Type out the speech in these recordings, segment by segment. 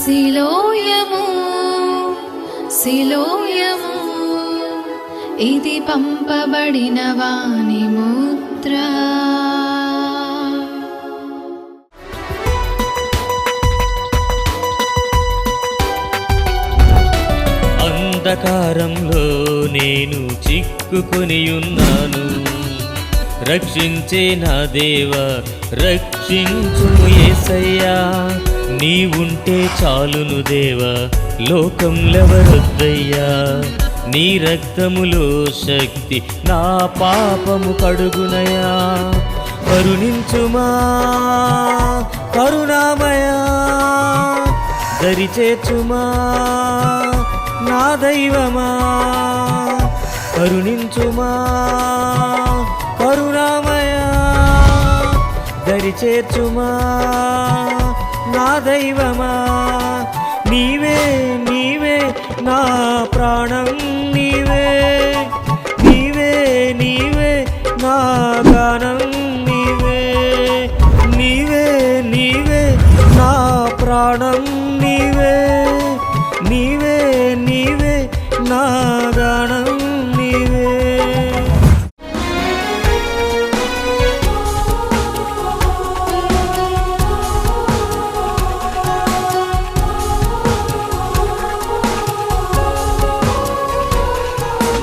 సిలోయము సిలోయము, ఇది పంపబడిన వాని ముద్ర. అంధకారంలో నేను చిక్కుకొని ఉన్నాను, రక్షించే నా దేవా రక్షించుము యేసయ్యా. నీవుంటే చాలును దేవా, లోకంలెవరొద్దయ్యా. నీ రక్తములో శక్తి నా పాపము కడుగునయా. కరుణించుమా కరుణామయా, దరిచేర్చుమా నా దైవమా. కరుణించుమా కరుణామయా, దరిచేర్చుమా నా దైవమా. నీవే నీవే నా ప్రాణం, నీవే నీవే నీవే నా గానం, నీవే నీవే నీవే నా ప్రాణం, నీవే నీవే నీవే నా గానం, నీవే.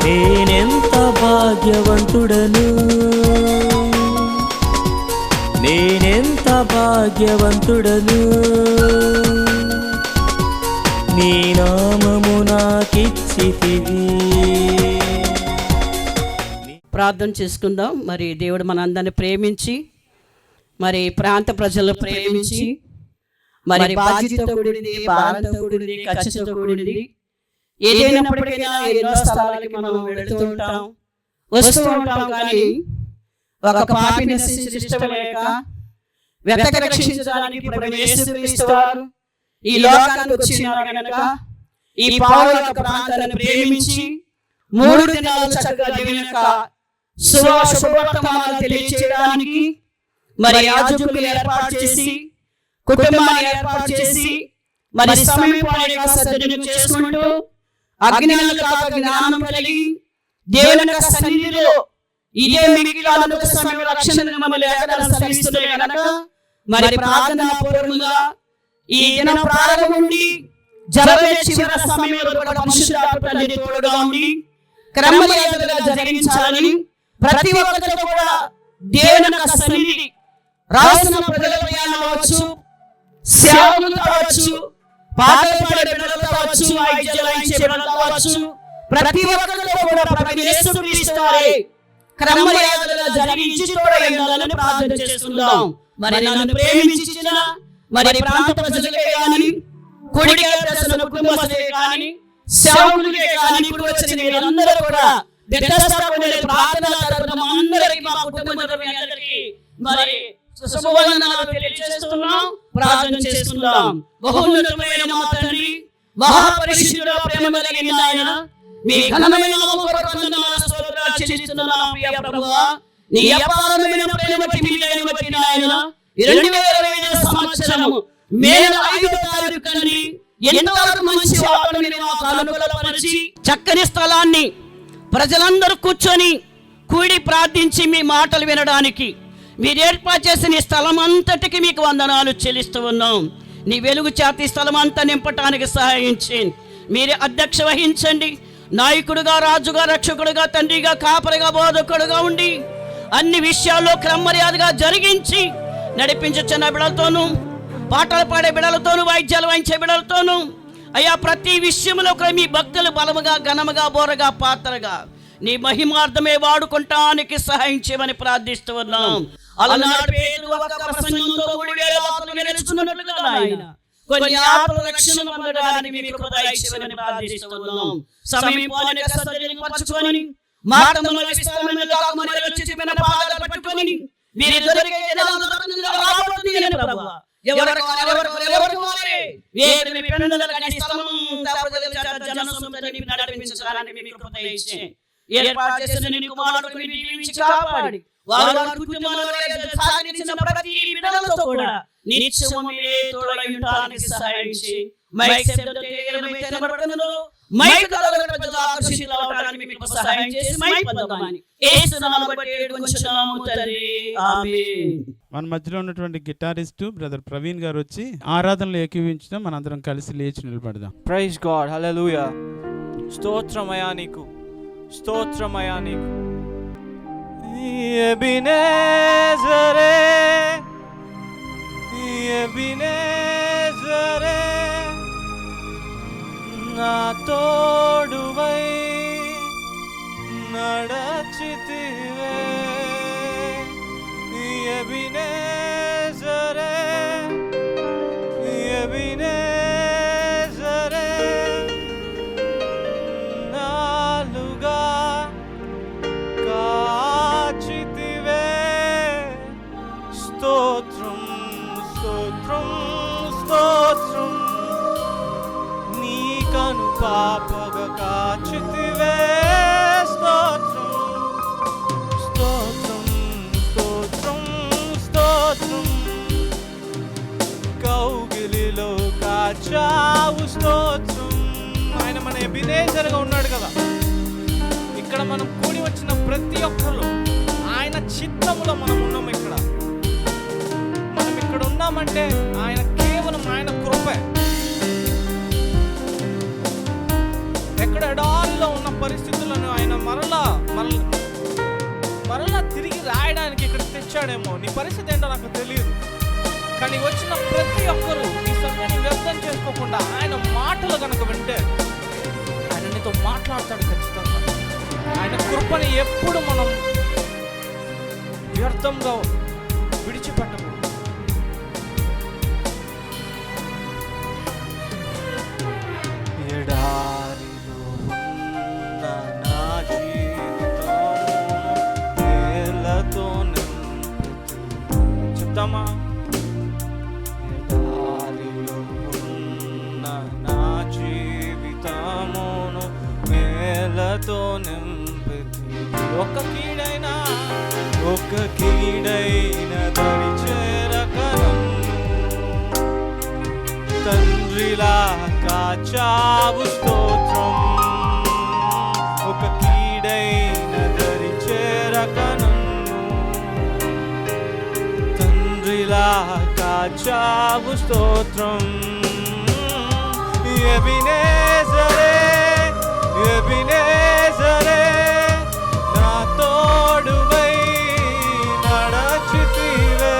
నేనెంత భాగ్యవంతుడను, నేనెంత భాగ్యవంతుడను, నీ నామము నాకిచ్చితివి. ప్రార్థన చేసుకుందాం. మరి దేవుడు మనందరిని ప్రేమించి, మరి ప్రాంత ప్రజలను ప్రేమించి, మరి బాధ్యతతో కూడింది, భారంతో కూడింది, ఖర్చుతో కూడింది, ఏదైనప్పటికైనా ఎన్నో స్థలాలకి మనం వెళుతూ ఉంటాం, వస్తూ ఉంటాం. కానీ ఒక పాపిని సృష్టించలేక వెతక రక్షించడానికి ప్రభువు యేసుక్రీస్తు వారు ఈ లోకానికి వచ్చినారు కనుక ఈ పౌర ప్రాంతాన్ని ప్రేమించి 3 దినాలు చక్కగా దేవుని యొక్క శుభవర్తమానాలు తెలియజేయడానికి మరి యాజకులు ఏర్పాటు చేసి, కుటుంబాన్ని ఏర్పాటు చేసి, మరి సమీపాన్ని సద్వినియోగం చేసుకుంటూ అజ్ఞానుల కాక జ్ఞానం కలిగి దేవుని యొక్క సన్నిధిలో ఇదే మిగిలిన సమయం రక్షణ మమ్మల్ని సెలవిస్తున్నాయి కనుక మరి ప్రార్థన పూర్వకంగా ఈ దిన ప్రారంభం నుండి జరగే చివరి సమయంలో కూడా పరిశుద్ధాత్మ తల్లి తోడుగా ఉండి క్రమమర్యాదగా జరిగించాలని ప్రతి ఒక్కరితో కూడా దేవుని యొక్క సన్నిధి రాసిన ప్రజల ప్రయాణం అవ్వచ్చు, సేవలు కావచ్చు, పాటలు పాడే బిడ్డలు కావచ్చు, వాయిద్యాలయించే బిడ్డలు కావచ్చు, ప్రతి ఒక్కరితో కూడా ప్రభువు యేసుక్రీస్తు వారే క్రమమర్యాదగా జరిగించి తోడయ్యాలని ప్రార్థన చేస్తున్నాం. మరి నన్ను ప్రేమించిన మరి ప్రాంత ప్రజలకే కానీ, కొడిగా ప్రజల కుటుంబస్తులే కానీ, సేవకులకే కానీ, ఇప్పుడు వచ్చిన మీరందరూ కూడా ప్రార్థన తరపున అందరికీ మా కుటుంబానికి మరి శుభవందనాలు తెలియజేస్తున్నాం, ప్రార్థన చేస్తున్నాం. బహున్నతమైన మా తండ్రి, మహాపరిశుద్ధుడా, ప్రేమ కలిగిన ఆయన, మీ ఘనమైన నామమునకు వందనాలు స్తోత్రాలు చెల్లిస్తున్నాం. ప్రియ ప్రభువా, నీ అపారమైన ప్రేమ తిమిలేని బట్టి నాయన 2025 సంవత్సరము మే 5వ తారీఖుని ఎంతవరకు మంచి వాతావరణాన్ని మాకు అనుకూలపరిచి చక్కని స్థలాన్ని ప్రజలందరూ కూర్చొని కూడి ప్రార్థించి మీ మాటలు వినడానికి మీరు ఏర్పాటు చేసిన ఈ స్థలం అంతటికి మీకు వందనాలు చెల్లిస్తూ ఉన్నాం. నీ వెలుగు చేత ఈ స్థలం అంతా నింపటానికి సహాయించి మీరే అధ్యక్ష వహించండి. నాయకుడుగా, రాజుగా, రక్షకుడుగా, తండ్రిగా, కాపరిగా, బోధకుడుగా ఉండి అన్ని విషయాల్లో క్రమమర్యాదగా జరిగించి నడిపించుచున్న బిడలతోనూ, పాటలు పాడే బిడలతోనూ, వాయిద్యాలు వాయించే బిడలతోనూ అయ్యా ప్రతి విషయంలో కూడా మీ భక్తులు బలముగా, ఘనముగా, బోరగా, పాత్రగా నీ మహిమార్థమే వాడుకుంటానికి సహాయం చేయమని ప్రార్థిస్తూ ఉన్నాం. అలనాడు పేతురు ఒక ప్రసంగంతో 3000 ఆత్మలు గెలుచుకున్నట్లుగా నాయన కొన్ని ఆత్మల రక్షణ పొందడానికి మీ కృప దయచేయమని ప్రార్థిస్తూ ఉన్నాం. సమీపాన్ని సద్వినియోగపరచుకొని మాటముల విస్తారమైన కాకమని చెప్పిన పాదాలు పట్టుకొని మీరు దొరికే రాబోతుంది ప్రభువా. ఎవరికి వారే వేరు మీ పెన్నుల కని స్థలమంతా ప్రజల జనసముద్రాన్ని నడిపించడానికి మీ కృప దయచేయండి. ఏర్పాటు చేసిన నీ కుమారుడిని దీవించి కాపాడి వారి కుటుంబాలలో సాగించిన ప్రతి బిడ్డలతో కూడా నిత్యము మీరే తోడై ఉండడానికి సహాయం చేయండి. మైక్ శబ్దంతో తెరబడును. మైక్ కలగల ప్రజలు ఆకర్షితులవడానికి మీకు సహాయం చేసి మైక్ పొందమని యేసు నామమున బట్టి వేడుకొనుచున్నాము తండ్రి. ఆమేన్. మన మధ్యలో ఉన్నటువంటి గిటారిస్ట్ బ్రదర్ ప్రవీణ్ గారు వచ్చి ఆరాధనలో ఏకీవించడం మనందరం కలిసి లేచి నిలబడదాం. ప్రైజ్ గాడ్, హల్లెలూయా. స్తోత్రమయా నీకు, స్తోత్రమయా నీకు. ఎబినేజరే, ఎబినేజరే, నా తోడువై నడచితివే. ఎబినేజరే, ఎబినేజరే, నాలుగా కాచితివే. స్తోత్రం, స్తోత్రం, స్తోత్రం. నీ కను పాపగా కాచితివే. స్తోత్రం, స్తోత్రం, స్తోత్రం, స్తోత్రం. కౌగిలిలో కాచావు. స్తోత్రం. ఆయన మన ఎబినేజర్గా ఉన్నాడు కదా. ఇక్కడ మనం కూడి వచ్చిన ప్రతి ఒక్కరు ఆయన చిత్తములో మనం ఉన్నాం. మనం ఇక్కడ ఉన్నామంటే ఆయన కేవలం ఆయన కృపే. ఎక్కడ ఎడారిలో ఉన్న పరిస్థితులను ఆయన మరలా తిరిగి రాయడానికి ఇక్కడ తెచ్చాడేమో. నీ పరిస్థితి ఏంటో నాకు తెలియదు, కానీ వచ్చిన ప్రతి ఒక్కరూ నీ సమయాన్ని వ్యర్థం చేసుకోకుండా ఆయన మాటలు కనుక వింటే ఆయన నీతో మాట్లాడతాడు ఖచ్చితంగా. ఆయన కృపని ఎప్పుడు మనం వ్యర్థంగా విడిచిపెట్టకూడదు. ఎడారిలో ఉన్న నా జీవితమును నేలతో నింపితివి. చెప్తామా? ఎడారిలో ఉన్న నా జీవితమును నేలతో నింపితివి. ఒక కీడైన దరి చేరకను తండ్రిలా కాచావు. స్తోత్రం. ఒక కీడైన దరి చేరకను తండ్రిలా కాచావు. స్తోత్రం. ఎబినేజరే, ఎబినేజరే, నా తోడువై నడచితివే.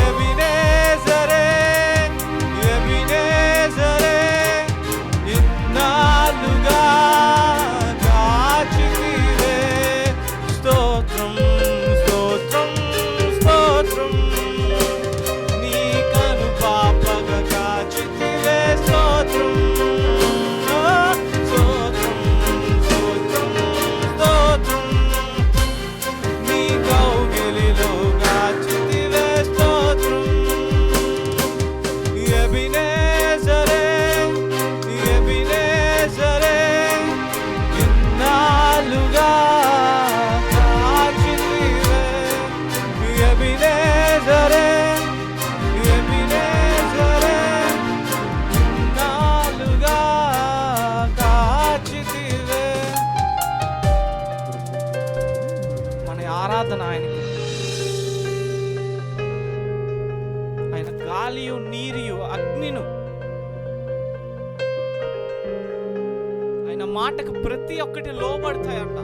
ఎబినేజరే, ఎబినేజరే, ఇన్నాళ్ళుగా కాచితివే. స్తోత్రం, స్తోత్రం, స్తోత్రం. నీ కను పాపగా కాచితివే. స్తోత్రం, స్తోత్రం, స్తోత్రం, స్తోత్రం. నీ కౌగిలిలో కాచితివే. స్తోత్రం. ఎబినేజరే, ఎబినేజరే, ఇన్నాళ్ళుగా కాచితివే. ఎబినేజరే, ఎబినేజరే, ఇన్నాళ్ళుగా కాచితివే. మన ఆరాధన ఆయనకి. ఆయన గాలియు నీరియు అగ్నిను ఆయన మాటకు ప్రతి ఒక్కటి లోబడతాయంట.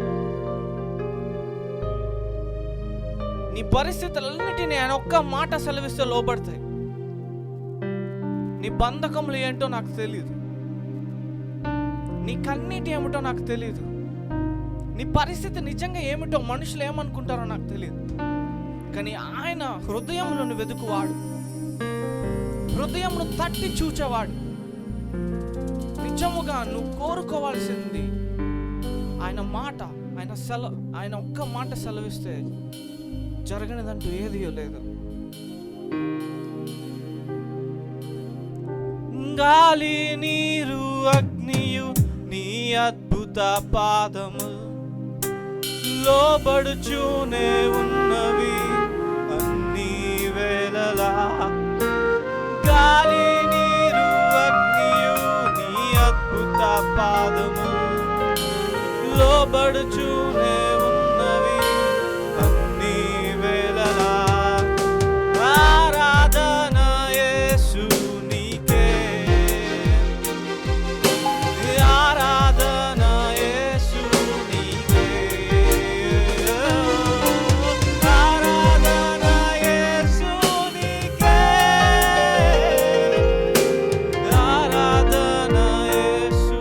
నీ పరిస్థితులన్నిటినీ ఆయన ఒక్క మాట సెలవిస్తే లోబడతాయి. నీ బంధకములు ఏంటో నాకు తెలియదు, నీ కన్నీటి ఏమిటో నాకు తెలియదు, నీ పరిస్థితి నిజంగా ఏమిటో మనుషులు ఏమనుకుంటారో నాకు తెలియదు. కానీ ఆయన హృదయములను వెతుకువాడు, హృదయమును తట్టి చూచేవాడు. నిజముగా నువ్వు కోరుకోవాల్సింది ఆయన మాట. ఆయన ఒక్క మాట సెలవిస్తే జరగనిదంటూ ఏది లేదు. గాలి నీరు అగ్నియు నీ అద్భుత పాదము లోబడుచూనే ఉన్నవి అన్ని వేళలా. గాలి నీరు పంపబడుచూనే ఉన్నవి అన్ని వేళలా. ఆరాధన యేసు నీకే, ఆరాధన యేసు నీకే, ఆరాధన యేసు నీకే, ఆరాధన యేసు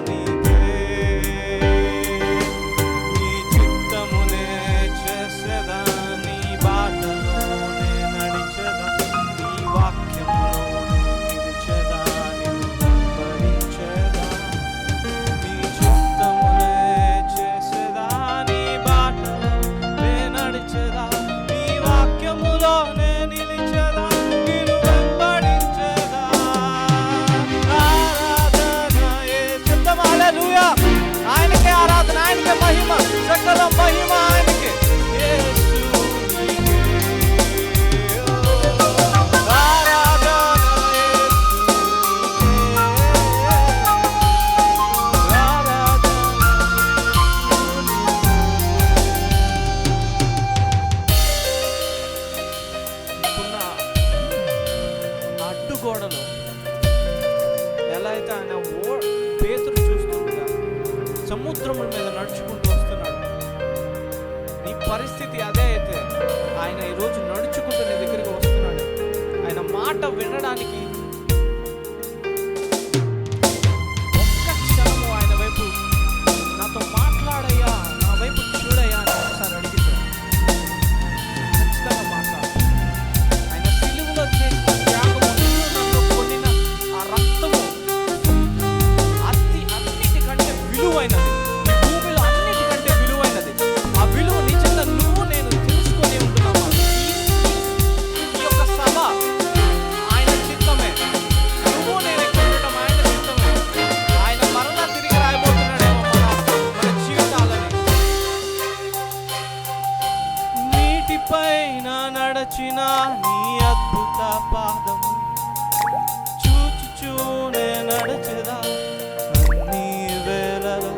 నీకే. నీ చిత్తమునే చేసేదా, నీ బాటలోనే నడిచెదా, నీ వాక్యములోనే నిలిచెదా, నిన్ను వెంబడించెదా. నీ చిత్తమునే చేసేదా, నీ బాటలోనే నడిచెదా, నీ వాక్యములోనే నిలిచెదా, నిన్ను వెంబడించెదా. ఆరాధన యేసు. హల్లెలూయా. ఆయనకే ఆరాధన, ఆయనకే మహిమ, సకల మహిమ ఆయనకే. యేసు నీకే. ఆరాధన యేసు నీకే. ఆరాధన ఇప్పుడున్న అడ్డుగోడలో ఎలా అయితే ఆయన పేతురు చూస్తుండగా సముద్రముల మీద నడుచుకుంటూ వస్తున్నాడు, నీ పరిస్థితి అదే అయితే ఆయన ఈరోజు నడుచుకుంటూ నీ దగ్గరికి వస్తున్నాడు. ఆయన మాట వినడానికి ఒక్క క్షణము ఆయన వైపు, నాతో మాట్లాడయ్యా, నా వైపు చూడయ్యా అని ఒకసారి అడిగితే ఖచ్చితంగా మాట్లాడు. ఆయన సిలువలో చేసిన త్యాగము, నాతో పొందిన ఆ రక్తము అన్నిటికంటే విలువైనది, ఈ భూమిలో అన్నిటికంటే విలువైనది. ఆ విలువ నిజంగా నువ్వు నేను తెలుసుకొని ఉంటున్నామా? ఈ యొక్క సభ ఆయన చిత్తమే, నువ్వు నేను ఇక్కడ ఉండటం ఆయన చిత్తమే. ఆయన మరలా తిరిగి రాయబోతున్నాడేమో మన జీవితాలని. నీటిపైన నడచిన నీ అద్భుత పాదము చూచుచూనే నడచెదా అన్ని వేళలా.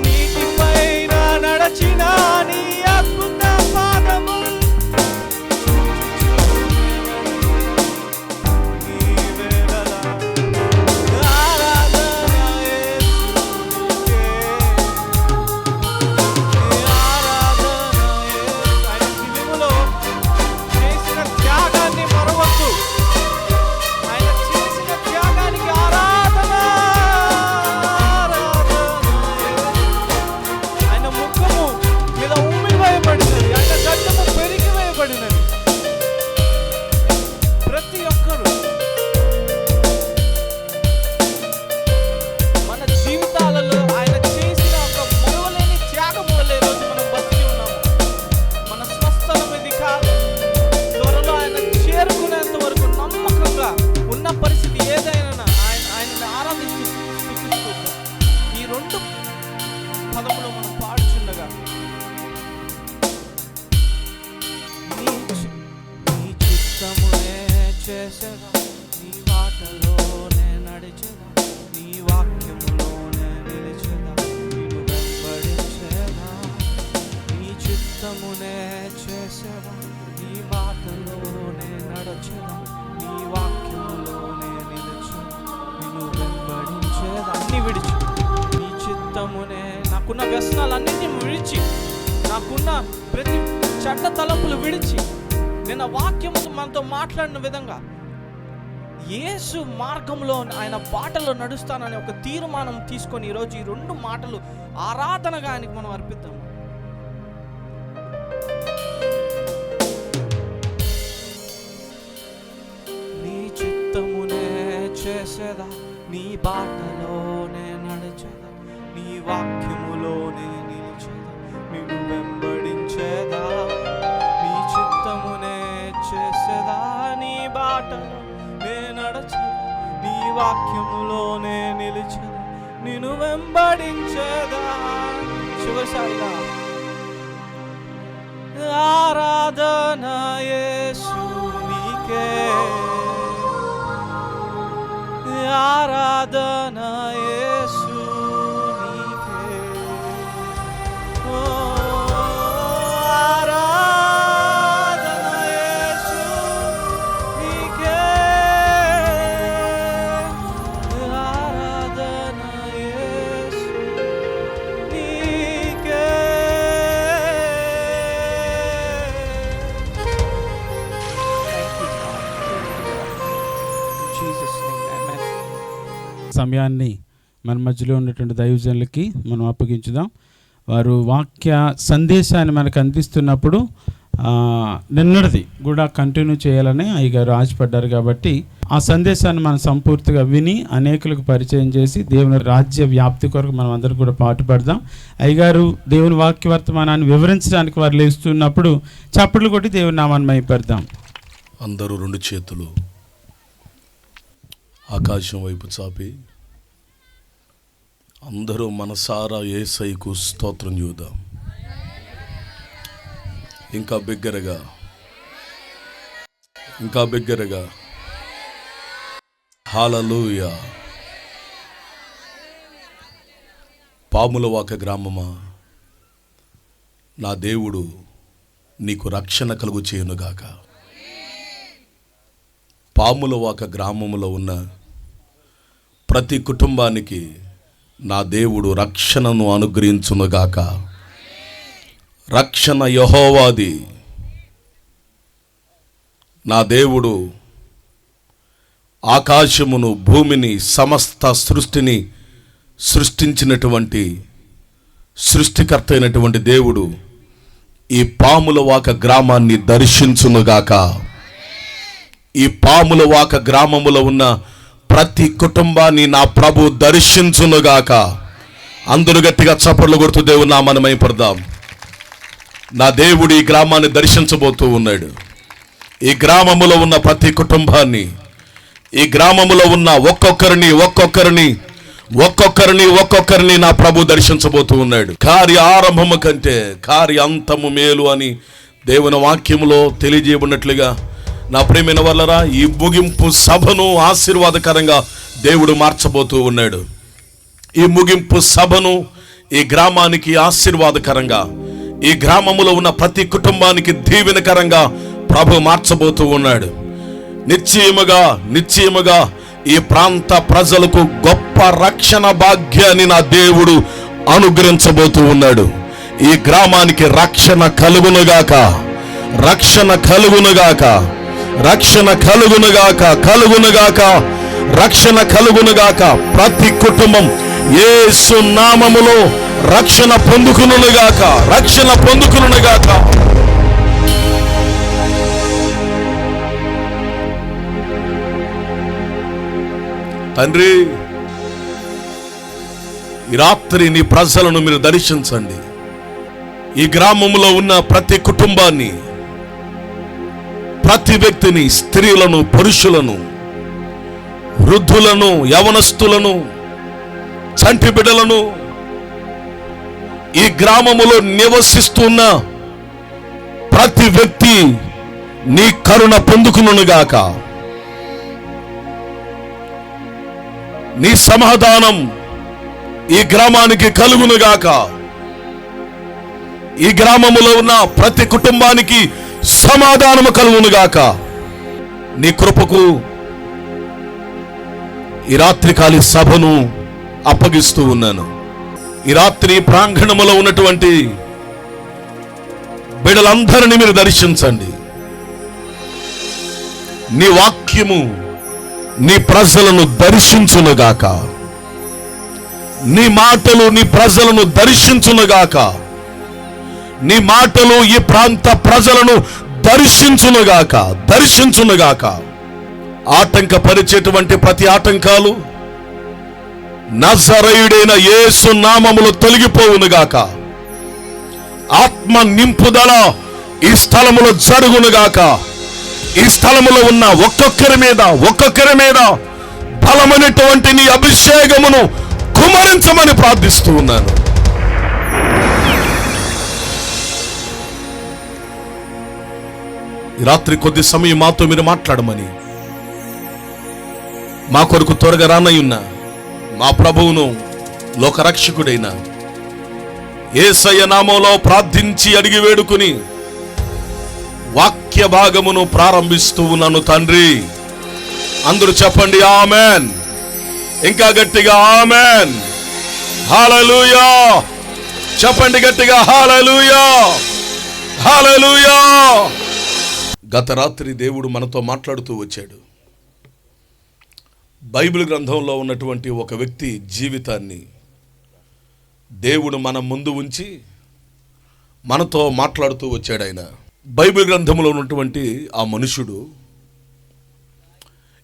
నీటిపైన నడచిన నీ అద్భుత పాదము నీ వేళలా. ఆరాధన యేసు నీకే, ఆరాధన యేసు. ఆయన సిలువలో చేసిన త్యాగాన్ని మరవద్దు. ఆయన చేసిన త్యాగానికి ఆరాధన, ఆరాధన యేసు. ఆయన ముఖము మీద ఉమ్మి వేయబడినది, ఆయన గడ్డము పెరిగి వేయబడినది. ప్రతి ఒక్కరు మన జీవితాలలో ఆయన చేసిన ఒక మరువలేని త్యాగం వల్ల ఈరోజు మనం బతికి ఉన్నాము. మన స్వస్థలం ఇది కాదు. త్వరలో ఆయన చేరుకునేంత వరకు నమ్మకంగా ఉన్న పరిస్థితి ఏదైనా ఆయనని ఆరాధిస్తూ స్తుతిస్తూ ఈ రెండు పదములు మనం పాడుచుండగా నీ చిత్తమునే చేసేదా, నీ బాటలోనే నడిచెదా, నీ వాక్యములోనే నిలిచెదా, నిన్ను వెంబడించెదా. నీ చిత్తమునే చేసేదా, నీ బాటలోనే నడచెదా, నీ వాక్యములోనే నిలిచెదా, నిన్ను వెంబడించేదా. అన్ని విడిచి నీ చిత్తమునే, నాకున్న వ్యసనాలన్నింటినీ విడిచి, నాకున్న ప్రతి చెడ్డ తలంపులు విడిచి, నేను ఆ వాక్యము మనతో మాట్లాడిన విధంగా యేసు మార్గంలో ఆయన బాటలో నడుస్తానని ఒక తీర్మానం తీసుకొని ఈరోజు ఈ రెండు మాటలు ఆరాధనగా ఆయనకు మనం అర్పిద్దాం. నీ చిత్తమునే చేసేదా, నీ బాటలోనే నడిచెదా, నీ వాక్యములోనే నిలిచెదా, నిన్ను వెంబడించేదా. నీ చిత్తమునే చేసేదా, నీ బాటలో నే నడచెదా, నీ వాక్యములోనే నిలిచెదా, నిన్ను వెంబడించేదా. చివరిసారిగా ఆరాధన యేసు నీకే, ఆరాధన యేసు నీకే, సమయాన్ని మన మధ్యలో ఉన్నటువంటి దైవజనులకి మనం అప్పగించుదాం. వారు వాక్య సందేశాన్ని మనకు అందిస్తున్నప్పుడు నిన్నటిది కూడా కంటిన్యూ చేయాలని అయ్యగారు ఆశపడ్డారు. కాబట్టి ఆ సందేశాన్ని మనం సంపూర్తిగా విని అనేకులకు పరిచయం చేసి దేవుని రాజ్య వ్యాప్తి కొరకు మనం అందరం కూడా పాటుపడదాం. అయ్యగారు దేవుని వాక్య వర్తమానాన్ని వివరించడానికి వారు లేస్తున్నప్పుడు చప్పట్లు కొట్టి దేవుని నామాన్ని మహిమపడదాం. అందరూ రెండు చేతులు ఆకాశం వైపు చాపి అందరూ మనసారా యేసయ్యకు స్తోత్రం చేద్దాం. ఇంకా బిగ్గరగా, ఇంకా బిగ్గరగా హల్లెలూయా. పాములవాక గ్రామమా, నా దేవుడు నీకు రక్షణ కలుగు చేయునుగాక. పాములవాక గ్రామములో ఉన్న ప్రతి కుటుంబానికి నా దేవుడు రక్షణను అనుగ్రహించునుగాక. రక్షణ యెహోవాది. నా దేవుడు ఆకాశమును, భూమిని, సమస్త సృష్టిని సృష్టించినటువంటి సృష్టికర్త అయినటువంటి దేవుడు ఈ పాములవాక గ్రామాన్ని దర్శించునుగాక. ఈ పాములవాక గ్రామములో ఉన్న ప్రతి కుటుంబాన్ని నా ప్రభు దర్శించునుగాక. అందరూ గట్టిగా చప్పట్లు కొడుతూ దేవుని నామాన్ని మహిమపడదాం. నా దేవుడు ఈ గ్రామాన్ని దర్శించబోతూ ఉన్నాడు. ఈ గ్రామములో ఉన్న ప్రతి కుటుంబాన్ని, ఈ గ్రామములో ఉన్న ఒక్కొక్కరిని నా ప్రభు దర్శించబోతూ ఉన్నాడు. కార్య ఆరంభము కంటే కార్య అంతము మేలు అని దేవుని వాక్యములో తెలియజేయబడినట్లుగా నా ప్రియమైన వాళ్ళరా, ఈ ముగింపు సభను ఆశీర్వాదకరంగా దేవుడు మార్చబోతూ ఉన్నాడు. ఈ ముగింపు సభను ఈ గ్రామానికి ఆశీర్వాదకరంగా, ఈ గ్రామములో ఉన్న ప్రతి కుటుంబానికి దీవెనకరంగా ప్రభు మార్చబోతూ ఉన్నాడు. నిశ్చయముగా ఈ ప్రాంత ప్రజలకు గొప్ప రక్షణ భాగ్యాన్ని నా దేవుడు అనుగ్రహించబోతూ ఉన్నాడు. ఈ గ్రామానికి రక్షణ కలుగునుగాక, రక్షణ కలుగునుగాక, రక్షణ కలుగునుగాక, రక్షణ కలుగునుగాక. ప్రతి కుటుంబం యేసు నామములో రక్షణ పొందుకునుగాక, రక్షణ పొందుకునుగాక. తండ్రి, ఈ రాత్రి నీ ప్రజలను మీరు దర్శించండి. ఈ గ్రామంలో ఉన్న ప్రతి కుటుంబాన్ని, ప్రతి వ్యక్తిని, స్త్రీలను, పురుషులను, వృద్ధులను, యవనస్తులను, చంటి బిడ్డలను, ఈ గ్రామములో నివసిస్తున్న ప్రతి వ్యక్తి నీ కరుణ పొందుకునుగాక. నీ సమాధానం ఈ గ్రామానికి కలుగునుగాక. ఈ గ్రామములో ఉన్న ప్రతి కుటుంబానికి సమాధానము కలుగునుగాక. నీ కృపకు ఈ రాత్రికాలి సభను అప్పగిస్తూ ఉన్నాను. ఈ రాత్రి ప్రాంగణములో ఉన్నటువంటి బిడ్డలందరినీ మీరు దర్శించండి. నీ వాక్యము నీ ప్రజలను దర్శించునుగాక. నీ మాటలు నీ ప్రజలను దర్శించునుగాక. నీ మాటలు ఈ ప్రాంత ప్రజలను దర్శించునుగాక. ఆటంకపరిచేటువంటి ప్రతి ఆటంకాలు నజరేయుడైన యేసు నామములో తొలగిపోవునుగాక. ఆత్మ నింపుదల ఈ స్థలములో జరుగునుగాక. ఈ స్థలములో ఉన్న ఒక్కొక్కరి మీద బలమైనటువంటి నీ అభిషేకమును కుమరించమని ప్రార్థిస్తూ ఉన్నాను. ఈ రాత్రి కొద్ది సమయం మాతో మీరు మాట్లాడమని, మా కొరకు త్వరగా రానయ్యున్న మా ప్రభువును లోకరక్షకుడైన యేసయ్య నామములో ప్రార్థించి అడిగి వేడుకుని వాక్య భాగమును ప్రారంభిస్తూ ఉన్నాను తండ్రి. అందరూ చెప్పండి ఆమెన్. ఇంకా గట్టిగా ఆమెన్. హల్లెలూయా. చెప్పండి గట్టిగా హల్లెలూయా, హల్లెలూయా. గత రాత్రి దేవుడు మనతో మాట్లాడుతూ వచ్చాడు. బైబిల్ గ్రంథంలో ఉన్నటువంటి ఒక వ్యక్తి జీవితాన్ని దేవుడు మన ముందు ఉంచి మనతో మాట్లాడుతూ వచ్చాడు. ఆయన బైబిల్ గ్రంథంలో ఉన్నటువంటి ఆ మనుషుడు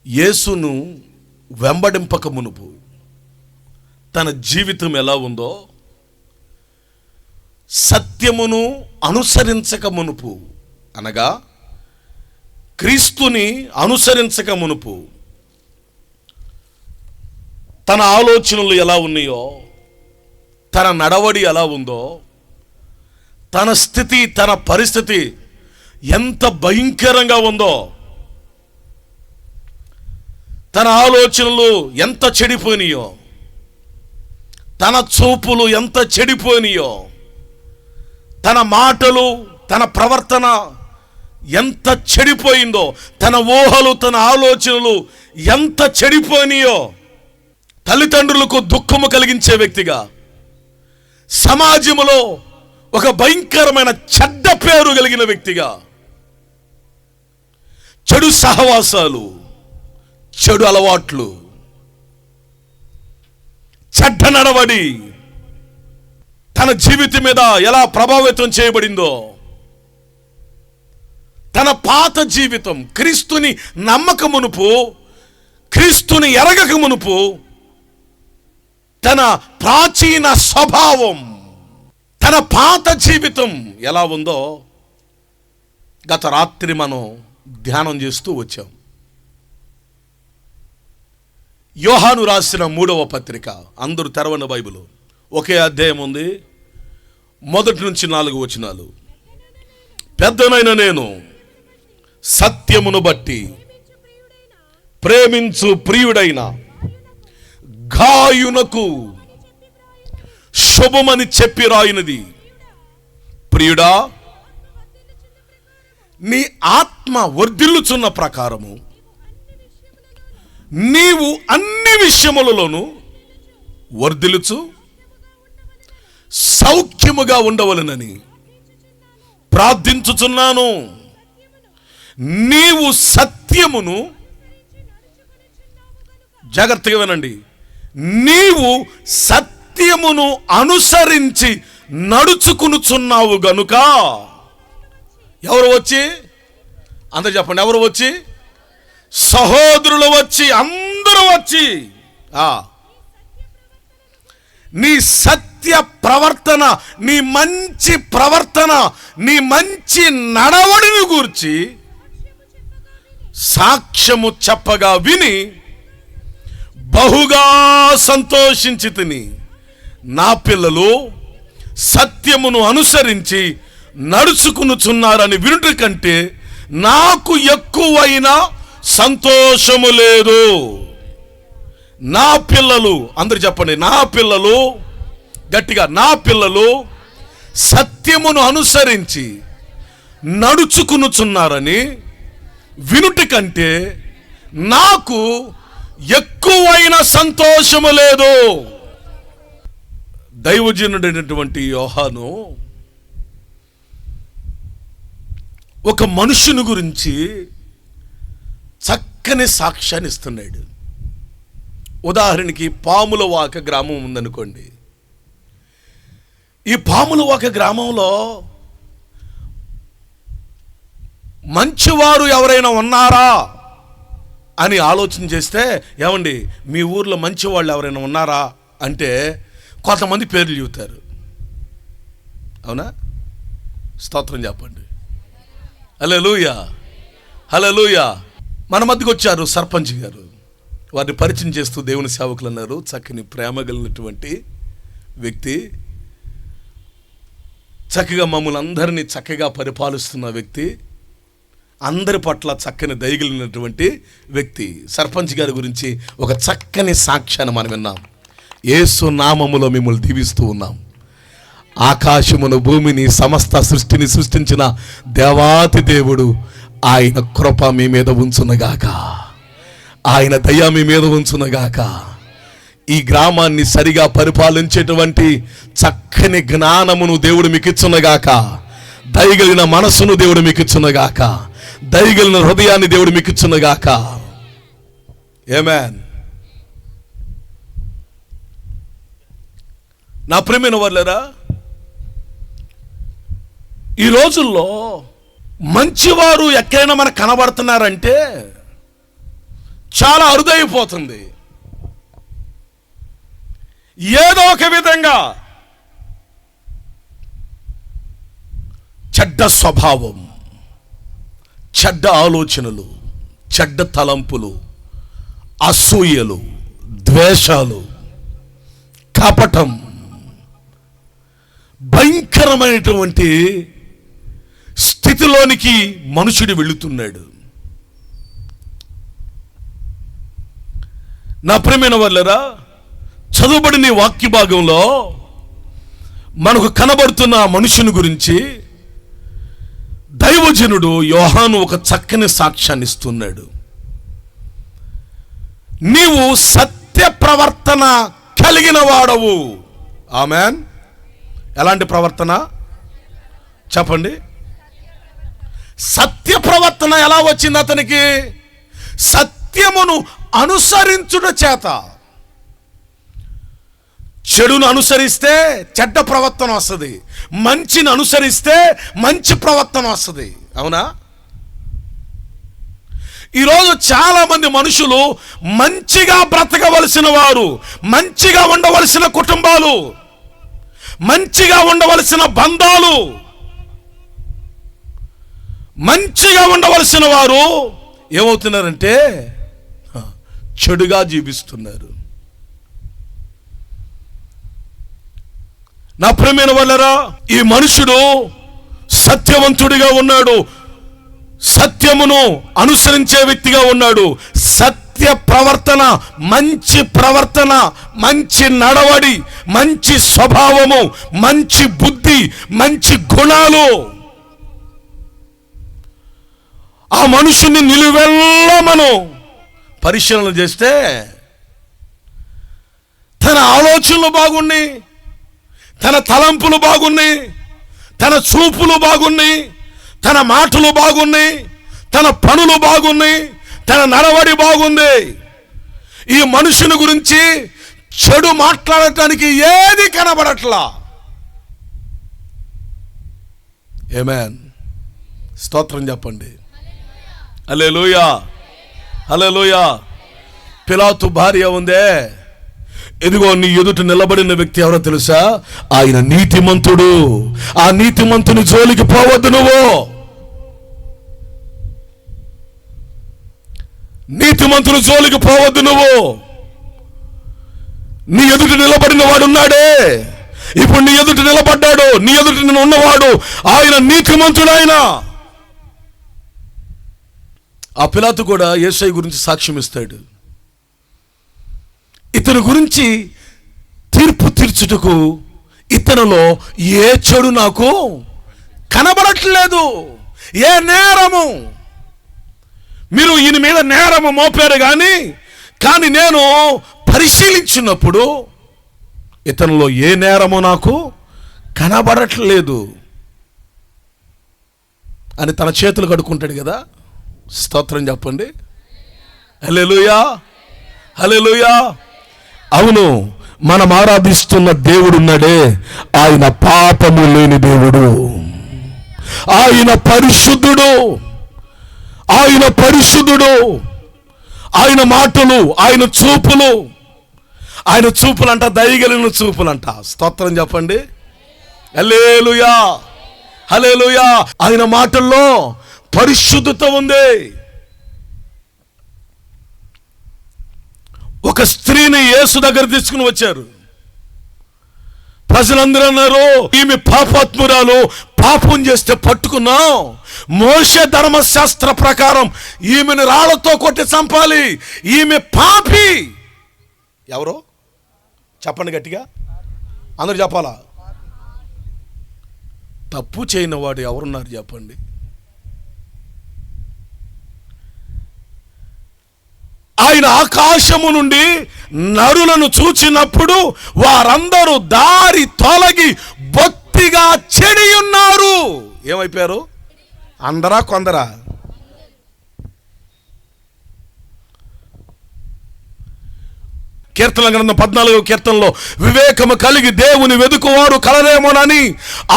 యేసును వెంబడింపక మునుపు తన జీవితం ఎలా ఉందో, సత్యమును అనుసరించక మునుపు అనగా క్రీస్తుని అనుసరించక మునుపు తన ఆలోచనలు ఎలా ఉన్నాయో, తన నడవడి ఎలా ఉందో, తన స్థితి, తన పరిస్థితి ఎంత భయంకరంగా ఉందో, తన ఆలోచనలు ఎంత చెడిపోయినాయో, తన చూపులు ఎంత చెడిపోయినాయో, తన మాటలు, తన ప్రవర్తన ఎంత చెడిపోయిందో, తన ఊహలు, తన ఆలోచనలు ఎంత చెడిపోయినాయో, తల్లిదండ్రులకు దుఃఖము కలిగించే వ్యక్తిగా, సమాజంలో ఒక భయంకరమైన చెడ్డ పేరు కలిగిన వ్యక్తిగా, చెడు సహవాసాలు, చెడు అలవాట్లు, చెడ్డ నడవడి తన జీవితం మీద ఎలా ప్రభావితం చేయబడిందో, తన పాత జీవితం క్రీస్తుని నమ్మక మునుపు, క్రీస్తుని ఎరగక మునుపు తన ప్రాచీన స్వభావం, తన పాత జీవితం ఎలా ఉందో గత రాత్రి మనం ధ్యానం చేస్తూ వచ్చాం. యోహాను రాసిన 3వ పత్రిక, అందరూ తెరవని బైబిల్, ఒకే అధ్యాయం ఉంది, 1 నుంచి 4 వచనాలు. పెద్దనైన నేను సత్యమును బట్టి ప్రేమించు ప్రియుడైన గాయునకు శుభమని చెప్పి రాయినది, ప్రియుడా, నీ ఆత్మ వర్ధిల్లుచున్న ప్రకారము నీవు అన్ని విషయములలోనూ వర్ధిల్లుచు సౌఖ్యముగా ఉండవలెనని ప్రార్థించుచున్నాను. నీవు సత్యమును, జాగ్రత్తగా వినండి, నీవు సత్యమును అనుసరించి నడుచుకునుచున్నావు గనుక. ఎవరు వచ్చి? అందరూ చెప్పండి, ఎవరు వచ్చి? సహోదరులు వచ్చి, అందరూ వచ్చి నీ సత్య ప్రవర్తన, నీ మంచి ప్రవర్తన, నీ మంచి నడవడిని గూర్చి సాక్ష్యము చెప్పగా విని బహుగా సంతోషించి తిని, నా పిల్లలు సత్యమును అనుసరించి నడుచుకునుచున్నారని వినుట కంటే నాకు ఎక్కువైన సంతోషము లేదు. నా పిల్లలు, అందరు చెప్పండి, నా పిల్లలు, గట్టిగా, నా పిల్లలు సత్యమును అనుసరించి నడుచుకునుచున్నారని వినుట కంటే నాకు ఎక్కువైన సంతోషము లేదు. దైవజనుడైనటువంటి యోహాను ఒక మనుషుని గురించి చక్కని సాక్ష్యాన్ని ఇస్తున్నాడు. ఉదాహరణకి పాములవాక గ్రామం ఉందనుకోండి. ఈ పాములవాక గ్రామంలో మంచివారు ఎవరైనా ఉన్నారా అని ఆలోచన చేస్తే, ఏమండి మీ ఊర్లో మంచివాళ్ళు ఎవరైనా ఉన్నారా అంటే కొంతమంది పేర్లు చెబుతారు. అవునా? స్తోత్రం చెప్పండి. హల్లెలూయా, హల్లెలూయా. మన మధ్యకు వచ్చారు సర్పంచ్ గారు. వారిని పరిచయం చేస్తూ దేవుని సేవకులు అన్నారు, చక్కని ప్రేమ కలిగినటువంటి వ్యక్తి, చక్కగా మమ్మల్ని అందరినీ చక్కగా పరిపాలిస్తున్న వ్యక్తి, అందరి పట్ల చక్కని దయగలిగినటువంటి వ్యక్తి. సర్పంచ్ గారి గురించి ఒక చక్కని సాక్ష్యాన్ని మనం విన్నాం. యేసు నామములో మిమ్మల్ని దీవిస్తూ ఉన్నాం. ఆకాశమును, భూమిని, సమస్త సృష్టిని సృష్టించిన దేవాతి దేవుడు ఆయన కృప మీ మీద ఉంచునగాక, ఆయన దయ మీ మీద ఉంచునగాక. ఈ గ్రామాన్ని సరిగా పరిపాలించేటువంటి చక్కని జ్ఞానమును దేవుడు మీకు ఇచ్చునగాక, దయగలిగిన మనస్సును దేవుడు మీకు ఇచ్చునగాక, దయగలిగిన హృదయాన్ని దేవుడు మీకు ఇచ్చునగాక. ఆమేన్. నా ప్రియమైన వాళ్ళరా, ఈ రోజుల్లో మంచివారు ఎక్కడైనా మనకు కనబడుతున్నారంటే చాలా అరుదైపోతుంది. ఏదో ఒక విధంగా చెడ్డ స్వభావం, చెడ్డ ఆలోచనలు, చెడ్డ తలంపులు, అసూయలు, ద్వేషాలు, కపటం, భయంకరమైనటువంటి స్థితిలోనికి మనుషుడు వెళుతున్నాడు. నా ప్రియమైన వాళ్ళరా, చదువుబడిన వాక్య భాగంలో మనకు కనబడుతున్న మనుషుని గురించి దైవజనుడు యోహాను ఒక చక్కని సాక్ష్యాన్ని ఇస్తున్నాడు. నీవు సత్య ప్రవర్తన కలిగిన వాడవు. ఆమెన్. ఎలాంటి ప్రవర్తన చెప్పండి? సత్య ప్రవర్తన ఎలా వచ్చింది అతనికి? సత్యమును అనుసరించుట చేత. చెడును అనుసరిస్తే చెడ్డ ప్రవర్తన వస్తుంది, మంచిని అనుసరిస్తే మంచి ప్రవర్తన వస్తుంది. అవునా? ఈరోజు చాలా మంది మనుషులు మంచిగా బ్రతకవలసిన వారు, మంచిగా ఉండవలసిన కుటుంబాలు, మంచిగా ఉండవలసిన బంధాలు, మంచిగా ఉండవలసిన వారు ఏమవుతున్నారంటే చెడుగా జీవిస్తున్నారు. నా ప్రియమైన వాళ్ళరా, ఈ మనుషుడు సత్యవంతుడిగా ఉన్నాడు, సత్యమును అనుసరించే వ్యక్తిగా ఉన్నాడు. సత్య ప్రవర్తన, మంచి ప్రవర్తన, మంచి నడవడి, మంచి స్వభావము, మంచి బుద్ధి, మంచి గుణాలు ఆ మనుషుని నిలువెల్లా మనం పరిశీలన చేస్తే తన ఆలోచనలు బాగున్నాయి, తన తలంపులు బాగున్నాయి, తన చూపులు బాగున్నాయి, తన మాటలు బాగున్నాయి, తన పనులు బాగున్నాయి, తన నడవడి బాగుంది. ఈ మనుషుని గురించి చెడు మాట్లాడటానికి ఏది కనబడట్లా. ఆమేన్. స్తోత్రం చెప్పండి. హల్లెలూయా, హల్లెలూయా. పిలాతు భార్య ఉందే, ఎదుగో నీ ఎదుట నిలబడిన వ్యక్తి ఎవరో తెలుసా? ఆయన నీతిమంతుడు. ఆ నీతిమంతుని జోలికి పోవద్దు నువ్వు. నీతిమంతుని జోలికి పోవద్దు నువ్వు. నీ ఎదుట నిలబడిన వాడు ఉన్నాడే, ఇప్పుడు నీ ఎదుట నిలబడ్డాడు, నీ ఎదుట ఉన్నవాడు ఆయన నీతిమంతుడు. ఆయన ఆ పిలాతు కూడా యేసయ్య గురించి సాక్ష్యం ఇస్తాడు. ఇతని గురించి తీర్పు తీర్చుటకు ఇతనిలో ఏ చెడు నాకు కనబడట్లేదు, ఏ నేరము. మీరు ఈయన మీద నేరము మోపారు కానీ నేను పరిశీలించినప్పుడు ఇతనిలో ఏ నేరము నాకు కనబడట్లేదు అని తన చేతులు కడుక్కుంటాడు కదా. స్తోత్రం చెప్పండి. హల్లెలూయా, హల్లెలూయా. అవును, మనం ఆరాధిస్తున్న దేవుడు ఉన్నాడే, ఆయన పాపము లేని దేవుడు, ఆయన పరిశుద్ధుడు, ఆయన పరిశుద్ధుడు. ఆయన మాటలు, ఆయన చూపులు, ఆయన చూపులంట దయగలిగిన చూపులంట. స్తోత్రం చెప్పండి. హల్లెలూయా, హల్లెలూయా. ఆయన మాటల్లో పరిశుద్ధత ఉంది. ఒక స్త్రీని యేసు దగ్గర తీసుకుని వచ్చారు. ప్రజలందరూ అన్నారు, ఈమె పాపాత్మురాలు, పాపం చేస్తే పట్టుకున్నాం, మోషే ధర్మశాస్త్ర ప్రకారం ఈమెను రాళ్లతో కొట్టి చంపాలి, ఈమె పాపి. ఎవరో చెప్పండి గట్టిగా, అందరూ చెప్పాలా? తప్పు చేయని వాడు ఎవరున్నారు చెప్పండి? ఆయన ఆకాశము నుండి నరులను చూచినప్పుడు వారందరూ దారి తొలగి బొత్తిగా చెడి ఉన్నారు. ఏమైపోయారు? అందరా కొందరా? కీర్తన గ్రంథం 14వ కీర్తనలో వివేకము కలిగి దేవుని వెదుకువాడు కలరేమోనని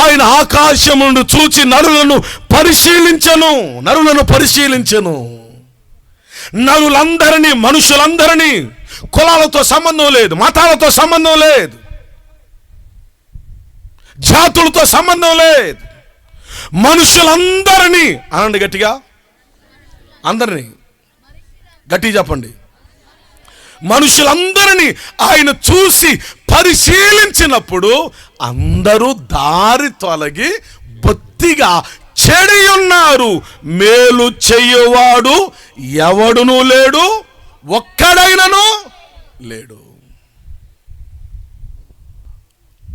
ఆయన ఆకాశం నుండి చూచి నరులను పరిశీలించెను. నరులందరినీ, మనుషులందరినీ, కులాలతో సంబంధం లేదు, మతాలతో సంబంధం లేదు, జాతులతో సంబంధం లేదు, మనుషులందరినీ అనండి గట్టిగా, అందరినీ గట్టిగా చెప్పండి, మనుషులందరినీ ఆయన చూసి పరిశీలించినప్పుడు అందరూ దారి తొలగి బొత్తిగా చెడి ఉన్నారు, మేలు చెయ్యవాడు ఎవడునూ లేడు, ఒక్కడైనను లేడు.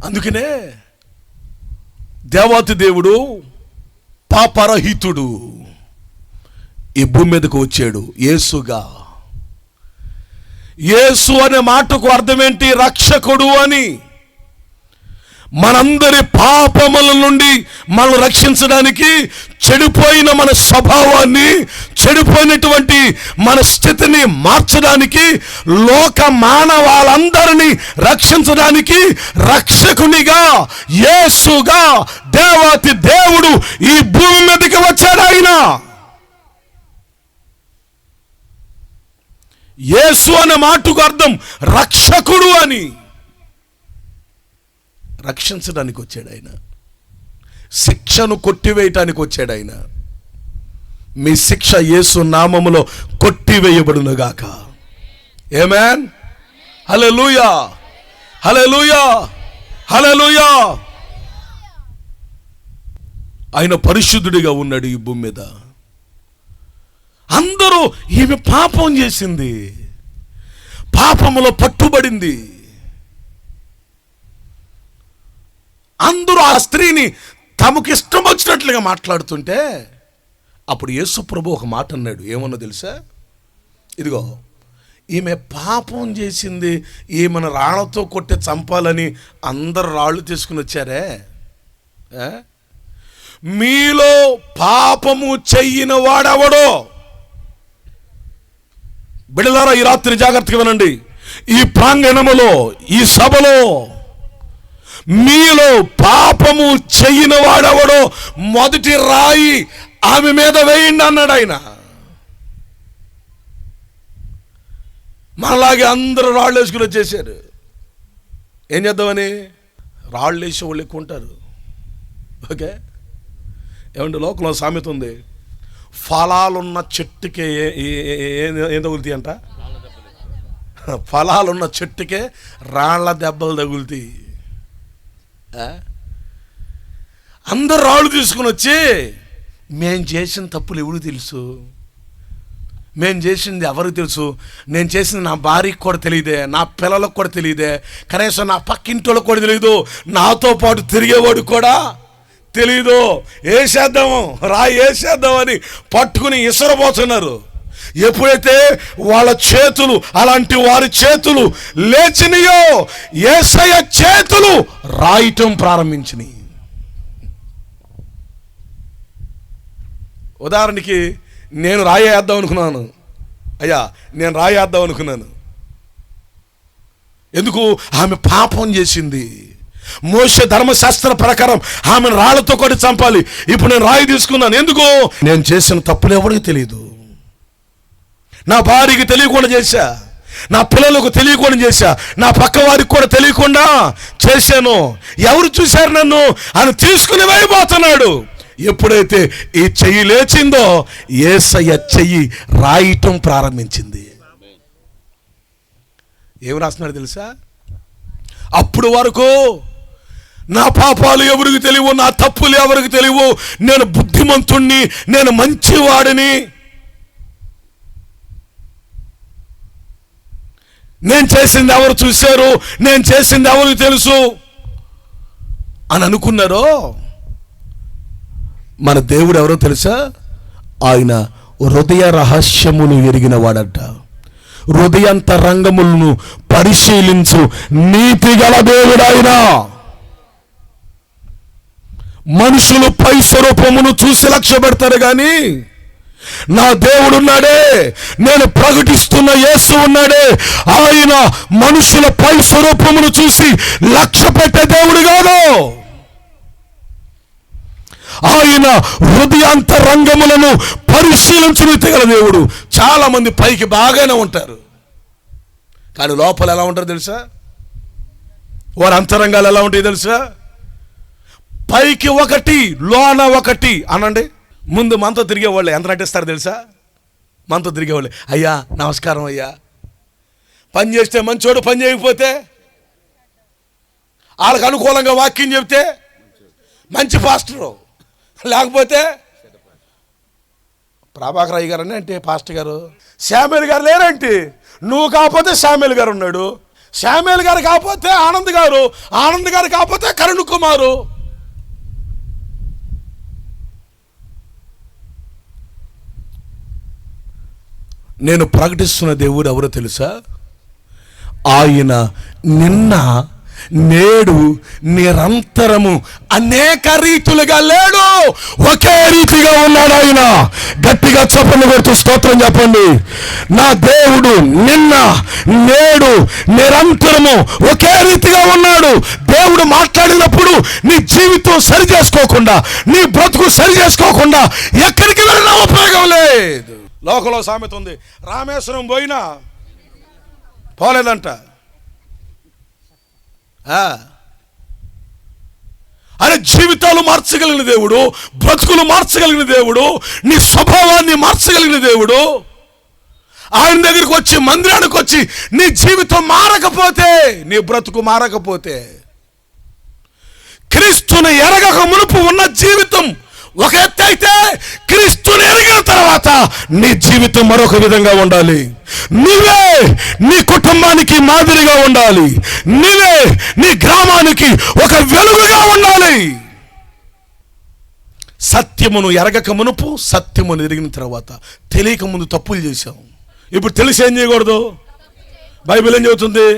అందుకనే దేవాతి దేవుడు పాపరహితుడు ఈ భూమి మీదకు వచ్చాడు యేసుగా. యేసు అనే మాటకు అర్థం ఏంటి? రక్షకుడు అని. మనందరి పాపముల నుండి మనం రక్షించడానికి, చెడిపోయిన మన స్వభావాన్ని, చెడిపోయినటువంటి మన స్థితిని మార్చడానికి, లోక మానవాళ్ళందరినీ రక్షించడానికి రక్షకునిగా, యేసుగా దేవాతి దేవుడు ఈ భూమి మీదకి వచ్చాడు. ఆయన యేసు అనే మాటకు అర్థం రక్షకుడు అని. రక్షించడానికి వచ్చాడు ఆయన, శిక్షను కొట్టివేయటానికి వచ్చాడు ఆయన. మీ శిక్ష యేసు నామములో కొట్టివేయబడునుగాక. ఆమేన్. హల్లెలూయా, హల్లెలూయా, హల్లెలూయా. ఆయన పరిశుద్ధుడిగా ఉన్నాడు ఈ భూమి మీద. అందరూ ఈమె పాపం చేసింది, పాపములో పట్టుబడింది. అందరూ ఆ స్త్రీని తమకు ఇష్టం వచ్చినట్లుగా మాట్లాడుతుంటే అప్పుడు యేసు ప్రభు ఒక మాట అన్నాడు. ఏమన్నా తెలుసా? ఇదిగో ఈమె పాపం చేసింది, ఈమెను రాళ్లతో కొట్టి చంపాలని అందరు రాళ్ళు తీసుకుని వచ్చారే, మీలో పాపము చెయ్యిన వాడెవడో. బిడ్డలారా, ఈ రాత్రి జాగ్రత్తగా వినండి. ఈ ప్రాంగణములో, ఈ సభలో మీలో పాపము చెయ్యిన వాడెవడో మొదటి రాయి ఆమె మీద వేయండి అన్నాడు ఆయన. మనలాగే అందరూ రాళ్ళు వేసుకుని వచ్చేసారు. ఏం చేద్దామని? రాళ్ళు వేసే వాళ్ళు ఎక్కువ ఉంటారు. ఓకే, ఏమంటే లోకంలో సామెత ఉంది, ఫలాలున్న చెట్టుకే ఏం తగులుతాయి అంట? ఫలాలున్న చెట్టుకే రాళ్ల దెబ్బలు తగులుతాయి. అందరు రాళ్ళు తీసుకుని వచ్చి మేము చేసిన తప్పులు ఎవరికి తెలుసు, మేము చేసింది ఎవరికి తెలుసు, నేను చేసింది నా భార్యకి కూడా తెలియదే, నా పిల్లలకు కూడా తెలియదే, కనీసం నా పక్కింటోళ్ళకి కూడా తెలియదు, నాతో పాటు తిరిగేవాడు కూడా తెలీదు. వేసేద్దాము, రాయి వేసేద్దామని పట్టుకుని ఇసరబోతున్నారు. ఎప్పుడైతే వాళ్ళ చేతులు, అలాంటి వారి చేతులు లేచినాయో యేసయ్య చేతులు రాయటం ప్రారంభించినాయి. ఉదాహరణకి నేను రాయేద్దాం అనుకున్నాను. అయ్యా, నేను రాయేద్దాం అనుకున్నాను. ఎందుకు? ఆమె పాపం చేసింది. మోషే ధర్మశాస్త్ర ప్రకారం ఆమెను రాళ్లతో కొట్టి చంపాలి. ఇప్పుడు నేను రాయి తీసుకున్నాను. ఎందుకు? నేను చేసిన తప్పులు ఎవరికి తెలియదు. నా భార్యకి తెలియకుండా చేశా, నా పిల్లలకు తెలియకుండా చేశా, నా పక్క వారికి కూడా తెలియకుండా చేశాను. ఎవరు చూశారు నన్ను అని తీసుకుని వెళ్ళిపోతున్నాడు. ఎప్పుడైతే ఈ చెయ్యి లేచిందో యేసయ్య చెయ్యి రాయటం ప్రారంభించింది. ఏం రాస్తున్నాడు తెలుసా? అప్పుడు వరకు నా పాపాలు ఎవరికి తెలియవు, నా తప్పులు ఎవరికి తెలియవు, నేను బుద్ధిమంతుణ్ణి, నేను మంచివాడిని, నేను చేసింది ఎవరు చూశారు, నేను చేసింది ఎవరికి తెలుసు అని అనుకున్నారో. మన దేవుడు ఎవరో తెలుసా? ఆయన హృదయ రహస్యములు ఎరిగిన వాడంట. హృదయాంతరంగములను పరిశీలించు నీతి గల దేవుడు ఆయన. మనుషులు పై స్వరూపమును చూసి లక్ష్య పెడతారు కానీ నా దేవుడు ఉన్నాడే, నేను ప్రకటిస్తున్న యేసు ఉన్నాడే, ఆయన మనుషుల పై స్వరూపమును చూసి లక్ష్య పెట్టే దేవుడు కాదు. ఆయన హృదయాంతరంగములను పరిశీలించుగల దేవుడు. చాలా మంది పైకి బాగానే ఉంటారు, కానీ లోపల ఎలా ఉంటారు తెలుసా? వారి అంతరంగాలు ఎలా ఉంటాయి తెలుసా? పైకి ఒకటి, లోన ఒకటి. అనండి, ముందు మనతో తిరిగేవాళ్ళు ఎంత నటిస్తారు తెలుసా? మనతో తిరిగేవాళ్ళు, అయ్యా నమస్కారం అయ్యా. పని చేస్తే మంచోడు, పని చేయకపోతే వాళ్ళకి అనుకూలంగా వాక్యం చెప్తే మంచి పాస్టరు, లేకపోతే ప్రభాకర్ అయ్య గారు అంటే పాస్టర్ గారు. శామ్యూల్ గారు లేరంటే, నువ్వు కాకపోతే శామ్యూల్ గారు ఉన్నాడు, శామ్యూల్ గారు కాకపోతే ఆనంద్ గారు, ఆనంద్ గారు కాకపోతే కరుణ్ కుమారు. నేను ప్రకటిస్తున్న దేవుడు ఎవరో తెలుసా? ఆయన నిన్న నేడు నిరంతరము అనేక రీతులుగా లేడు, ఒకే రీతిగా ఉన్నాడు ఆయన. గట్టిగా చప్పట్లు కొడుతూ స్తోత్రం చెప్పండి. నా దేవుడు నిన్న నేడు నిరంతరము ఒకే రీతిగా ఉన్నాడు. దేవుడు మాట్లాడినప్పుడు నీ జీవితం సరి చేసుకోకుండా, నీ బ్రతుకు సరి చేసుకోకుండా ఎక్కడికి వెళ్ళినా ఉపయోగం లేదు. లోకంలో సామెత ఉంది, రామేశ్వరం పోయినా పోలేదంట. అరే, జీవితాలు మార్చగలిగిన దేవుడు, బ్రతుకులు మార్చగలిగిన దేవుడు, నీ స్వభావాన్ని మార్చగలిగిన దేవుడు. ఆయన దగ్గరికి వచ్చి, మందిరానికి వచ్చి నీ జీవితం మారకపోతే, నీ బ్రతుకు మారకపోతే, క్రీస్తుని ఎరగక మునుపు ఉన్న జీవితం ఒక ఎత్తు అయితే, క్రీస్తుని ఎరిగిన తర్వాత నీ జీవితం మరొక విధంగా ఉండాలి. నీవే నీ కుటుంబానికి మాదిరిగా ఉండాలి, నీవే నీ గ్రామానికి ఒక వెలుగుగా ఉండాలి. సత్యమును ఎరగక మునుపు, సత్యమును ఎరిగిన తర్వాత. తెలియక ముందు తప్పులు చేశాం, ఇప్పుడు తెలిసి ఏం చేయకూడదు? బైబిల్ ఏం చెబుతుంది?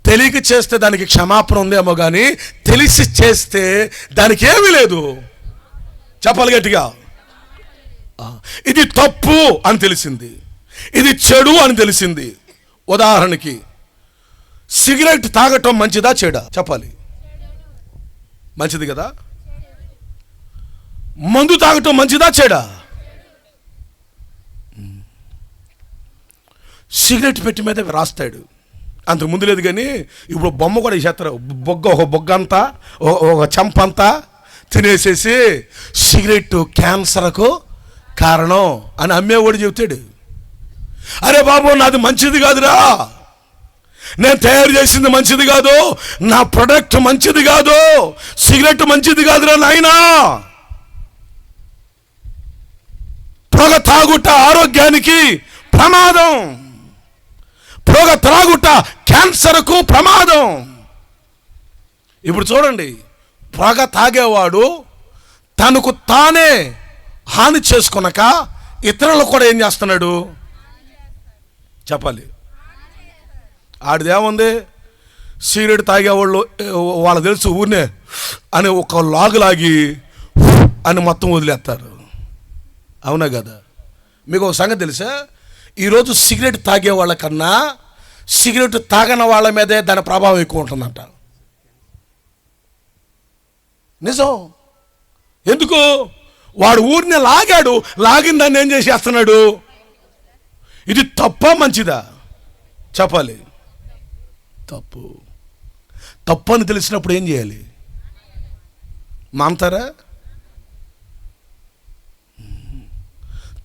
తెలియక చేస్తే దానికి క్షమాపణ ఉందేమో కానీ తెలిసి చేస్తే దానికి ఏమీ లేదు. చెప్పాలి గట్టిగా. ఇది తప్పు అని తెలిసింది, ఇది చెడు అని తెలిసింది. ఉదాహరణకి, సిగరెట్ తాగటం మంచిదా చెడా? చెప్పాలి. మంచిది కదా. మందు తాగటం మంచిదా చెడా? సిగరెట్ పెట్టి మీద రాస్తాడు, అంతకు ముందు లేదు కానీ ఇప్పుడు బొమ్మ కూడా చేస్తారు. ఒక బొగ్గంతా, ఒక చెంపంతా తినేసేసి సిగరెట్ క్యాన్సర్కు కారణం అని అమ్మేవాడు చెబుతాడు. అరే బాబు, నాది మంచిది కాదురా, నేను తయారు చేసింది మంచిది కాదు, నా ప్రొడక్ట్ మంచిది కాదు, సిగరెట్ మంచిది కాదురా నాయనా. పొగ తాగుట ఆరోగ్యానికి ప్రమాదం, పొగ త్రాగుట క్యాన్సర్కు ప్రమాదం. ఇప్పుడు చూడండి, పొగ తాగేవాడు తనకు తానే హాని చేసుకొనక ఇతరులు కూడా ఏం చేస్తున్నాడు? చెప్పాలి. ఆడిదేముంది? సిగరెట్ తాగేవాళ్ళు వాళ్ళకి తెలుసు, ఊరినే అని ఒక లాగులాగి అని మొత్తం వదిలేస్తారు. అవునా కదా? మీకు ఒక సంగతి తెలుసా? ఈరోజు సిగరెట్ తాగే వాళ్ళకన్నా సిగరెట్ తాగని వాళ్ళ మీదే దాని ప్రభావం ఎక్కువ ఉంటుందంట. నిజం. ఎందుకు? వాడు ఊరిని లాగాడు, లాగిన దాన్ని ఏం చేసేస్తున్నాడు? ఇది తప్ప మంచిదా? చెప్పాలి. తప్పు. తప్పు అని తెలిసినప్పుడు ఏం చేయాలి? మాంతారా?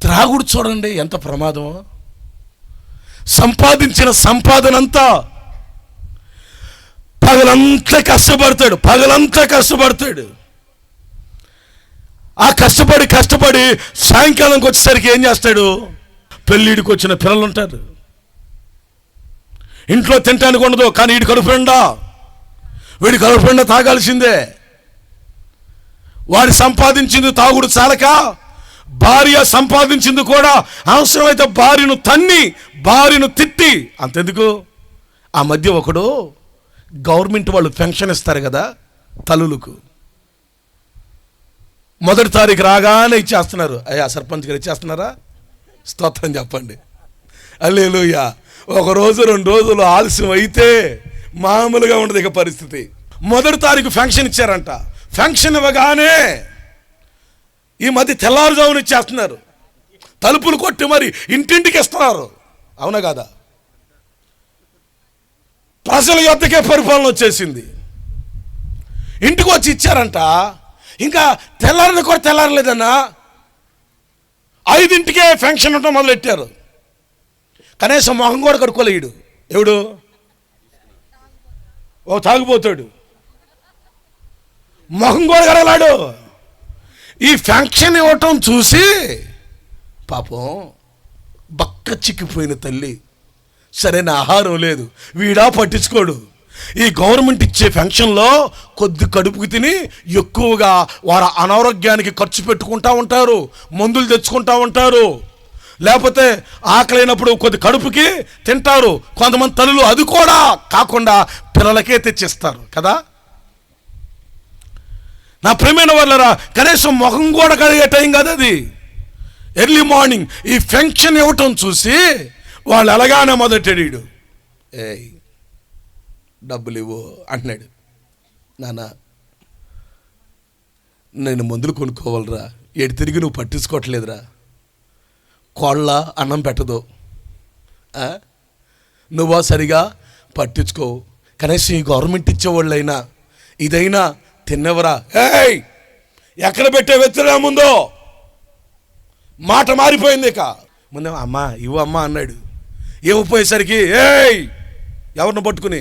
త్రాగుడు చూడండి ఎంత ప్రమాదమో. సంపాదించిన సంపాదనంతా పగలంతా కష్టపడతాడు. ఆ కష్టపడి సాయంకాలంకి వచ్చేసరికి ఏం చేస్తాడు? పెళ్ళిడికి వచ్చిన పిల్లలు ఉంటారు, ఇంట్లో తినటానికి ఉండదు, కానీ వీడి కడుపు నిండా తాగాల్సిందే. వాడి సంపాదించింది తాగుడు చాలక భార్య సంపాదించింది కూడా అవసరమైతే భార్యను తన్ని, భార్యను తిట్టి. అంతెందుకు, ఆ మధ్య ఒకడు గవర్నమెంట్ వాళ్ళు పెన్షన్ ఇస్తారు కదా తల్లులకు, మొదటి తారీఖు రాగానే ఇచ్చేస్తున్నారు. అయ్యా సర్పంచ్ గారు ఇచ్చేస్తున్నారా? స్తోత్రం చెప్పండి. హల్లెలూయా. ఒక రోజు 2 రోజులు ఆలస్యం అయితే మామూలుగా ఉండదు ఇక పరిస్థితి. మొదటి తారీఖు ఫంక్షన్ ఇచ్చారంట. ఫంక్షన్ ఇవ్వగానే ఈ మధ్య తెల్లారుజామున ఇచ్చేస్తున్నారు. తలుపులు కొట్టి మరి ఇంటింటికి ఇస్తున్నారు. అవునా కాదా? ప్రజల యొద్దకే పరిపాలన వచ్చేసింది. ఇంటికి వచ్చి ఇచ్చారంట. ఇంకా తెల్లారిన కూడా తెల్లారలేదన్నా 5ంటికే ఫంక్షన్ ఉండటం మొదలెట్టారు. కనీసం మొహం కూడా కడుక్కోలేడు. ఎవడు? ఓ తాగిపోతాడు. మొహం కూడా కడగలాడు. ఈ ఫంక్షన్ ఇవ్వటం చూసి పాపం బక్క చిక్కిపోయిన తల్లి, సరైన ఆహారం లేదు, వీడా పట్టించుకోడు. ఈ గవర్నమెంట్ ఇచ్చే ఫంక్షన్లో కొద్ది కడుపుకి తిని ఎక్కువగా వారు అనారోగ్యానికి ఖర్చు పెట్టుకుంటూ ఉంటారు, మందులు తెచ్చుకుంటూ ఉంటారు. లేకపోతే ఆకలైనప్పుడు కొద్ది కడుపుకి తింటారు. కొంతమంది తల్లులు అది కూడా కాకుండా పిల్లలకే తెచ్చిస్తారు కదా. నా ప్రియమైన వాళ్ళరా, కనీసం ముఖం కూడా కడిగే టైం కాదు అది. ఎర్లీ మార్నింగ్ ఈ ఫంక్షన్ ఇవ్వటం చూసి వాళ్ళు ఎలాగానే మొదటెడు, ఏయ్ డబ్బులు ఇవ్వు అంటున్నాడు. నాన్న నేను మందులు కొనుక్కోవాలరా, ఎటు తిరిగి నువ్వు పట్టించుకోవట్లేదురా, కోళ్ళ అన్నం పెట్టదు, నువ్వా సరిగా పట్టించుకో, కనీసం ఈ గవర్నమెంట్ ఇచ్చేవాళ్ళైనా ఇదైనా తిన్నవరా. ఏయ్ ఎక్కడ పెట్టే వెతురా ముందో మాట మారిపోయింది. ఇక ముందే అమ్మా ఇవ్వు అమ్మా అన్నాడు. ఇవ్వపోయేసరికి ఏయ్ ఎవరిని పట్టుకుని,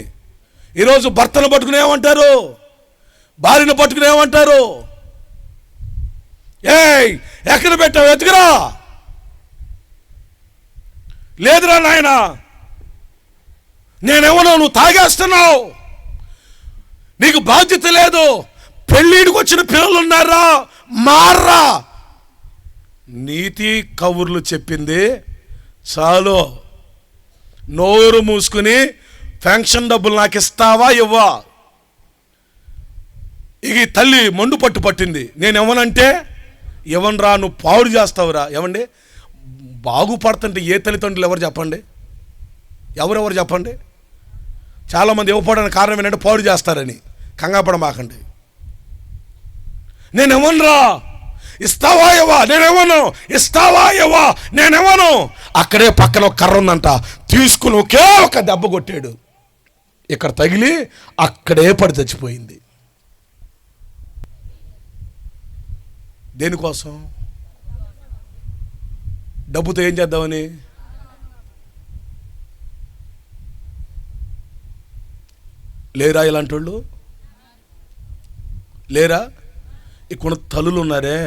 ఈరోజు భర్తను పట్టుకుని ఏమంటారు, భార్యను పట్టుకుని ఏమంటారు, ఏయ్ ఎక్కడ పెట్టావు వెతుకురా, లేదురా నాయన నేనేమన్నా నువ్వు తాగేస్తున్నావు, నీకు బాధ్యత లేదు, పెళ్ళిడికి వచ్చిన పిల్లలు ఉన్నారా మార్రా. నీతి కబుర్లు చెప్పింది చాలు. నోరు మూసుకుని ఫంక్షన్ డబ్బులు నాకు ఇస్తావా ఇవ్వా. ఇక తల్లి మండు పట్టింది. నేను ఇవ్వనంటే ఇవ్వనరా, నువ్వు పాడు చేస్తావురా. ఏమండి బాగుపడుతుంటే ఏ తల్లిదండ్రులు ఎవరు చెప్పండి, ఎవరెవరు చెప్పండి. చాలామంది ఇవ్వకపోవడానికి కారణం ఏంటంటే పాడు చేస్తారని. కంగాపడమాకండి. నేను ఇవ్వనురా, ఇస్తావా ఇవ్వా, నేనేమను, ఇస్తావా ఇవ్వా, నేనేమను. అక్కడే పక్కన ఒక కర్ర ఉందంట, తీసుకుని ఒకే ఒక దెబ్బ కొట్టాడు. ఇక్కడ తగిలి అక్కడే పడి చచ్చిపోయింది. దేనికోసం? డబ్బుతో ఏం చేద్దామని. లేరా ఇలాంటి వాళ్ళు? లేరా? ఇక్కడ తల్లులు ఉన్నారే,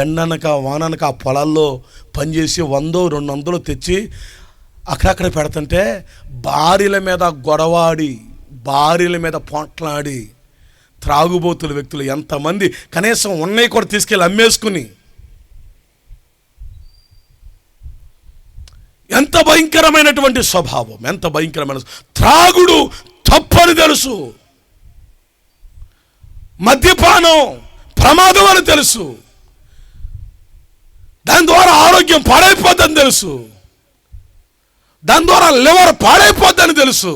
ఎండనక వాననక ఆ పొలాల్లో పనిచేసి 100-200 తెచ్చి అక్కడక్కడ పెడుతుంటే భార్యల మీద గొడవాడి, భార్యల మీద పోట్లాడి త్రాగుబోతుల వ్యక్తులు ఎంతమంది కనీసం ఉన్నాయి కూడా తీసుకెళ్ళి అమ్మేసుకుని. ఎంత భయంకరమైనటువంటి స్వభావం, ఎంత భయంకరమైన త్రాగుడు తప్పని తెలుసు, మద్యపానం ప్రమాదం అని తెలుసు, దాని ద్వారా ఆరోగ్యం పాడైపోద్దని తెలుసు, దాని ద్వారా లివర్ పాడైపోద్దని తెలుసు.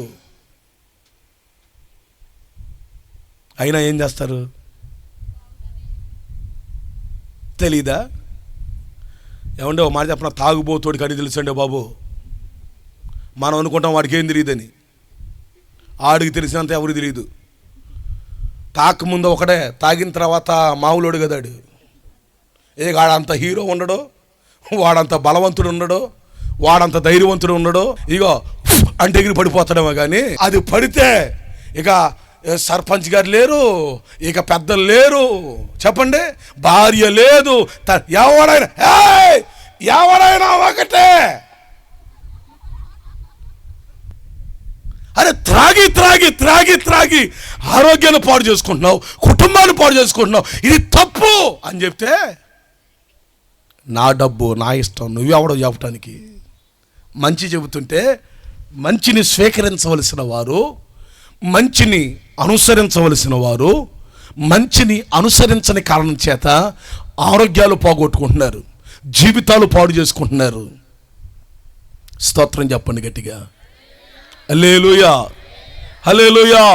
అయినా ఏం చేస్తారు తెలీదా? ఏమంటే ఒక మాట చెప్పిన, తాగుబోతోడికి అని తెలుసండి బాబు. మనం అనుకుంటాం వాడికి ఏం తెలియదని. ఆడికి తెలిసినంత ఎవరికి తెలియదు. తాకముందు ఒకటే, తాగిన తర్వాత మామూలుడు కదాడు. వాడంత హీరో ఉండడు, వాడంత బలవంతుడు ఉండడు, వాడంత ధైర్యవంతుడు ఉండడు. ఇగో అంటే ఎగిరి పడిపోతాడేమో కానీ అది పడితే ఇక సర్పంచ్ గారు లేరు, ఇక పెద్దలు లేరు, చెప్పండి, భార్య లేదు, ఎవరైనా ఒకటే. అరే త్రాగి త్రాగి త్రాగి త్రాగి ఆరోగ్యాన్ని పాడు చేసుకుంటున్నావు, కుటుంబాన్ని పాడు చేసుకుంటున్నావు, ఇది తప్పు అని చెప్తే నా డబ్బు నా ఇష్టం, నువ్వెవడో చెప్పటానికి. మంచి చెబుతుంటే మంచిని స్వీకరించవలసిన వారు, మంచిని అనుసరించవలసిన వారు, మంచిని అనుసరించని కారణం చేత ఆరోగ్యాలు పోగొట్టుకుంటున్నారు, జీవితాలు పాడు చేసుకుంటున్నారు. స్తోత్రం చెప్పండి గట్టిగా. హల్లెలూయా, హల్లెలూయా,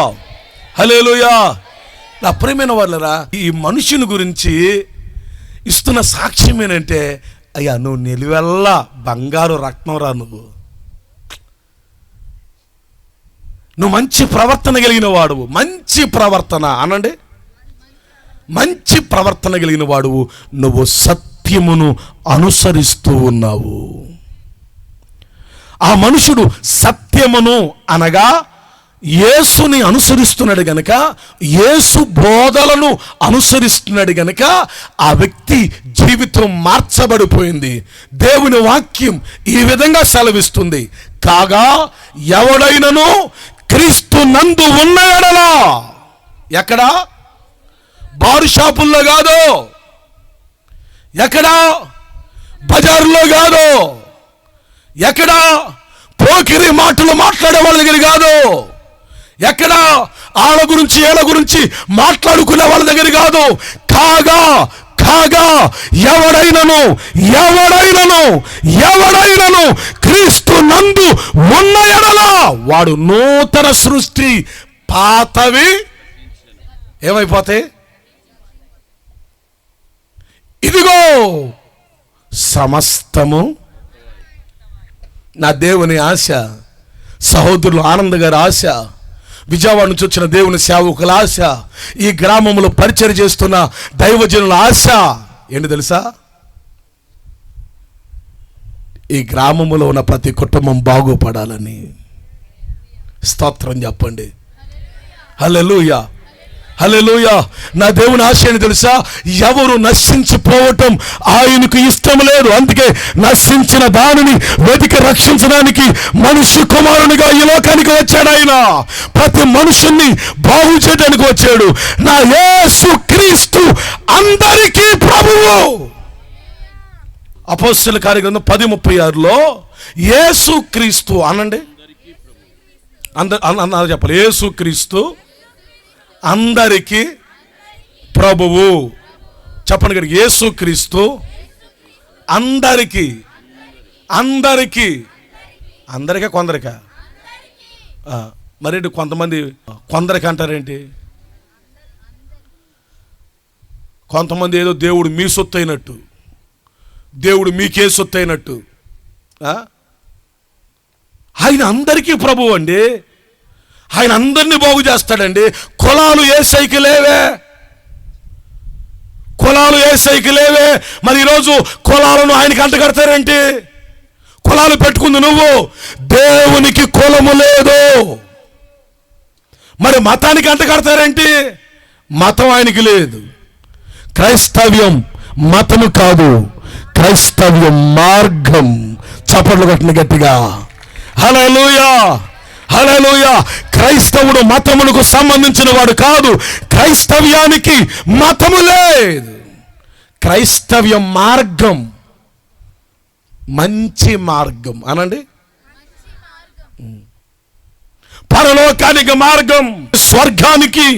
హల్లెలూయా. నా ప్రియమైన వాళ్ళరా, ఈ మనుషుని గురించి ఇస్తున్న సాక్ష్యం ఏంటంటే, అయ్యా నువ్వు నిలువెల్లా బంగారు రత్నం రా, నువ్వు మంచి ప్రవర్తన కలిగిన వాడువు. మంచి ప్రవర్తన అనండి, మంచి ప్రవర్తన కలిగిన వాడువు. నువ్వు సత్యమును అనుసరిస్తూ ఉన్నావు. ఆ మనుషుడు సత్యమును అనగా యేసుని అనుసరిస్తున్నాడు గనక, యేసు బోధలను అనుసరిస్తున్నాడు గనక ఆ వ్యక్తి జీవితం మార్చబడిపోయింది. దేవుని వాక్యం ఈ విధంగా సెలవిస్తుంది, కాగా ఎవడైనను క్రీస్తు నందు ఉన్న ఎడల, ఎక్కడ? బారు షాపుల్లో కాదు, ఎక్కడ? బజారులో కాదు, ఎక్కడ? పోకిరి మాటలు మాట్లాడే వాళ్ళ దగ్గర కాదు, ఎక్కడ? ఆళ్ళ గురించి ఏళ్ళ గురించి మాట్లాడుకునే వాళ్ళ దగ్గర కాదు. కాగా కాగా ఎవడైనను ఎవడైనను ఎవడైనను క్రీస్తు నందు ఉన్న ఎడల వాడు నూతన సృష్టి, పాతవి ఏమైపోతాయి? ఇదిగో సమస్తము. నా దేవుని ఆశ, సహోదరులు ఆనంద్ గారి ఆశ, విజయవాడ నుంచి వచ్చిన దేవుని సేవకుల ఆశ, ఈ గ్రామంలో పరిచయం చేస్తున్న దైవజనుల ఆశ ఏంటి తెలుసా? ఈ గ్రామంలో ఉన్న ప్రతి కుటుంబం బాగుపడాలని. స్తోత్రం చెప్పండి. హల్లెలూయా, హల్లెలూయా. నా దేవుని ఆశ ఏంటి తెలుసా? ఎవరు నశించిపోవటం ఆయనకు ఇష్టం లేదు. అందుకే నశించిన దానిని వెతికి రక్షించడానికి మనుష్య కుమారునిగా ఈ లోకానికి వచ్చాడు. ఆయన ప్రతి మనుషుణ్ణి బాగు చేయడానికి వచ్చాడు. నా యేసు క్రీస్తు అందరికీ ప్రభువు. అపోస్తలుల కార్యగ్రంథం 10:36లో యేసు క్రీస్తు అనండి, అందరూ చెప్పాలి. యేసు క్రీస్తు అందరికీ ప్రభువు. చెప్పండి గారు, యేసు క్రీస్తు అందరికీ. అందరికీ అందరికీ కొందరికా? మరేంటి కొంతమంది కొందరికి అంటారేంటి? కొంతమంది ఏదో దేవుడు మీ సొత్తు అయినట్టు, దేవుడు మీకే సొత్తు అయినట్టు. ఆయన అందరికీ ప్రభువు అండి. ఆయన అందరినీ బాగు చేస్తాడండి. కులాలు యేసయ్యకి లేవే, కులాలు యేసయ్యకి లేవే. మరి ఈరోజు కులాలను ఆయనకి అంటగడతారేంటి? కులాలు పెట్టుకుంది నువ్వు, దేవునికి కులము లేదు. మరి మతానికి అంటగడతారేంటి? మతం ఆయనకి లేదు. క్రైస్తవ్యం మతము కాదు, క్రైస్తవ్యం మార్గం. చప్పట్లు కొట్టిన గట్టిగా హల్లెలూయా, హల్లెలూయా. క్రైస్తవుడు మతములకు సంబంధించిన వాడు కాదు. క్రైస్తవ్యానికి మతము లేదు. క్రైస్తవ్యం మార్గం, మంచి మార్గం అనండి. పరలోకానికి మార్గం, స్వర్గానికి,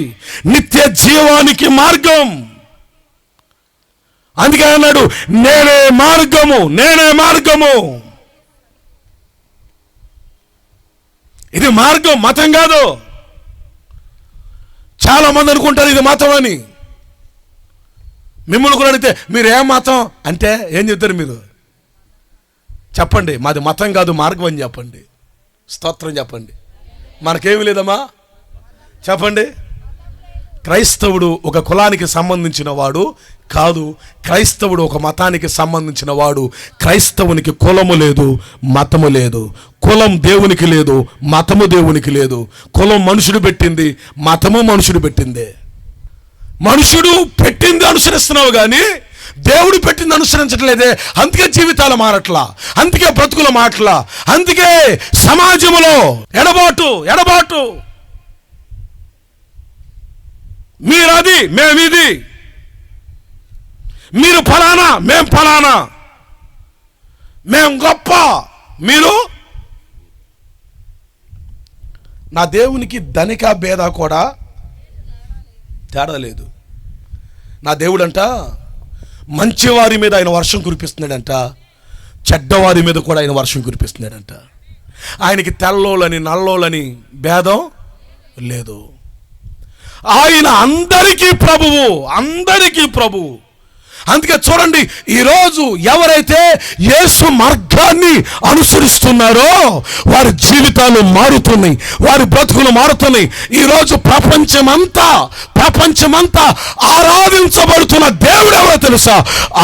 నిత్య జీవానికి మార్గం. అందుకే అన్నాడు, నేనే మార్గము, నేనే మార్గము. ఇది మార్గం, మతం కాదు. చాలా మంది అనుకుంటారు ఇది మతం అని. మిమ్మల్ని కూడా అడిగితే మీరు ఏం మతం అంటే ఏం చెప్తారు మీరు? చెప్పండి, మాది మతం కాదు మార్గం అని చెప్పండి. స్తోత్రం చెప్పండి. మనకేమి లేదమ్మా చెప్పండి. క్రైస్తవుడు ఒక కులానికి సంబంధించిన వాడు కాదు, క్రైస్తవుడు ఒక మతానికి సంబంధించిన వాడు. క్రైస్తవునికి కులము లేదు, మతము లేదు. కులం దేవునికి లేదు, మతము దేవునికి లేదు. కులం మనుషుడు పెట్టింది, మతము మనుషుడు పెట్టిందే. మనుషుడు పెట్టింది అనుసరిస్తున్నావు కానీ దేవుడు పెట్టింది అనుసరించట్లేదే. అందుకే జీవితాలు మారట్లా, అందుకే బ్రతుకులు మారట్లా, అందుకే సమాజంలో ఎడబాటు ఎడబాటు. మీరది మేమిది, మీరు ఫలానా మేం ఫలానా, మేం గొప్ప మీరు. నా దేవునికి ధనిక భేద కూడా తేడా లేదు. నా దేవుడంట మంచివారి మీద ఆయన వర్షం కురిపిస్తున్నాడంట, చెడ్డవారి మీద కూడా ఆయన వర్షం కురిపిస్తున్నాడంట. ఆయనకి తెల్లోలని నల్లోలని భేదం లేదు. ఆయన అందరికీ ప్రభువు, అందరికీ ప్రభువు. అందుకే చూడండి, ఈరోజు ఎవరైతే యేసు మార్గాన్ని అనుసరిస్తున్నారో వారి జీవితాలు మారుతున్నాయి, వారి బ్రతుకులు మారుతున్నాయి. ఈరోజు ప్రపంచమంతా ఆరాధించబడుతున్న దేవుడు ఎవరో తెలుసా?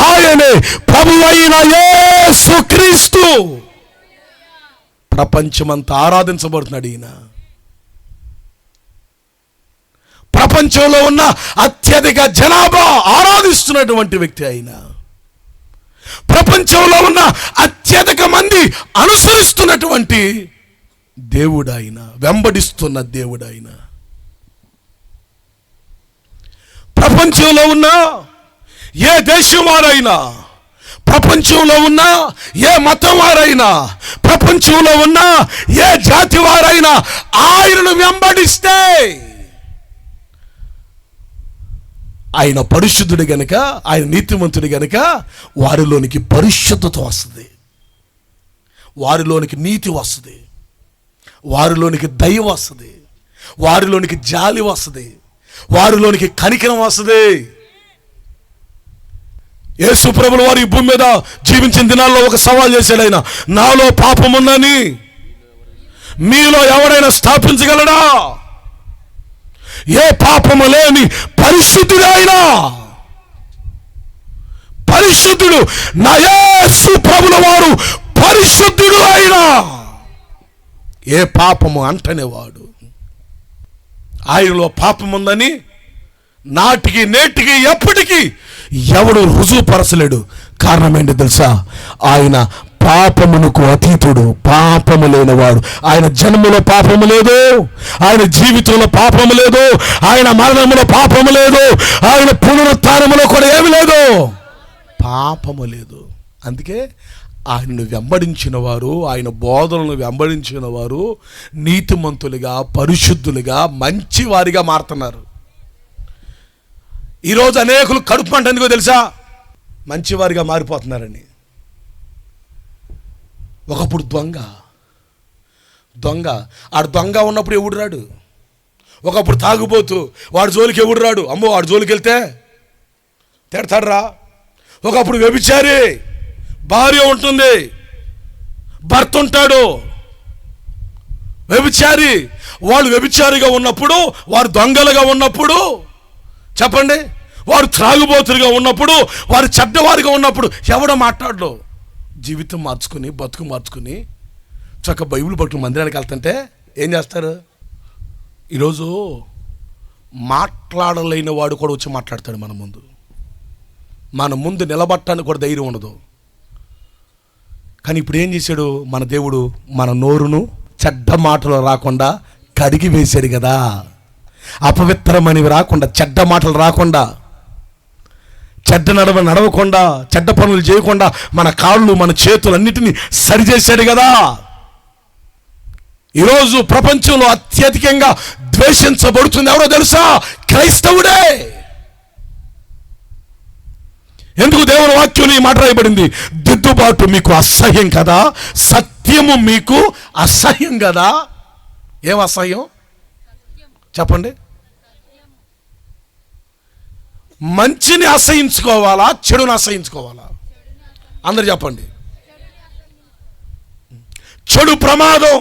ఆయనే ప్రభువైన యేసుక్రీస్తు. ప్రపంచమంతా ఆరాధించబడుతున్నాడు ఈయన. ప్రపంచంలో ఉన్న అత్యధిక జనాభా ఆరాధిస్తున్నటువంటి వ్యక్తి ఆయన. ప్రపంచంలో ఉన్న అత్యధిక మంది అనుసరిస్తున్నటువంటి దేవుడు ఆయన, వెంబడిస్తున్న దేవుడు ఆయన. ప్రపంచంలో ఉన్న ఏ దేశం వారైనా, ప్రపంచంలో ఉన్న ఏ మతం వారైనా, ప్రపంచంలో ఉన్న ఏ జాతి వారైనా ఆయనను వెంబడిస్తే ఆయన పరిశుద్ధుడు గనుక, ఆయన నీతిమంతుడు గనుక వారిలోనికి పరిశుద్ధత వస్తుంది, వారిలోనికి నీతి వస్తుంది, వారిలోనికి దయ వస్తుంది, వారిలోనికి జాలి వస్తుంది, వారిలోనికి కనికరం వస్తుంది. యేసు ప్రభువు వారు ఈ భూమి మీద జీవించిన దినాల్లో ఒక సవాల్ చేశాడు ఆయన, నాలో పాపం ఉందని మీలో ఎవరైనా స్థాపించగలడా? ఏ పాపము లేని పరిశుద్ధుడు ఆయన, పరిశుద్ధుడు. నా యేసు ప్రభుల వారు పరిశుద్ధుడు ఆయన, ఏ పాపము అంటనేవాడు. ఆయనలో పాపం ఉందని నాటికి నేటికి ఎప్పటికీ ఎవడు రుజువుపరచలేడు. కారణం ఏంటి తెలుసా? ఆయన పాపమునకు అతీతుడు, పాపము లేనివాడు. ఆయన జన్మలో పాపము లేదు, ఆయన జీవితంలో పాపము లేదు, ఆయన మరణములో పాపము లేదు, ఆయన పునరుత్థానములో కూడా ఏమి లేదు, పాపము లేదు. అందుకే ఆయనను వెంబడించిన వారు, ఆయన బోధనలను వెంబడించిన వారు నీతిమంతులుగా, పరిశుద్ధులుగా, మంచి వారిగా మారుతున్నారు. ఈరోజు అనేకులు కడుపు మంట ఎందుకో తెలుసా? మంచివారిగా మారిపోతున్నారని. ఒకప్పుడు దొంగ ఆడు దొంగ ఉన్నప్పుడు ఎవడు రాడు. ఒకప్పుడు తాగుబోతూ వాడి జోలికి ఎవడు రాడు. అమ్మో వాడి జోలికి వెళ్తే తిడతాడరా. ఒకప్పుడు వ్యభిచారి, భార్య ఉంటుంది, భర్త ఉంటాడు. వ్యభిచారి, వాళ్ళు వ్యభిచారిగా ఉన్నప్పుడు, వారు దొంగలుగా ఉన్నప్పుడు, చెప్పండి, వారు త్రాగుబోతులుగా ఉన్నప్పుడు, వారు చెడ్డవారిగా ఉన్నప్పుడు ఎవడో మాట్లాడలో. జీవితం మార్చుకుని, బతుకు మార్చుకుని చక్క బైబిల్ పట్టుకుని మందిరానికి వెళ్తుంటే ఏం చేస్తారు? ఈరోజు మాట్లాడలేని వాడు కూడా వచ్చి మాట్లాడతాడు మన ముందు నిలబట్టడానికి కూడా ధైర్యం ఉండదు. కానీ ఇప్పుడు ఏం చేశాడు మన దేవుడు? మన నోరును చెడ్డ మాటలు రాకుండా కడిగి వేశాడు కదా. అపవిత్రమనివి రాకుండా, చెడ్డ మాటలు రాకుండా, చెడ్డ నడవకుండా, చెడ్డ పనులు చేయకుండా మన కాళ్ళు, మన చేతులు అన్నిటినీ సరిచేశాడు కదా. ఈరోజు ప్రపంచంలో అత్యధికంగా ద్వేషించబడుతుంది ఎవరో తెలుసా? క్రైస్తవుడే. ఎందుకు? దేవుని వాక్యంలో ఈ మాట రాయబడింది, దిద్దుబాటు మీకు అసహ్యం కదా, సత్యము మీకు అసహ్యం కదా. ఏం అసహ్యం చెప్పండి? మంచిని అసహించుకోవాలా, చెడుని అసహించుకోవాలా? అందరు చెప్పండి. చెడు ప్రమాదం,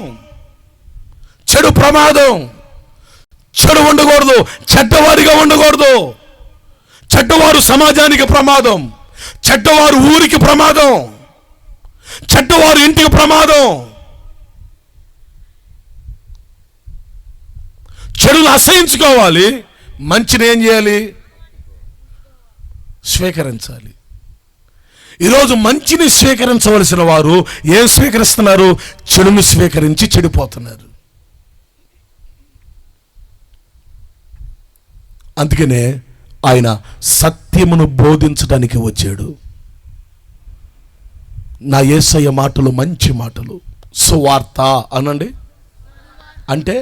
చెడు ఉండకూడదు, చెడ్డవారిగా ఉండకూడదు. చెడ్డవారు సమాజానికి ప్రమాదం, చెడ్డవారు ఊరికి ప్రమాదం, చెడ్డవారు ఇంటికి ప్రమాదం. చెడును అసహించుకోవాలి, మంచిని ఏం చేయాలి? స్వీకరించాలి. ఈరోజు మంచిని స్వీకరించవలసిన వారు ఏం స్వీకరిస్తున్నారు? చెడును స్వీకరించి చెడిపోతున్నారు. అందుకనే ఆయన సత్యమును బోధించడానికి వచ్చాడు. నా యేసయ్య మాటలు మంచి మాటలు, సువార్త అనండి. అంటే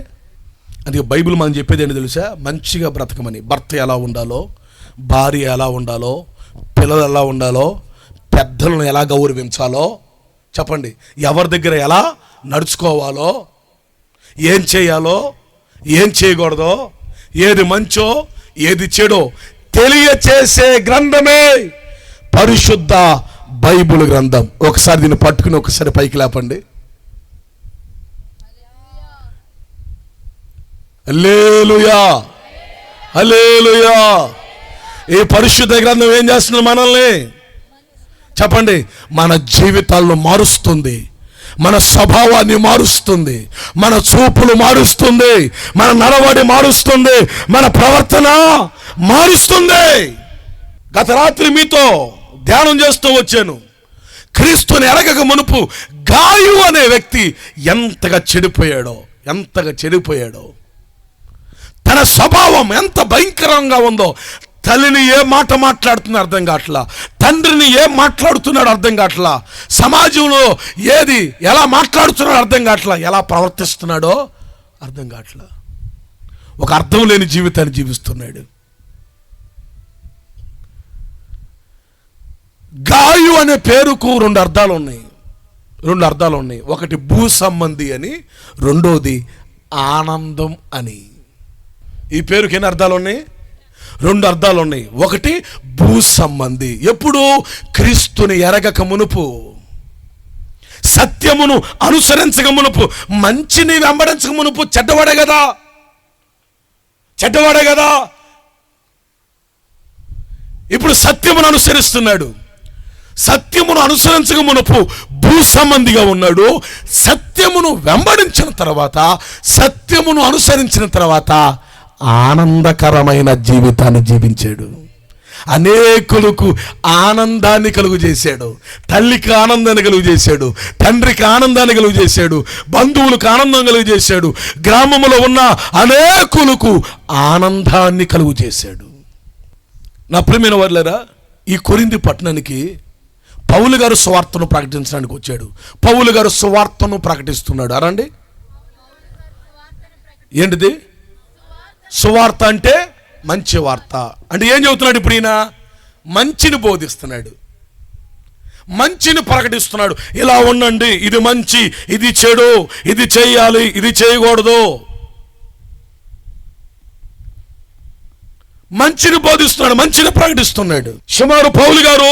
అందుకే బైబిల్ మనం చెప్పేది ఏంటి తెలుసా? మంచిగా బ్రతకమని. భర్త ఎలా ఉండాలో, భార్య ఎలా ఉండాలో, పిల్లలు ఎలా ఉండాలో, పెద్దలను ఎలా గౌరవించాలో, చెప్పండి, ఎవరి దగ్గర ఎలా నడుచుకోవాలో, ఏం చేయాలో, ఏం చేయకూడదో, ఏది మంచో ఏది చెడో తెలియచేసే గ్రంథమే పరిశుద్ధ బైబిల్ గ్రంథం. ఒకసారి దీన్ని పట్టుకుని ఒకసారి పైకి లేపండి. హల్లెలూయా, హల్లెలూయా. ఈ పరిశుద్ధ గ్రంథం ఏం చేస్తుంది మనల్ని? చెప్పండి, మన జీవితాలను మారుస్తుంది, మన స్వభావాన్ని మారుస్తుంది, మన చూపులు మారుస్తుంది, మన నడవడి మారుస్తుంది, మన ప్రవర్తన మారుస్తుంది. గత రాత్రి మీతో ధ్యానం చేస్తూ వచ్చాను. క్రీస్తుని ఎరగక మునుపు గాయు అనే వ్యక్తి ఎంతగా చెడిపోయాడో, తన స్వభావం ఎంత భయంకరంగా ఉందో. తల్లిని ఏ మాట మాట్లాడుతున్నా అర్థం కావట్లా, తండ్రిని ఏం మాట్లాడుతున్నాడు అర్థం కావట్లా, సమాజంలో ఏది ఎలా మాట్లాడుతున్నాడో అర్థం కావట్లా, ఎలా ప్రవర్తిస్తున్నాడో అర్థం కావట్లా. ఒక అర్థం లేని జీవితాన్ని జీవిస్తున్నాడు. గాయు అనే పేరుకు రెండు అర్థాలు ఉన్నాయి. ఒకటి భూ సంబంధి అని, రెండోది ఆనందం అని. ఈ పేరుకి ఎన్ని అర్థాలు ఉన్నాయి? రెండు అర్థాలు ఉన్నాయి. ఒకటి భూ సంబంధి, ఎప్పుడు క్రీస్తుని ఎరగక మునుపు, సత్యమును అనుసరించక మునుపు, మంచిని వెంబడించక మునుపు చెడ్డవాడే కదా. ఇప్పుడు సత్యమును అనుసరిస్తున్నాడు. సత్యమును అనుసరించక మునుపు భూ సంబంధిగా ఉన్నాడు. సత్యమును వెంబడించిన తర్వాత, సత్యమును అనుసరించిన తర్వాత ఆనందకరమైన జీవితాన్ని జీవించాడు. అనేకులకు ఆనందాన్ని కలుగు చేశాడు. తల్లికి ఆనందాన్ని కలుగు చేశాడు, తండ్రికి ఆనందాన్ని కలుగు చేశాడు, బంధువులకు ఆనందం కలుగు చేశాడు, గ్రామంలో ఉన్న అనేకులకు ఆనందాన్ని కలుగు చేశాడు. నా ప్రియమైన వారులారా, ఈ కొరింథీ పట్టణానికి పౌలు గారు సువార్తను ప్రకటించడానికి వచ్చాడు. పౌలు గారు సువార్తను ప్రకటిస్తున్నాడు. అరండి, ఏంటిది సువార్త అంటే? మంచి వార్త అంటే ఏం చెబుతున్నాడు? ఇప్పుడు ఈయన మంచిని బోధిస్తున్నాడు, మంచిని ప్రకటిస్తున్నాడు. ఇలా ఉండండి, ఇది మంచి, ఇది చెడు, ఇది చేయాలి, ఇది చేయకూడదు, మంచిని బోధిస్తున్నాడు, మంచిని ప్రకటిస్తున్నాడు. సుమారు పౌలు గారు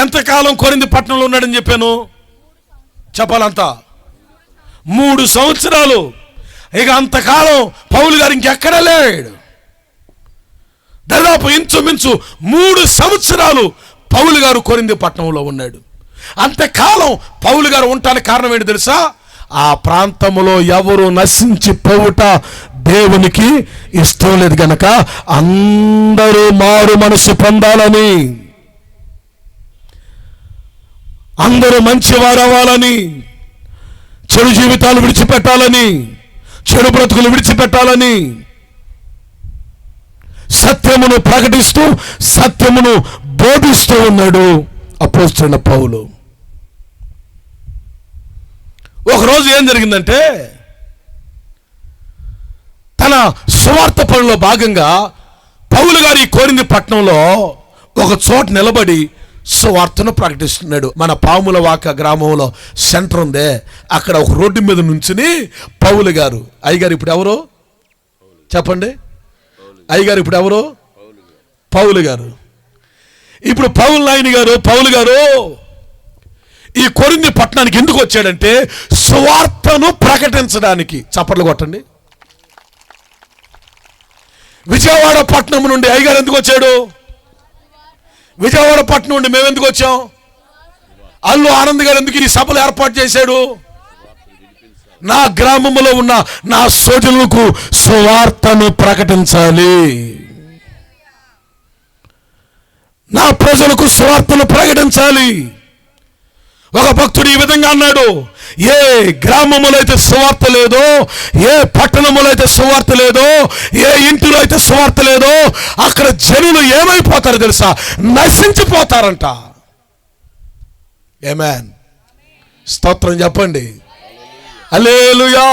ఎంతకాలం కొరింథీ పట్టణంలో ఉన్నాడని చెప్పాను? చెప్పాలంతా 3 సంవత్సరాలు. ఇక అంతకాలం పౌలు గారు ఇంకెక్కడా లేడు. దాదాపు ఇంచుమించు 3 సంవత్సరాలు పౌలు గారు కొరింథీ పట్టణంలో ఉన్నాడు. అంతకాలం పౌలు గారు ఉండటానికి కారణం ఏంటి తెలుసా? ఆ ప్రాంతంలో ఎవరు నశించిపోవుట దేవునికి ఇష్టం లేదు గనక అందరూ మారు మనసు పొందాలని, అందరూ మంచివారు అవ్వాలని, చెడు జీవితాలు విడిచిపెట్టాలని, చెడు బ్రతుకులు విడిచిపెట్టాలని సత్యమును ప్రకటిస్తూ సత్యమును బోధిస్తూ ఉన్నాడు అపోస్తలుడైన పౌలు. ఒకరోజు ఏం జరిగిందంటే, తన సువార్త పనిలో భాగంగా పౌలు గారి కొరింథీ పట్టణంలో ఒక చోట నిలబడి సువార్తను ప్రకటిస్తున్నాడు. మన పాములవాక గ్రామంలో సెంటర్ ఉందే, అక్కడ ఒక రోడ్డు మీద నుంచుని పౌలు గారు, అయ్యగారు ఇప్పుడు ఎవరు చెప్పండి? అయ్యగారు ఇప్పుడు ఎవరు? పౌలు గారు. ఇప్పుడు పౌలు గారు ఈ కొరింథీ పట్టణానికి ఎందుకు వచ్చాడంటే సువార్తను ప్రకటించడానికి. చప్పట్లు కొట్టండి. విజయవాడ పట్టణం నుండి అయ్యగారు ఎందుకు వచ్చాడు? విజయవాడ పట్టణం నుండి మేము ఎందుకు వచ్చాం? అల్లు ఆనంద్ గారు ఎందుకు ఈ సభలు ఏర్పాటు చేశాడు? నా గ్రామంలో ఉన్న నా సోదరులకు సువార్తను ప్రకటించాలి, నా ప్రజలకు సువార్తను ప్రకటించాలి. ఒక భక్తుడు ఈ విధంగా అన్నాడు, ఏ గ్రామములో అయితే సువార్త లేదో, ఏ పట్టణములో అయితే సువార్త లేదో, ఏ ఇంటిలో అయితే సువార్త లేదో అక్కడ జనులు ఏమైపోతారో తెలుసా? నశించిపోతారంట. ఆమేన్. స్తోత్రం చెప్పండి. హల్లెలూయా,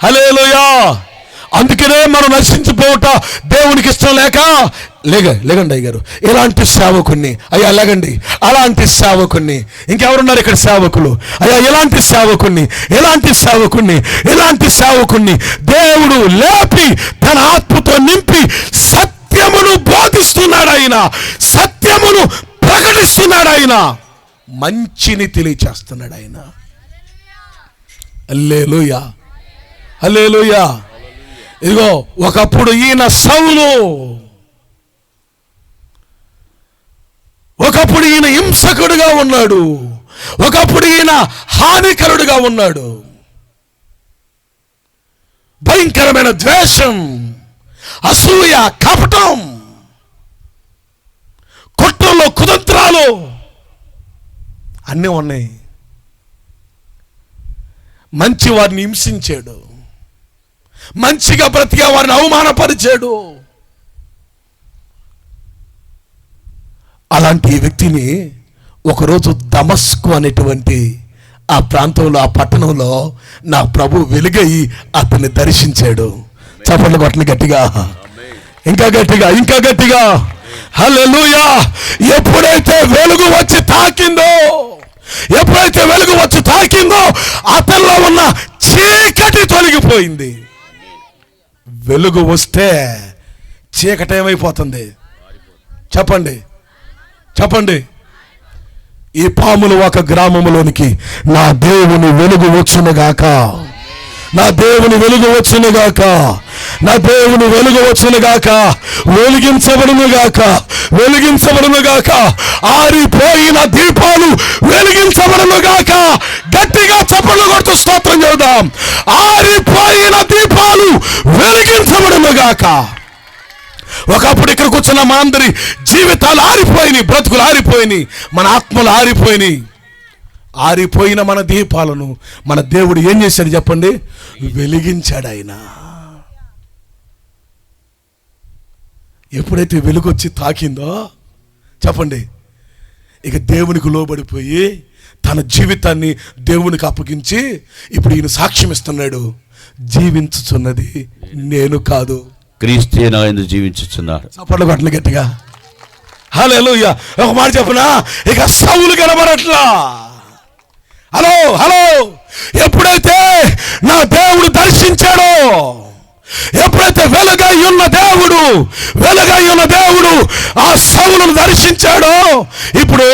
హల్లెలూయా. అందుకనే మనం నశించిపోవట దేవునికి ఇష్టం లేక లేగండి అయ్యారు. ఇలాంటి సేవకుణ్ణి అయ్యా లేగండి, అలాంటి సేవకుణ్ణి. ఇంకెవరున్నారు ఇక్కడ సేవకులు? అయ్యా ఇలాంటి సేవకుణ్ణి దేవుడు లేపి తన ఆత్మతో నింపి సత్యమును బోధిస్తున్నాడు. ఆయన సత్యమును ప్రకటిస్తున్నాడు. ఆయన మంచిని తెలియచేస్తున్నాడు. ఆయన హల్లెలూయా, హల్లెలూయా. ఇదిగో ఒకప్పుడు ఈయన సౌలు, ఒకప్పుడు ఈయన హింసకుడుగా ఉన్నాడు, ఒకప్పుడు ఈయన హానికరుడుగా ఉన్నాడు. భయంకరమైన ద్వేషం, అసూయ, కపటం, కుట్రలు, కుతంత్రాలు అన్నీ ఉన్నాయి. మంచి వారిని హింసించాడు, మంచిగా బ్రతిగా వారిని అవమానపరిచాడు. అలాంటి వ్యక్తిని ఒకరోజు దమస్కు అనేటువంటి ఆ ప్రాంతంలో, ఆ పట్టణంలో నా ప్రభు వెలుగై అతన్ని దర్శించాడు. చప్పట్లు కొట్టండి గట్టిగా, ఇంకా గట్టిగా. హల్లెలూయా. ఎప్పుడైతే వెలుగు వచ్చి తాకిందో అతనిలో ఉన్న చీకటి తొలగిపోయింది. వెలుగు వస్తే చీకటి ఏమైపోతుంది? చెప్పండి. ఈ పాములు ఒక గ్రామంలోనికి నా దేవుని వెలుగు వచ్చునుగాక, నా దేవుని వెలుగు వచ్చునుగాక, నా దేవుని వెలుగు వచ్చునుగాక, వెలిగించబడునుగాక, ఆరిపోయిన దీపాలు వెలిగించబడునుగాక. గట్టిగా చప్పట్లు కొడుతూ స్తోత్రం చేద్దాం. ఆరిపోయిన దీపాలు వెలిగించబడునుగాక. ఒకప్పుడు ఇక్కడ కూర్చున్న మా అందరి జీవితాలు ఆరిపోయినాయి, బ్రతుకులు ఆరిపోయినాయి, మన ఆత్మలు ఆరిపోయినాయి. ఆరిపోయిన మన దీపాలను మన దేవుడు ఏం చేశాడు చెప్పండి? వెలిగించాడు. ఆయన ఎప్పుడైతే వెలుగొచ్చి తాకిందో చెప్పండి, ఇక దేవునికి లోబడిపోయి తన జీవితాన్ని దేవునికి అప్పగించి ఇప్పుడు ఈయన సాక్ష్యం ఇస్తున్నాడు. జీవించుచున్నది నేను కాదు, క్రీస్తే నాయందు జీవించుచున్నాడు. చప్పట్లు కొట్టండి గట్టిగా. హల్లెలూయా. ఒక మాట చెప్పనా, ఇక సౌలు కనబడట్లా. హలో, ఎప్పుడైతే నా దేవుడు దర్శించాడో, ఎప్పుడైతే వెలుగై ఉన్న దేవుడు ఆ సౌలును దర్శించాడో, ఇప్పుడు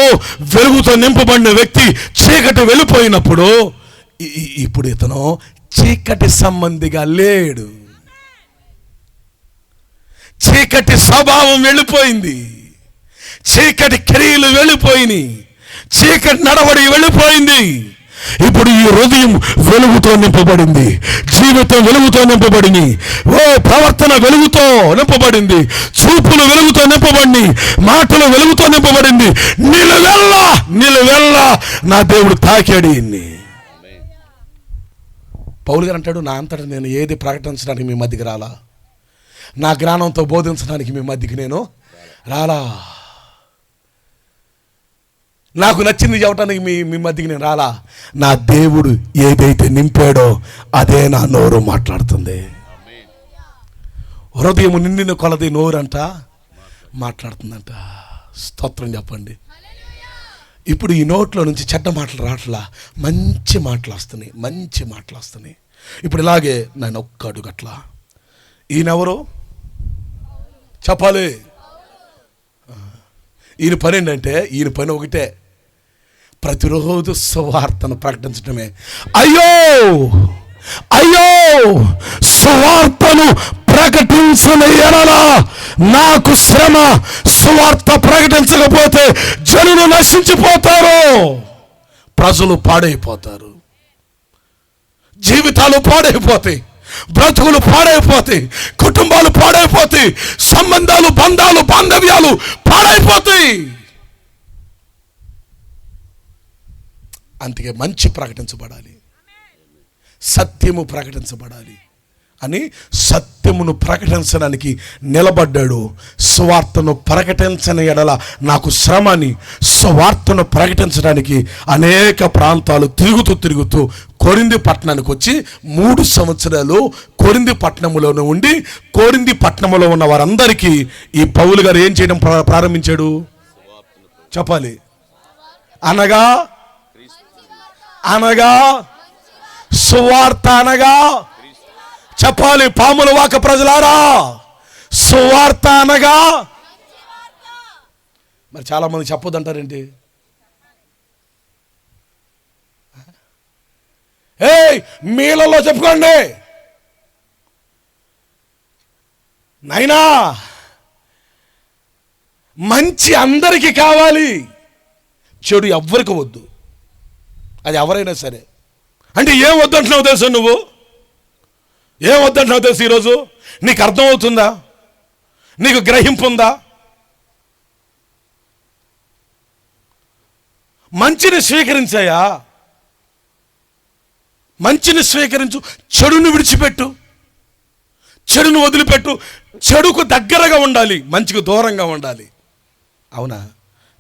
వెలుగుతో నింపబడిన వ్యక్తి చీకటి వెళ్ళిపోయినప్పుడు ఇప్పుడు ఇతను చీకటి సంబంధిగా లేడు. చీకటి స్వభావం వెళ్ళిపోయింది, చీకటి క్రియలు వెళ్ళిపోయినాయి, చీకటి నడవడి వెళ్ళిపోయింది. ఇప్పుడు ఈ హృదయం వెలుగుతో నింపబడింది, జీవితం వెలుగుతో నింపబడింది, ప్రవర్తన వెలుగుతో నింపబడింది, చూపులు వెలుగుతో నింపబడి, మాటలు వెలుగుతో నింపబడింది. నిలువెల్లా నా దేవుడు తాకాడు. పౌలు గారు అంటాడు, నా అంతటా నేను ఏది ప్రకటించడానికి మీ మధ్యకి రాలా, నా జ్ఞానంతో బోధించడానికి మీ మధ్యకి నేను రాలా, నాకు నచ్చింది చెప్పడానికి మీ మధ్యకి నేను రాలా. నా దేవుడు ఏదైతే నింపాడో అదే నా నోరు మాట్లాడుతుంది. హృదయం నిండిన కొలది నోరంట మాట్లాడుతుందంట. స్తోత్రం చెప్పండి. ఇప్పుడు ఈ నోట్లో నుంచి చెడ్డ మాటలు రావట్లా, మంచి మాటలు వస్తున్నాయి. ఇప్పుడు ఇలాగే నేను ఒక్క అడుగట్లా. ఈయనెవరు చెప్పాలి? ఈయన పని ఏంటంటే, ఈయన పని ఒకటే, ప్రతిరోజు సువార్తను ప్రకటించడమే. అయ్యో సువార్తను ప్రకటించని ఎడల నాకు శ్రమ. సువార్త ప్రకటించకపోతే జనులు నశించిపోతారు, ప్రజలు పాడైపోతారు, జీవితాలు పాడైపోతాయి, బ్రతుకులు పాడైపోతాయి, కుటుంబాలు పాడైపోతాయి, సంబంధాలు, బంధాలు, బాంధవ్యాలు పాడైపోతాయి. అందుకే మంచి ప్రకటించబడాలి, సత్యము ప్రకటించబడాలి, అని సత్యమును ప్రకటించడానికి నిలబడ్డాడు. సువార్తను ప్రకటించని ఎడల నాకు శ్రమ అని సువార్తను ప్రకటించడానికి అనేక ప్రాంతాలు తిరుగుతూ కొరింథీ పట్టణానికి వచ్చి 3 సంవత్సరాలు కొరింథీ పట్టణంలోనే ఉండి కొరింథీ పట్టణంలో ఉన్న వారందరికీ ఈ పౌలు గారు ఏం చేయడం ప్రారంభించాడు చెప్పాలి. అనగా సువార్త అనగా చెప్పాలి. పాముల వాక ప్రజలారా, సువార్త అనగా మరి చాలా మంది చెప్పొద్దంటారేంటి? మీలలో చెప్పుకోండి నైనా, మంచి అందరికీ కావాలి, చెడు ఎవ్వరికి వద్దు. అది ఎవరైనా సరే. అంటే ఏం వద్దంటున్నావు తెలుసు? నువ్వు ఏం వద్దంటున్నావు తెలుసు? ఈరోజు నీకు అర్థమవుతుందా? నీకు గ్రహింపు ఉందా? మంచిని స్వీకరించాయా? మంచిని స్వీకరించు, చెడును విడిచిపెట్టు, చెడును వదిలిపెట్టు. చెడుకు దగ్గరగా ఉండాలి, మంచికి దూరంగా ఉండాలి. అవునా?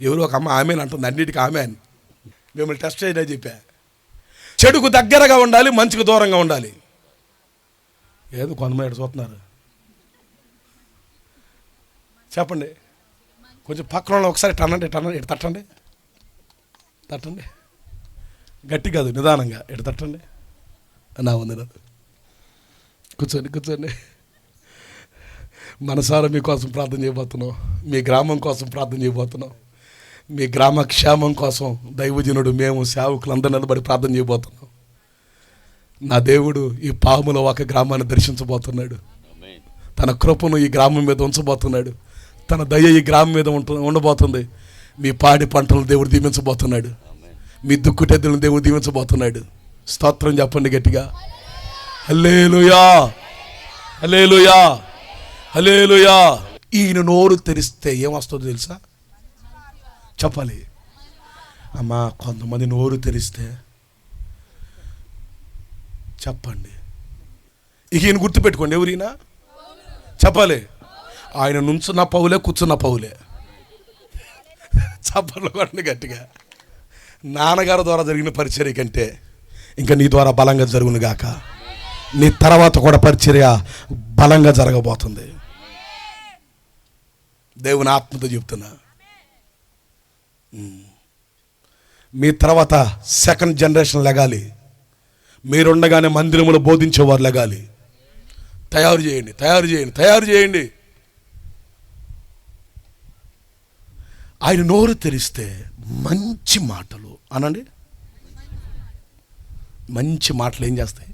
ఎవరు ఒక అమ్మ ఆమెన్ అంటుంది, అన్నిటికీ ఆమెన్. మిమ్మల్ని టెస్ట్ చేయడా చెప్పా. చెడుకు దగ్గరగా ఉండాలి, మంచికి దూరంగా ఉండాలి. ఏదో కొంతమంది చూస్తున్నారు, చెప్పండి. కొంచెం పక్కన ఒకసారి టనండి ఇటు తట్టండి గట్టి కాదు, నిదానంగా ఇటు తట్టండి. నా ఉంది నాకు. కూర్చోండి. మనసారా మీకోసం ప్రార్థన చేయబోతున్నాం, మీ గ్రామం కోసం ప్రార్థన చేయబోతున్నాం, మీ గ్రామ క్షేమం కోసం దైవజనుడు మేము సేవకులందరూ నిలబడి ప్రార్థన చేయబోతున్నాం. నా దేవుడు ఈ పాముల ఒక గ్రామాన్ని దర్శించబోతున్నాడు. తన కృపను ఈ గ్రామం మీద ఉంచబోతున్నాడు. తన దయ ఈ గ్రామం మీద ఉండబోతుంది. మీ పాడి పంటలు దేవుడు దీవించబోతున్నాడు. మీ దుక్కుటెద్దులను దేవుడు దీవించబోతున్నాడు. స్తోత్రం చెప్పండి గట్టిగా. హల్లెలూయా, హల్లెలూయా, హల్లెలూయా. ఈయన నోరు తెరిస్తే ఏమొస్తుందో తెలుసా? చెప్పాలి. అమ్మా, కొంతమంది నోరు తెరిస్తే చెప్పండి. ఇక ఈయన గుర్తుపెట్టుకోండి. ఎవరైనా చెప్పాలి. ఆయన నుంచున్న పౌలే, కూర్చున్న పౌలే. చప్పట్లు కొట్టండి గట్టిగా. నాన్నగారి ద్వారా జరిగిన పరిచర్య కంటే ఇంకా నీ ద్వారా బలంగా జరుగును గాక. నీ తర్వాత కూడా పరిచర్య బలంగా జరగబోతుంది. దేవుని ఆత్మతో చెప్తున్నా. మీ తర్వాత సెకండ్ జనరేషన్ లెగాలి. మీరుండగానే మందిరములు బోధించేవారు లెగాలి. తయారు చేయండి. ఆయన నోరు తెరిస్తే మంచి మాటలు అనండి. మంచి మాటలు ఏం చేస్తాయి?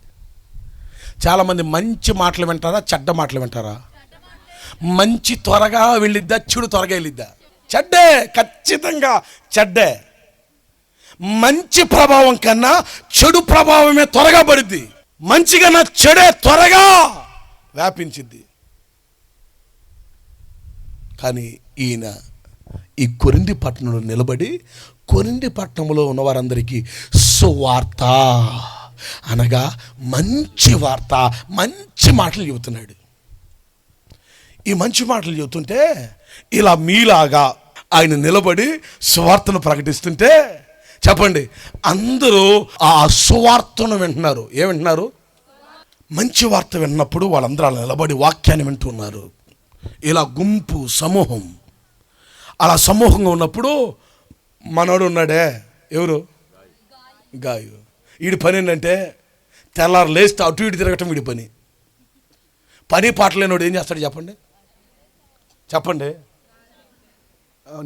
చాలామంది మంచి మాటలు వింటారా, చెడ్డ మాటలు వింటారా? మంచి త్వరగా వెళ్ళిద్దా, చెడు త్వరగా వెళ్ళిద్దా? చెడ్డే, ఖచ్చితంగా చెడ్డే. మంచి ప్రభావం కన్నా చెడు ప్రభావమే త్వరగా పడుద్ది. మంచి కన్నా చెడే త్వరగా వ్యాపించింది. కానీ ఈయన ఈ కొరింథీ పట్టణంలో నిలబడి కొరింథీ పట్టణంలో ఉన్న వారందరికీ సువార్త అనగా మంచి వార్త, మంచి మాటలు చెబుతున్నాడు. ఈ మంచి మాటలు చెబుతుంటే ఇలా మీలాగా ఆయన నిలబడి సువార్తను ప్రకటిస్తుంటే చెప్పండి, అందరూ ఆ సువార్తను వింటున్నారు. ఏమింటున్నారు? మంచి వార్త విన్నప్పుడు వాళ్ళందరూ అలా నిలబడి వాక్యాన్ని వింటున్నారు. ఇలా గుంపు, సమూహం, అలా సమూహంగా ఉన్నప్పుడు మనోడు ఉన్నాడే, ఎవరు? గాయు. వీడి పని ఏంటంటే తెల్లారు లేస్తే అటు ఇటు తిరగటం వీడి పని. పని పాటలేనోడు ఏం చేస్తాడు చెప్పండి.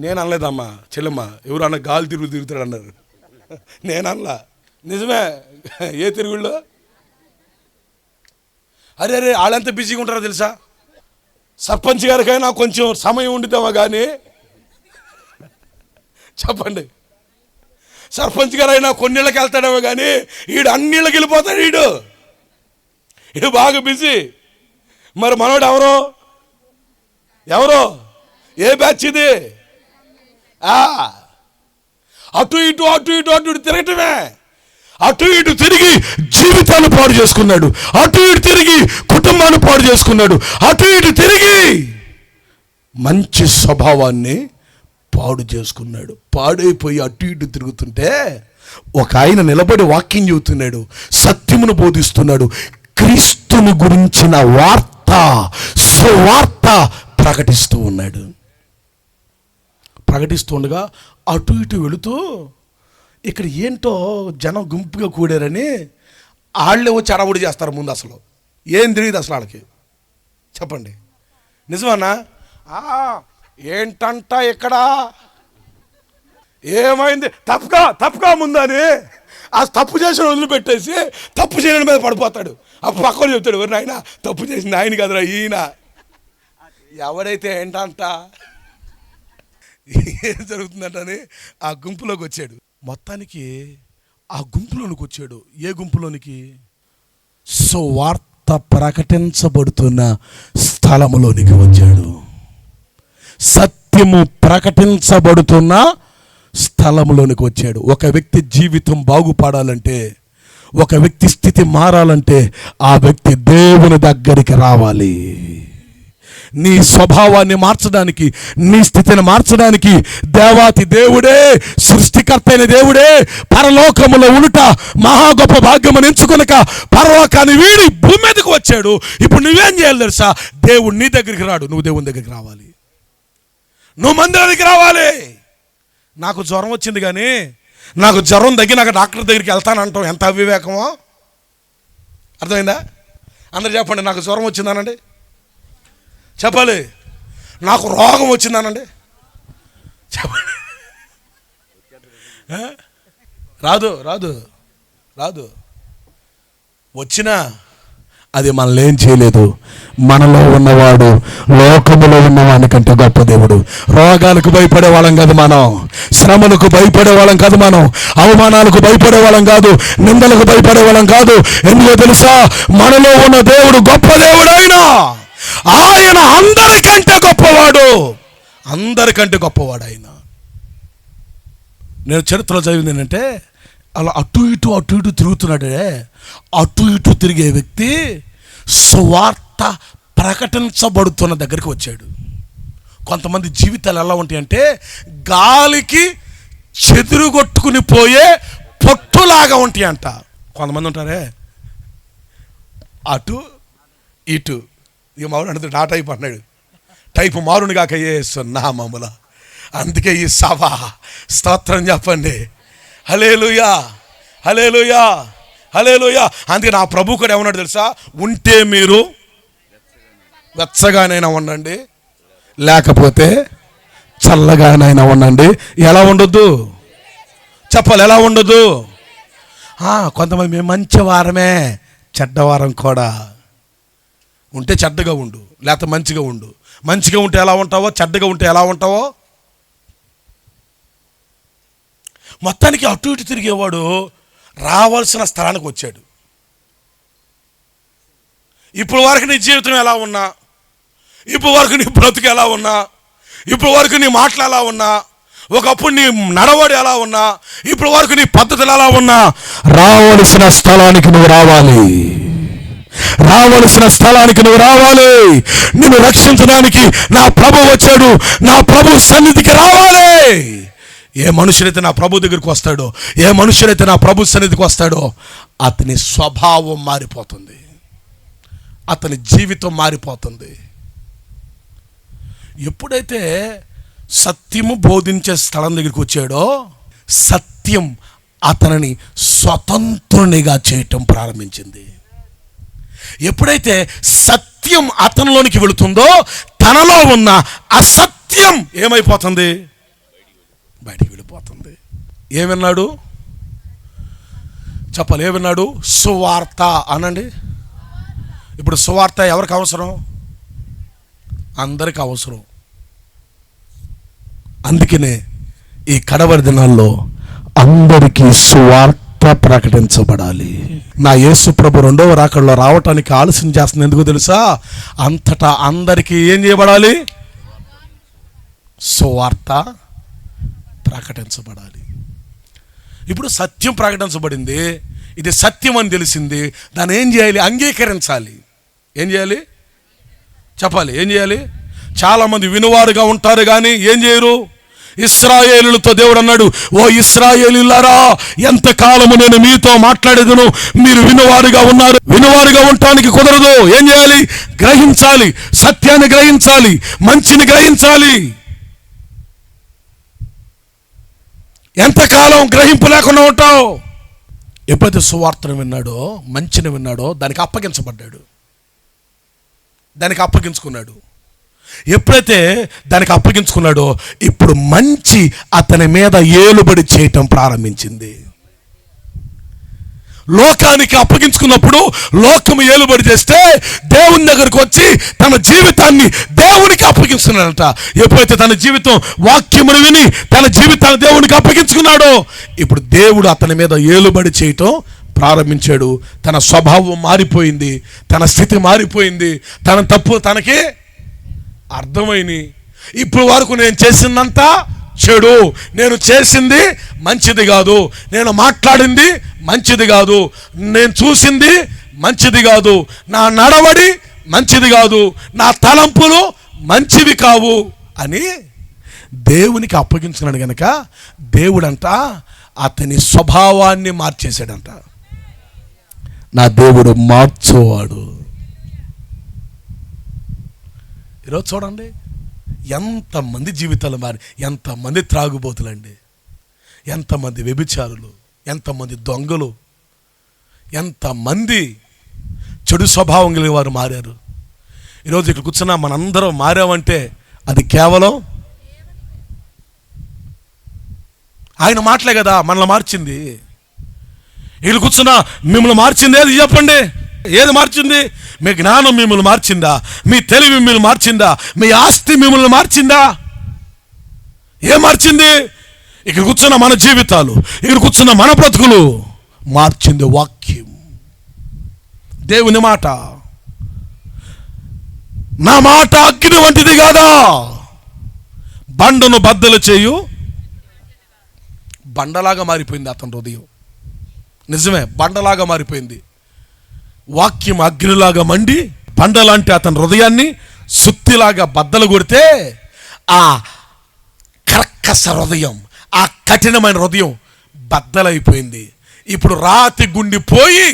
నేను అనలేదమ్మా, చెల్లెమ్మ. ఎవరు అన్న గాలి తిరుగుతాడు అన్నారు. నేను అనలా. నిజమే. ఏ తిరుగుళ్ళు? అరే వాళ్ళంతా బిజీగా ఉంటారో తెలుసా? సర్పంచ్ గారికైనా కొంచెం సమయం ఉండిద్దామా కానీ చెప్పండి. సర్పంచ్ గారు అయినా కొన్నిళ్ళకి వెళ్తాడేమో కానీ వీడు అన్నిళ్ళకి వెళ్ళిపోతాడు. వీడు బాగా బిజీ. మరి మనోడు ఎవరో ఏ బ్యాచ్ ఇది? అటు ఇటు తిరగటమే. అటు ఇటు తిరిగి జీవితాన్ని పాడు చేసుకున్నాడు, అటు ఇటు తిరిగి కుటుంబాన్ని పాడు చేసుకున్నాడు, అటు ఇటు తిరిగి మంచి స్వభావాన్ని పాడు చేసుకున్నాడు. పాడైపోయి అటు ఇటు తిరుగుతుంటే ఒక ఆయన నిలబడి వాక్యం చెబుతున్నాడు, సత్యమును బోధిస్తున్నాడు, క్రీస్తుని గురించిన వార్త, సువార్త ప్రకటిస్తూ ఉన్నాడు. ప్రకటిస్తుండగా అటు ఇటు వెళుతూ ఇక్కడ ఏంటో జనం గుంపుగా కూడారని వాళ్ళే వచ్చి అడవుడి చేస్తారు. ముందు అసలు ఏం తెలియదు అసలు వాళ్ళకి. చెప్పండి, నిజమన్నా? ఏంటంట ఇక్కడ ఏమైంది, తప్పుగా ముందని ఆ తప్పు చేసిన వదిలిపెట్టేసి తప్పు చేయడం మీద పడిపోతాడు. అప్పుడు పక్కన చెప్తాడు, ఎవరు నాయన తప్పు చేసింది ఆయన కదరా ఈయన. ఎవడైతే ఏంటంట ఏం జరుగుతుందంటని ఆ గుంపులోకి వచ్చాడు. మొత్తానికి ఆ గుంపులోనికి వచ్చాడు. ఏ గుంపులోనికి? సువార్త ప్రకటించబడుతున్న స్థలములోనికి వచ్చాడు. సత్యము ప్రకటించబడుతున్న స్థలములోనికి వచ్చాడు. ఒక వ్యక్తి జీవితం బాగుపడాలంటే, ఒక వ్యక్తి స్థితి మారాలంటే ఆ వ్యక్తి దేవుని దగ్గరికి రావాలి. నీ స్వభావాన్ని మార్చడానికి, నీ స్థితిని మార్చడానికి దేవాతి దేవుడే, సృష్టికర్త అయిన దేవుడే పరలోకములో ఉనుట మహా గొప్ప భాగ్యమని ఎంచుకొనక పరలోకాన్ని వీడి భూమి మీదకి వచ్చాడు. ఇప్పుడు నువ్వేం చేయాలి తెలుసా? దేవుడు నీ దగ్గరికి రాడు, నువ్వు దేవుని దగ్గరికి రావాలి. నువ్వు మందిరానికి రావాలి. నాకు జ్వరం వచ్చింది కానీ నాకు జ్వరం తగ్గి నాకు డాక్టర్ దగ్గరికి వెళ్తానంటాం ఎంత అవివేకమో. అర్థమైందా? అందరు చెప్పండి, నాకు జ్వరం వచ్చిందానండి చెప్పాలి. నాకు రోగం వచ్చిందానండి చెప్పండి. రాదు రాదు రాదు. వచ్చినా అది మనల్ని ఏం చేయలేదు. మనలో ఉన్నవాడు లోకములో ఉన్నవాని కంటే గొప్ప దేవుడు. రోగాలకు భయపడే వాళ్ళం కాదు మనం, శ్రమలకు భయపడే వాళ్ళం కాదు మనం, అవమానాలకు భయపడే వాళ్ళం కాదు, నిందలకు భయపడే వాళ్ళం కాదు. ఎందుకో తెలుసా? మనలో ఉన్న దేవుడు గొప్ప దేవుడు. ఆయన అందరికంటే గొప్పవాడు, అందరికంటే గొప్పవాడు ఆయన. నేను చరిత్రలో చదివింది ఏంటంటే, అలా అటు ఇటు తిరుగుతున్నాడే, అటు ఇటు తిరిగే వ్యక్తి సువార్త ప్రకటించబడుతున్న దగ్గరికి వచ్చాడు. కొంతమంది జీవితాలు ఎలా ఉంటాయి అంటే గాలికి చెదురుగొట్టుకుని పోయే పొట్టులాగా ఉంటాయి అంట. కొంతమంది ఉంటారే అటు ఇటు. ఇక మామూలు అంటే నా టైప్ అన్నాడు, టైపు మారుని కాక నా మామూల. అందుకే ఈ సభ స్తోత్రం చెప్పండి. హల్లెలూయా హల్లెలూయా హల్లెలూయా. అందుకే నా ప్రభు కూడా ఏమన్నాడు తెలుసా? ఉంటే మీరు వెచ్చగానైనా ఉండండి, లేకపోతే చల్లగానైనా ఉండండి. ఎలా ఉండొద్దు చెప్పాలి, ఎలా ఉండొద్దు? కొంతమంది మేము మంచి వారమే, చెడ్డవారం కూడా. ఉంటే చెడ్డగా ఉండు, లేకపోతే మంచిగా ఉండు. మంచిగా ఉంటే ఎలా ఉంటావో, చెడ్డగా ఉంటే ఎలా ఉంటావో. మొత్తానికి అటు ఇటు తిరిగేవాడు రావాల్సిన స్థలానికి వచ్చాడు. ఇప్పుడు వరకు నీ జీవితం ఎలా ఉన్నా, ఇప్పుడు వరకు నీ బ్రతుకు ఎలా ఉన్నా, ఇప్పుడు వరకు నీ మాటలు ఎలా ఉన్నా, ఒకప్పుడు నీ నడవడి ఎలా ఉన్నా, ఇప్పుడు వరకు నీ పద్ధతులు ఎలా ఉన్నా, రావాల్సిన స్థలానికి నువ్వు రావాలి. రావాల్సిన స్థలానికి నువ్వు రావాలి. నిన్ను రక్షించడానికి నా ప్రభు వచ్చాడు. నా ప్రభు సన్నిధికి రావాలి. ఏ మనుషులైతే నా ప్రభు దగ్గరికి వస్తాడో, ఏ మనుషులైతే నా ప్రభు సన్నిధికి వస్తాడో, అతని స్వభావం మారిపోతుంది, అతని జీవితం మారిపోతుంది. ఎప్పుడైతే సత్యము బోధించే స్థలం దగ్గరికి వచ్చాడో, సత్యం అతనిని స్వతంత్రునిగా చేయటం ప్రారంభించింది. ఎప్పుడైతే సత్యం అతనిలోనికి వెళుతుందో, తనలో ఉన్న అసత్యం ఏమైపోతుంది? బయటికి వెళ్ళిపోతుంది. ఏమన్నాడు చెప్పాలి, ఏమన్నాడు? సువార్త అనండి. ఇప్పుడు సువార్త ఎవరికి అవసరం? అందరికి అవసరం. అందుకనే ఈ కడవరి దినాల్లో అందరికీ సువార్త ప్రకటించబడాలి. నా యేసు ప్రభు రెండవ రాకడలో రావటానికి ఆలస్యం చేస్తుంది. ఎందుకు తెలుసా? అంతటా అందరికీ ఏం చేయబడాలి? సువార్త ప్రకటించబడాలి. ఇప్పుడు సత్యం ప్రకటించబడింది, ఇది సత్యం అని తెలిసింది. దాన్ని ఏం చేయాలి? అంగీకరించాలి. ఏం చేయాలి? చెప్పాలి. ఏం చేయాలి? చాలామంది వినువారుగా ఉంటారు కానీ ఏం చేయరు. ఇశ్రాయేలులతో దేవుడు అన్నాడు, ఓ ఇశ్రాయేలులారా, ఎంతకాలము నేను మీతో మాట్లాడేదను, మీరు వినువారుగా ఉన్నారు. వినువారుగా ఉండటానికి కుదరదు. ఏం చేయాలి? గ్రహించాలి, సత్యాన్ని గ్రహించాలి, మంచిని గ్రహించాలి. ఎంతకాలం గ్రహింపు లేకుండా ఉంటావు? ఎప్పుడైతే సువార్తను విన్నాడో, మంచిని విన్నాడో, దానికి అప్పగించబడ్డాడు, దానికి అప్పగించుకున్నాడు. ఎప్పుడైతే దానికి అప్పగించుకున్నాడో ఇప్పుడు మంచి అతని మీద ఏలుబడి చేయటం ప్రారంభించింది. లోకానికి అప్పగించుకున్నప్పుడు లోకము ఏలుబడి చేస్తే దేవుని దగ్గరకు వచ్చి తన జీవితాన్ని దేవునికి అప్పగించుకున్నాడట. ఎప్పుడైతే తన జీవితం వాక్యమును విని తన జీవితాన్ని దేవునికి అప్పగించుకున్నాడో ఇప్పుడు దేవుడు అతని మీద ఏలుబడి చేయటం ప్రారంభించాడు. తన స్వభావం మారిపోయింది, తన స్థితి మారిపోయింది, తన తప్పు తనకి అర్థమైంది. ఇప్పుడు వరకు నేను చేసిందంతా చెడు, నేను చేసింది మంచిది కాదు, నేను మాట్లాడింది మంచిది కాదు, నేను చూసింది మంచిది కాదు, నా నడవడి మంచిది కాదు, నా తలంపులు మంచివి కావు అని దేవునికి అప్పగించుకున్నాడు. గనక దేవుడంట అతని స్వభావాన్ని మార్చేశాడంట. నా దేవుడు మార్చేవాడు. ఈరోజు చూడండి, ఎంతమంది జీవితాలు మారి, ఎంతమంది త్రాగుబోతులండి, ఎంతమంది వ్యభిచారులు, ఎంతమంది దొంగలు, ఎంతమంది చెడు స్వభావం కలిగిన వారు మారారు. ఈరోజు ఇక్కడ కూర్చున్నా మనందరం మారామంటే అది కేవలం ఆయన మాటలే కదా మనల్ని మార్చింది. వీళ్ళు కూర్చున్నా మిమ్మల్ని మార్చింది ఏది చెప్పండి? ఏది మార్చింది? మీ జ్ఞానం మిమ్మల్ని మార్చిందా? మీ తెలివి మిమ్మల్ని మార్చిందా? మీ ఆస్తి మిమ్మల్ని మార్చిందా? ఏం మార్చింది? ఇక్కడ కూర్చున్న మన జీవితాలు, ఇక్కడ కూర్చున్న మన బ్రతుకులు మార్చింది వాక్యం, దేవుని మాట. నా మాట అగ్ని వంటిది కాదా, బండను బద్దలు చేయు బండలాగా మారిపోయింది అతని హృదయం. నిజమే, బండలాగా మారిపోయింది. వాక్యం అగ్నిలాగా మండి బండలాంటి అతని హృదయాన్ని సుత్తిలాగా బద్దలు కొడితే ఆ కర్కశ హృదయం, ఆ కఠినమైన హృదయం బద్దలైపోయింది. ఇప్పుడు రాతి గుండి పోయి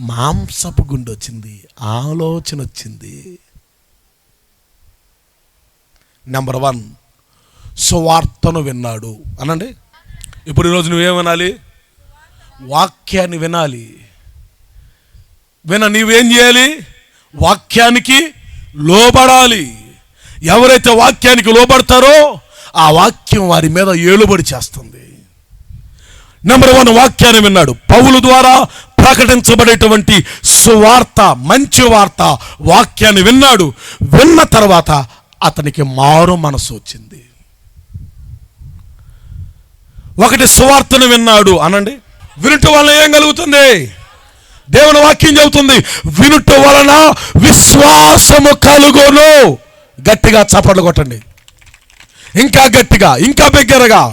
మాంసపు గుండె వచ్చింది, ఆలోచన వచ్చింది. నెంబర్ 1, సువార్తను విన్నాడు అనండి. ఇప్పుడు ఈరోజు నువ్వేం వినాలి? వాక్యాన్ని వినాలి. నీవేం చేయాలి? వాక్యానికి లోబడాలి. ఎవరైతే వాక్యానికి లోబడతారో ఆ వాక్యం వారి మీద ఏలుబడి చేస్తుంది. నెంబర్ 1, వాక్యాన్ని విన్నాడు. పౌలు ద్వారా ప్రకటించబడేటువంటి సువార్త, మంచి వార్త, వాక్యాన్ని విన్నాడు. విన్న తర్వాత అతనికి మారు మనసు వచ్చింది. ఒకటి, సువార్తను విన్నాడు అనండి. వినుట వలన ఏం కలుగుతుంది? దేవుని వాక్యం చెబుతుంది, వినుట వలన విశ్వాసము కలుగును. గట్టిగా చప్పట్లు కొట్టండి, ఇంకా గట్టిగా, ఇంకా బిగ్గరగా,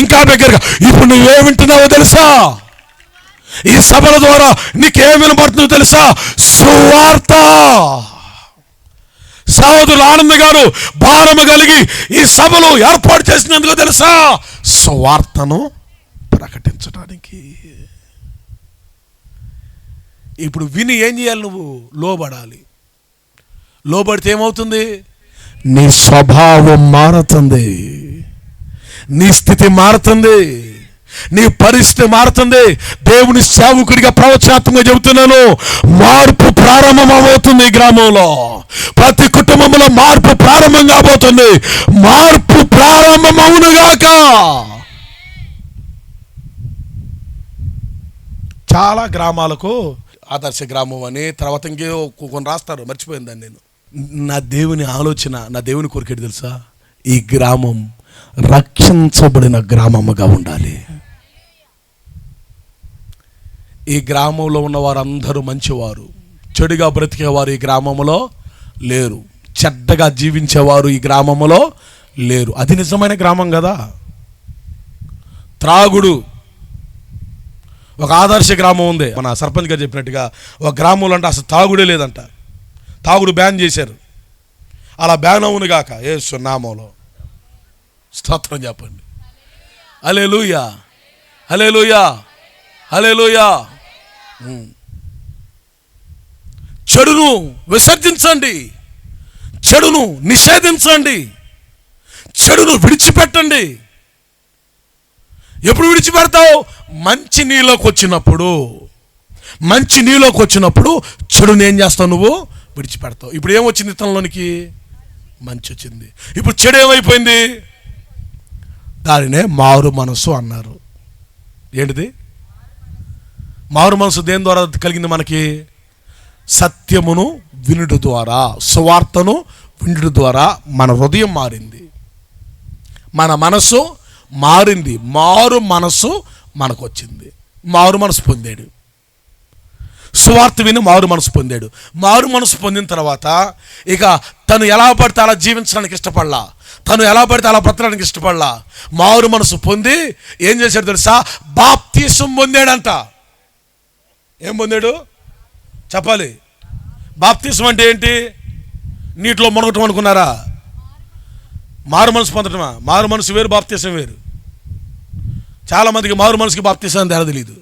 ఇంకా బిగ్గరగా. ఇప్పుడు నువ్వేం వింటున్నావో తెలుసా? ఈ సభల ద్వారా నీకేం వినపడుతుందో తెలుసా? సువార్త. సహోదరులు ఆనంద్ గారు భారము కలిగి ఈ సభలు ఏర్పాటు చేసినందుకు తెలుసా? సువార్తను ప్రకటించడానికి. ఇప్పుడు విని ఏం చేయాలి? నువ్వు లోబడాలి. లోబడితే ఏమవుతుంది? నీ స్వభావం మారుతుంది, నీ స్థితి మారుతుంది, నీ పరిస్థితి మారుతుంది. దేవుని సేవకుడిగా ప్రవచనాత్మకంగా చెబుతున్నాను, మార్పు ప్రారంభం అవబోతుంది. ఈ గ్రామంలో ప్రతి కుటుంబంలో మార్పు ప్రారంభం కాబోతుంది. మార్పు ప్రారంభం అవునుగాక. చాలా గ్రామాలకు ఆదర్శ గ్రామం అని తర్వాత ఇంకేదో కొన్ని రాస్తారు, మర్చిపోయిందని నేను. నా దేవుని ఆలోచన, నా దేవుని కోరిక తెలుసా? ఈ గ్రామం రక్షించబడిన గ్రామముగా ఉండాలి. ఈ గ్రామంలో ఉన్న వారందరూ మంచివారు, చెడుగా బ్రతికేవారు ఈ గ్రామంలో లేరు, చెడ్డగా జీవించేవారు ఈ గ్రామంలో లేరు. అది నిజమైన గ్రామం కదా. త్రాగుడు, ఒక ఆదర్శ గ్రామం ఉంది, మన సర్పంచ్ గారు చెప్పినట్టుగా ఒక గ్రామంలో అంటే అసలు తాగుడే లేదంట, తాగుడు బ్యాన్ చేశారు. అలా బ్యాన్ అవును గాక యేసు నామములో. స్తోత్రం చెప్పండి. హల్లెలూయా, హల్లెలూయా, హల్లెలూయా. చెడును విసర్జించండి, చెడును నిషేధించండి, చెడును విడిచిపెట్టండి. ఎప్పుడు విడిచిపెడతావు? మంచి నీలోకి వచ్చినప్పుడు. మంచి నీలోకి వచ్చినప్పుడు చెడుని ఏం చేస్తావు? నువ్వు విడిచిపెడతావు. ఇప్పుడు ఏమొచ్చింది ఇతనిలోనికి? మంచి వచ్చింది. ఇప్పుడు చెడు ఏమైపోయింది? దానినే మారు మనసు అన్నారు. ఏంటిది మారు మనసు? దేని ద్వారా కలిగింది మనకి? సత్యమును వినుడు ద్వారా, సువార్తను వినుడు ద్వారా మన హృదయం మారింది, మన మనసు మారింది. మారు మనసు మనకు వచ్చింది. మారు మనసు పొందాడు, సువార్త విని మారు మనసు పొందాడు. మారు మనసు పొందిన తర్వాత ఇక తను ఎలా పడితే అలా జీవించడానికి ఇష్టపడలా, తను ఎలా పడితే అలా బ్రతకడానికి ఇష్టపడలా. మారు మనసు పొంది ఏం చేశాడు తెలుసా? బాప్తీసం పొందాడంట. ఏం పొందాడు చెప్పాలి? బాప్తీసం అంటే ఏంటి? నీటిలో మునగటం అనుకున్నారా? మారు మనసు పొందటమా? మారు మనసు వేరు, బాప్తీసం వేరు. చాలామందికి మారు మనసుకి బాప్తీసం అని తేడా తెలియదు.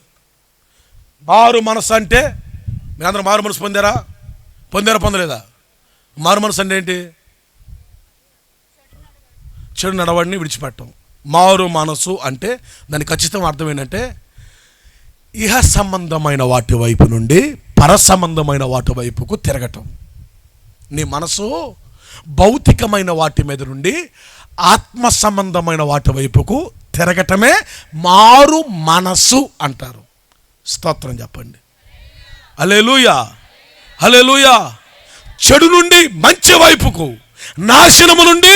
మారు మనసు అంటే మీరందరూ మారు మనసు పొందారా? పొందలేదా? మారు మనసు అంటే ఏంటి? చెడు నడవడిని విడిచిపెట్టడం. మారు మనసు అంటే దాని ఖచ్చితంగా అర్థం ఏంటంటే ఇహ సంబంధమైన వాటి వైపు నుండి పర సంబంధమైన వాటి వైపుకు తిరగటం. నీ మనసు భౌతికమైన వాటి మీద నుండి ఆత్మ సంబంధమైన వాటి వైపుకు తిరగటమే మారు మనసు అంటారు. స్తోత్రం చెప్పండి. హల్లెలూయా, హల్లెలూయా. చెడు నుండి మంచి వైపుకు, నాశనము నుండి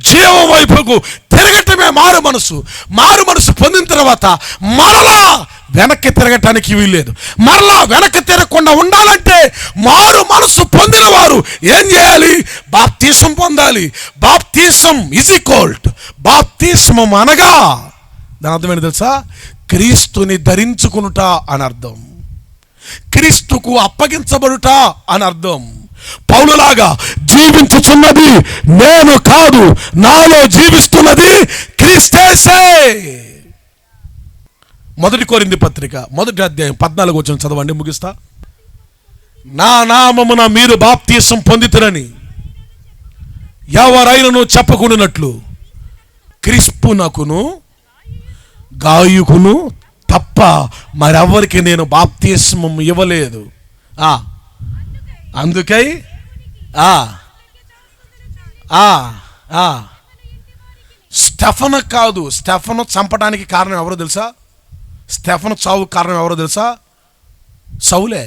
జీవం వైపుకు తిరగటమే మారు మనసు. మారు మనసు పొందిన తర్వాత మరలా వెనక్కి తిరగటానికి వీల్లేదు. మరలా వెనక్కి తిరగకుండా ఉండాలంటే మారు మనసు పొందిన వారు ఏం చేయాలి? బాప్తీసం పొందాలి. బాప్తీసం ఈజ్ ఈక్వల్డ్, బాప్తీసం అనగా దాని అర్థం ఏంటి తెలుసా? క్రీస్తుని ధరించుకునుట అని అర్థం, క్రీస్తుకు అప్పగించబడుట అని అర్థం. పౌలులాగా జీవించుచున్నది నేను కాదు, నాలో జీవిస్తున్నది క్రీస్తేసే. 1 కొరింథీ పత్రిక 1వ అధ్యాయం 14వ వచనం చదవండి, ముగిస్తా. నా నామమున మీరు బాప్తీసం పొందితురని ఎవరైనను చెప్పకుండానట్లు క్రిస్పునకును గాయకును తప్ప మరెవరికి నేను బాప్తీసం ఇవ్వలేదు. అందుకై స్టెఫను కాదు, స్టెఫను చంపడానికి కారణం ఎవరో తెలుసా? స్టెఫను చావు కారణం ఎవరో తెలుసా? సౌలే.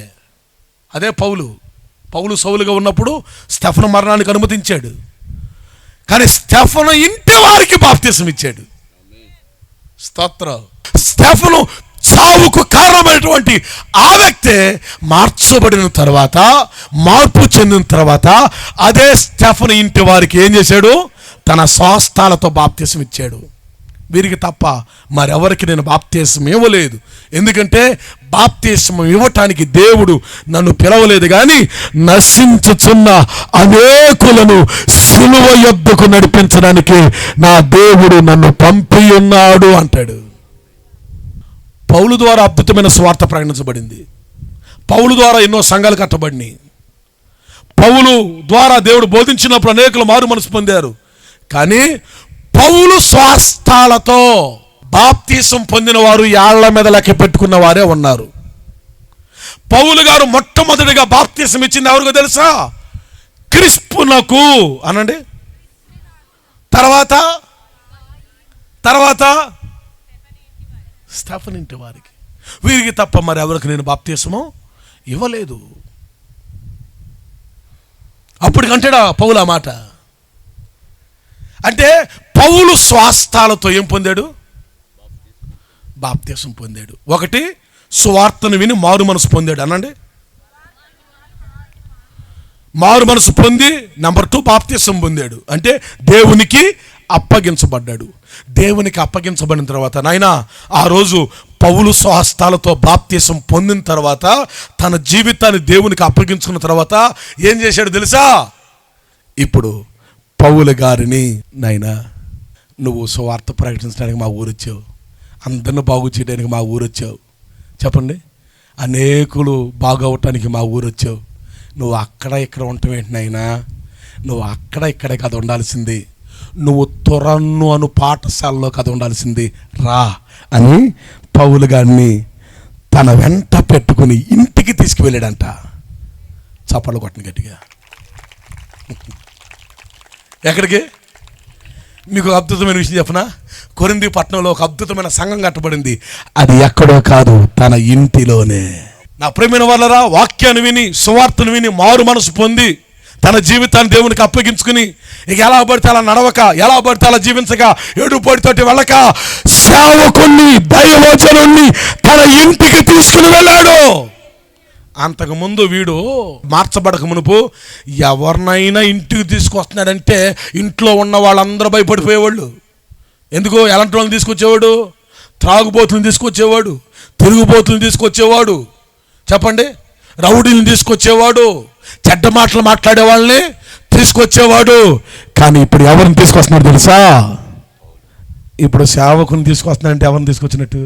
అదే పౌలు సౌలుగా ఉన్నప్పుడు స్టెఫను మరణానికి అనుమతించాడు, కానీ స్టెఫను ఇంటి వారికి బాప్తీసం ఇచ్చాడు. స్తోత్రం. స్టెఫను చావుకు కారణమైనటువంటి ఆ వ్యక్తే మార్చబడిన తర్వాత, మార్పు చెందిన తర్వాత అదే స్టెఫను ఇంటి వారికి ఏం చేశాడు? తన స్వస్థాలతో బాప్తీసం ఇచ్చాడు. వీరికి తప్ప మరెవరికి నేను బాప్తీసం ఇవ్వలేదు. ఎందుకంటే బాప్తీసం ఇవ్వటానికి దేవుడు నన్ను పిలవలేదు, కానీ నశించుచున్న అనేకులను సిలువ యొద్దకు నడిపించడానికి నా దేవుడు నన్ను పంపి ఉన్నాడు అంటాడు. పౌలు ద్వారా అద్భుతమైన స్వార్థ ప్రకటించబడింది. పౌలు ద్వారా ఎన్నో సంఘాలు కట్టబడినాయి. పౌలు ద్వారా దేవుడు బోధించినప్పుడు అనేకులు మారు మనసు పొందారు. కానీ పౌలు స్వస్థాలతో బాప్తీసం పొందిన వారు యాళ్ల మీద లెక్క పెట్టుకున్న వారే ఉన్నారు. పౌలు గారు మొట్టమొదటిగా బాప్తీసం ఇచ్చింది ఎవరికో తెలుసా? క్రిస్పునకు అనండి, తర్వాత స్టెఫను ఇంటి వారికి. వీరికి తప్ప మరి ఎవరికి నేను బాప్తీసము ఇవ్వలేదు. అప్పటికంటాడా పౌలు ఆ మాట? అంటే పౌలు స్వాస్థాలతో ఏం పొందాడు? బాప్తీసం పొందాడు. ఒకటి, సువార్తను విని మారు మనసు పొందాడు అనండి. మారు మనసు పొంది నెంబర్ 2 బాప్తీసం పొందాడు. అంటే దేవునికి అప్పగించబడ్డాడు. దేవునికి అప్పగించబడిన తర్వాత నాయనా ఆ రోజు పౌలు స్వహస్తాలతో బాప్తీసం పొందిన తర్వాత తన జీవితాన్ని దేవునికి అప్పగించుకున్న తర్వాత ఏం చేశాడు తెలుసా? ఇప్పుడు పౌలు గారిని, నాయనా నువ్వు సువార్త ప్రకటించడానికి మా ఊరు వచ్చావు, అందరిని బాగు చేయడానికి మా ఊరు వచ్చావు, చెప్పండి, అనేకులు బాగవటానికి మా ఊరు వచ్చావు, నువ్వు అక్కడ ఇక్కడ ఉండటమేంటి నాయనా, నువ్వు అక్కడ ఇక్కడే కదా ఉండాల్సింది, నువ్వు తురన్ను అను పాఠశాలలో కదా ఉండాల్సింది, రా అని పౌలు గారిని తన వెంట పెట్టుకుని ఇంటికి తీసుకువెళ్ళాడంట. చప్పట్లు కొట్టను గట్టిగా. ఎక్కడికి? మీకు అద్భుతమైన విషయం చెప్పనా? కొరింథీ పట్టణంలో ఒక అద్భుతమైన సంఘం కట్టబడింది. అది ఎక్కడో కాదు, తన ఇంటిలోనే. నా ప్రియమైన వాళ్ళరా, వాక్యాన్ని విని సువార్తను విని మారు మనసు పొంది తన జీవితాన్ని దేవునికి అప్పగించుకుని ఇక ఎలా పడితే అలా నడవక, ఎలా పడితే అలా జీవించక, ఏడు పడితోటి వెళ్ళక సేవకుణ్ణి, దైవజనుణ్ణి తన ఇంటికి తీసుకుని వెళ్ళాడు. అంతకుముందు వీడు మార్చబడక మునుపు ఎవరినైనా ఇంటికి తీసుకొస్తున్నాడంటే ఇంట్లో ఉన్న వాళ్ళందరూ భయపడిపోయేవాళ్ళు. ఎందుకో? ఎలాంటి వాళ్ళని తీసుకొచ్చేవాడు? త్రాగుబోతులను తీసుకొచ్చేవాడు, తిరుగుబోతులను తీసుకొచ్చేవాడు, చెప్పండి, రౌడీలను తీసుకొచ్చేవాడు, చెడ్డ మాటలు మాట్లాడే వాళ్ళని తీసుకొచ్చేవాడు. కానీ ఇప్పుడు ఎవరిని తీసుకొస్తున్నాడు తెలుసా? ఇప్పుడు సేవకుని తీసుకొస్తున్నాడంటే ఎవరిని తీసుకొచ్చినట్టు?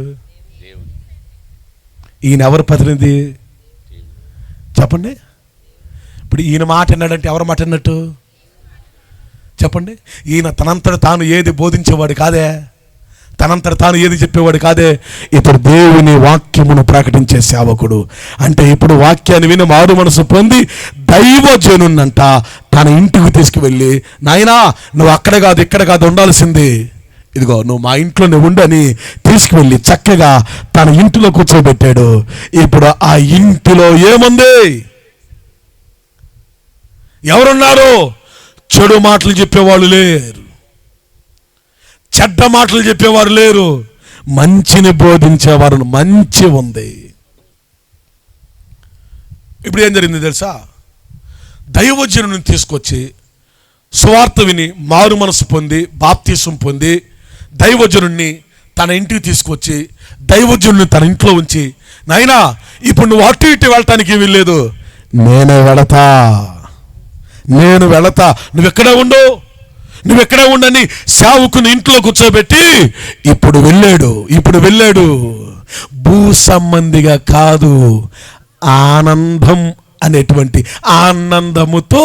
ఈయన ఎవరి ప్రతినిధి చెప్పండి? ఇప్పుడు ఈయన మాట అన్నాడంటే ఎవరి మాట అన్నట్టు చెప్పండి? ఈయన తనంతట తాను ఏది బోధించేవాడు కాదే, తనంతట తాను ఏది చెప్పేవాడు కాదే. ఇప్పుడు దేవుని వాక్యమును ప్రకటించే సేవకుడు. అంటే ఇప్పుడు వాక్యాన్ని విని మారు మనసు పొంది దైవజనున్నంట తన ఇంటికి తీసుకువెళ్ళి, నాయనా నువ్వు అక్కడ కాదు ఇక్కడ కాదు ఉండాల్సింది, ఇదిగో నువ్వు మా ఇంట్లోనే ఉండని తీసుకువెళ్ళి చక్కగా తన ఇంటిలో కూర్చోబెట్టాడు. ఇప్పుడు ఆ ఇంటిలో ఏముంది? ఎవరున్నారు? చెడు మాటలు చెప్పేవాళ్ళు లేరు, చెడ్డ మాటలు చెప్పేవారు లేరు, మంచిని బోధించేవారు మంచి ఉంది. ఇప్పుడు ఏం జరిగింది తెలుసా? దైవజనుని తీసుకొచ్చి సువార్త విని మారు మనసు పొంది బాప్తీసం పొంది దైవజనుణ్ణి తన ఇంటికి తీసుకొచ్చి దైవజనుని తన ఇంట్లో ఉంచి, నాయనా ఇప్పుడు నువ్వు అటు ఇటు వెళ్ళటానికి వీల్లేదు, నేను వెళతా, నువ్వెక్కడే ఉండు, నువ్వెక్కడే ఉండని సేవకుని ఇంట్లో కూర్చోబెట్టి ఇప్పుడు వెళ్ళాడు. భూ సంబంధిగా కాదు, ఆనందం అనేటువంటి ఆనందముతో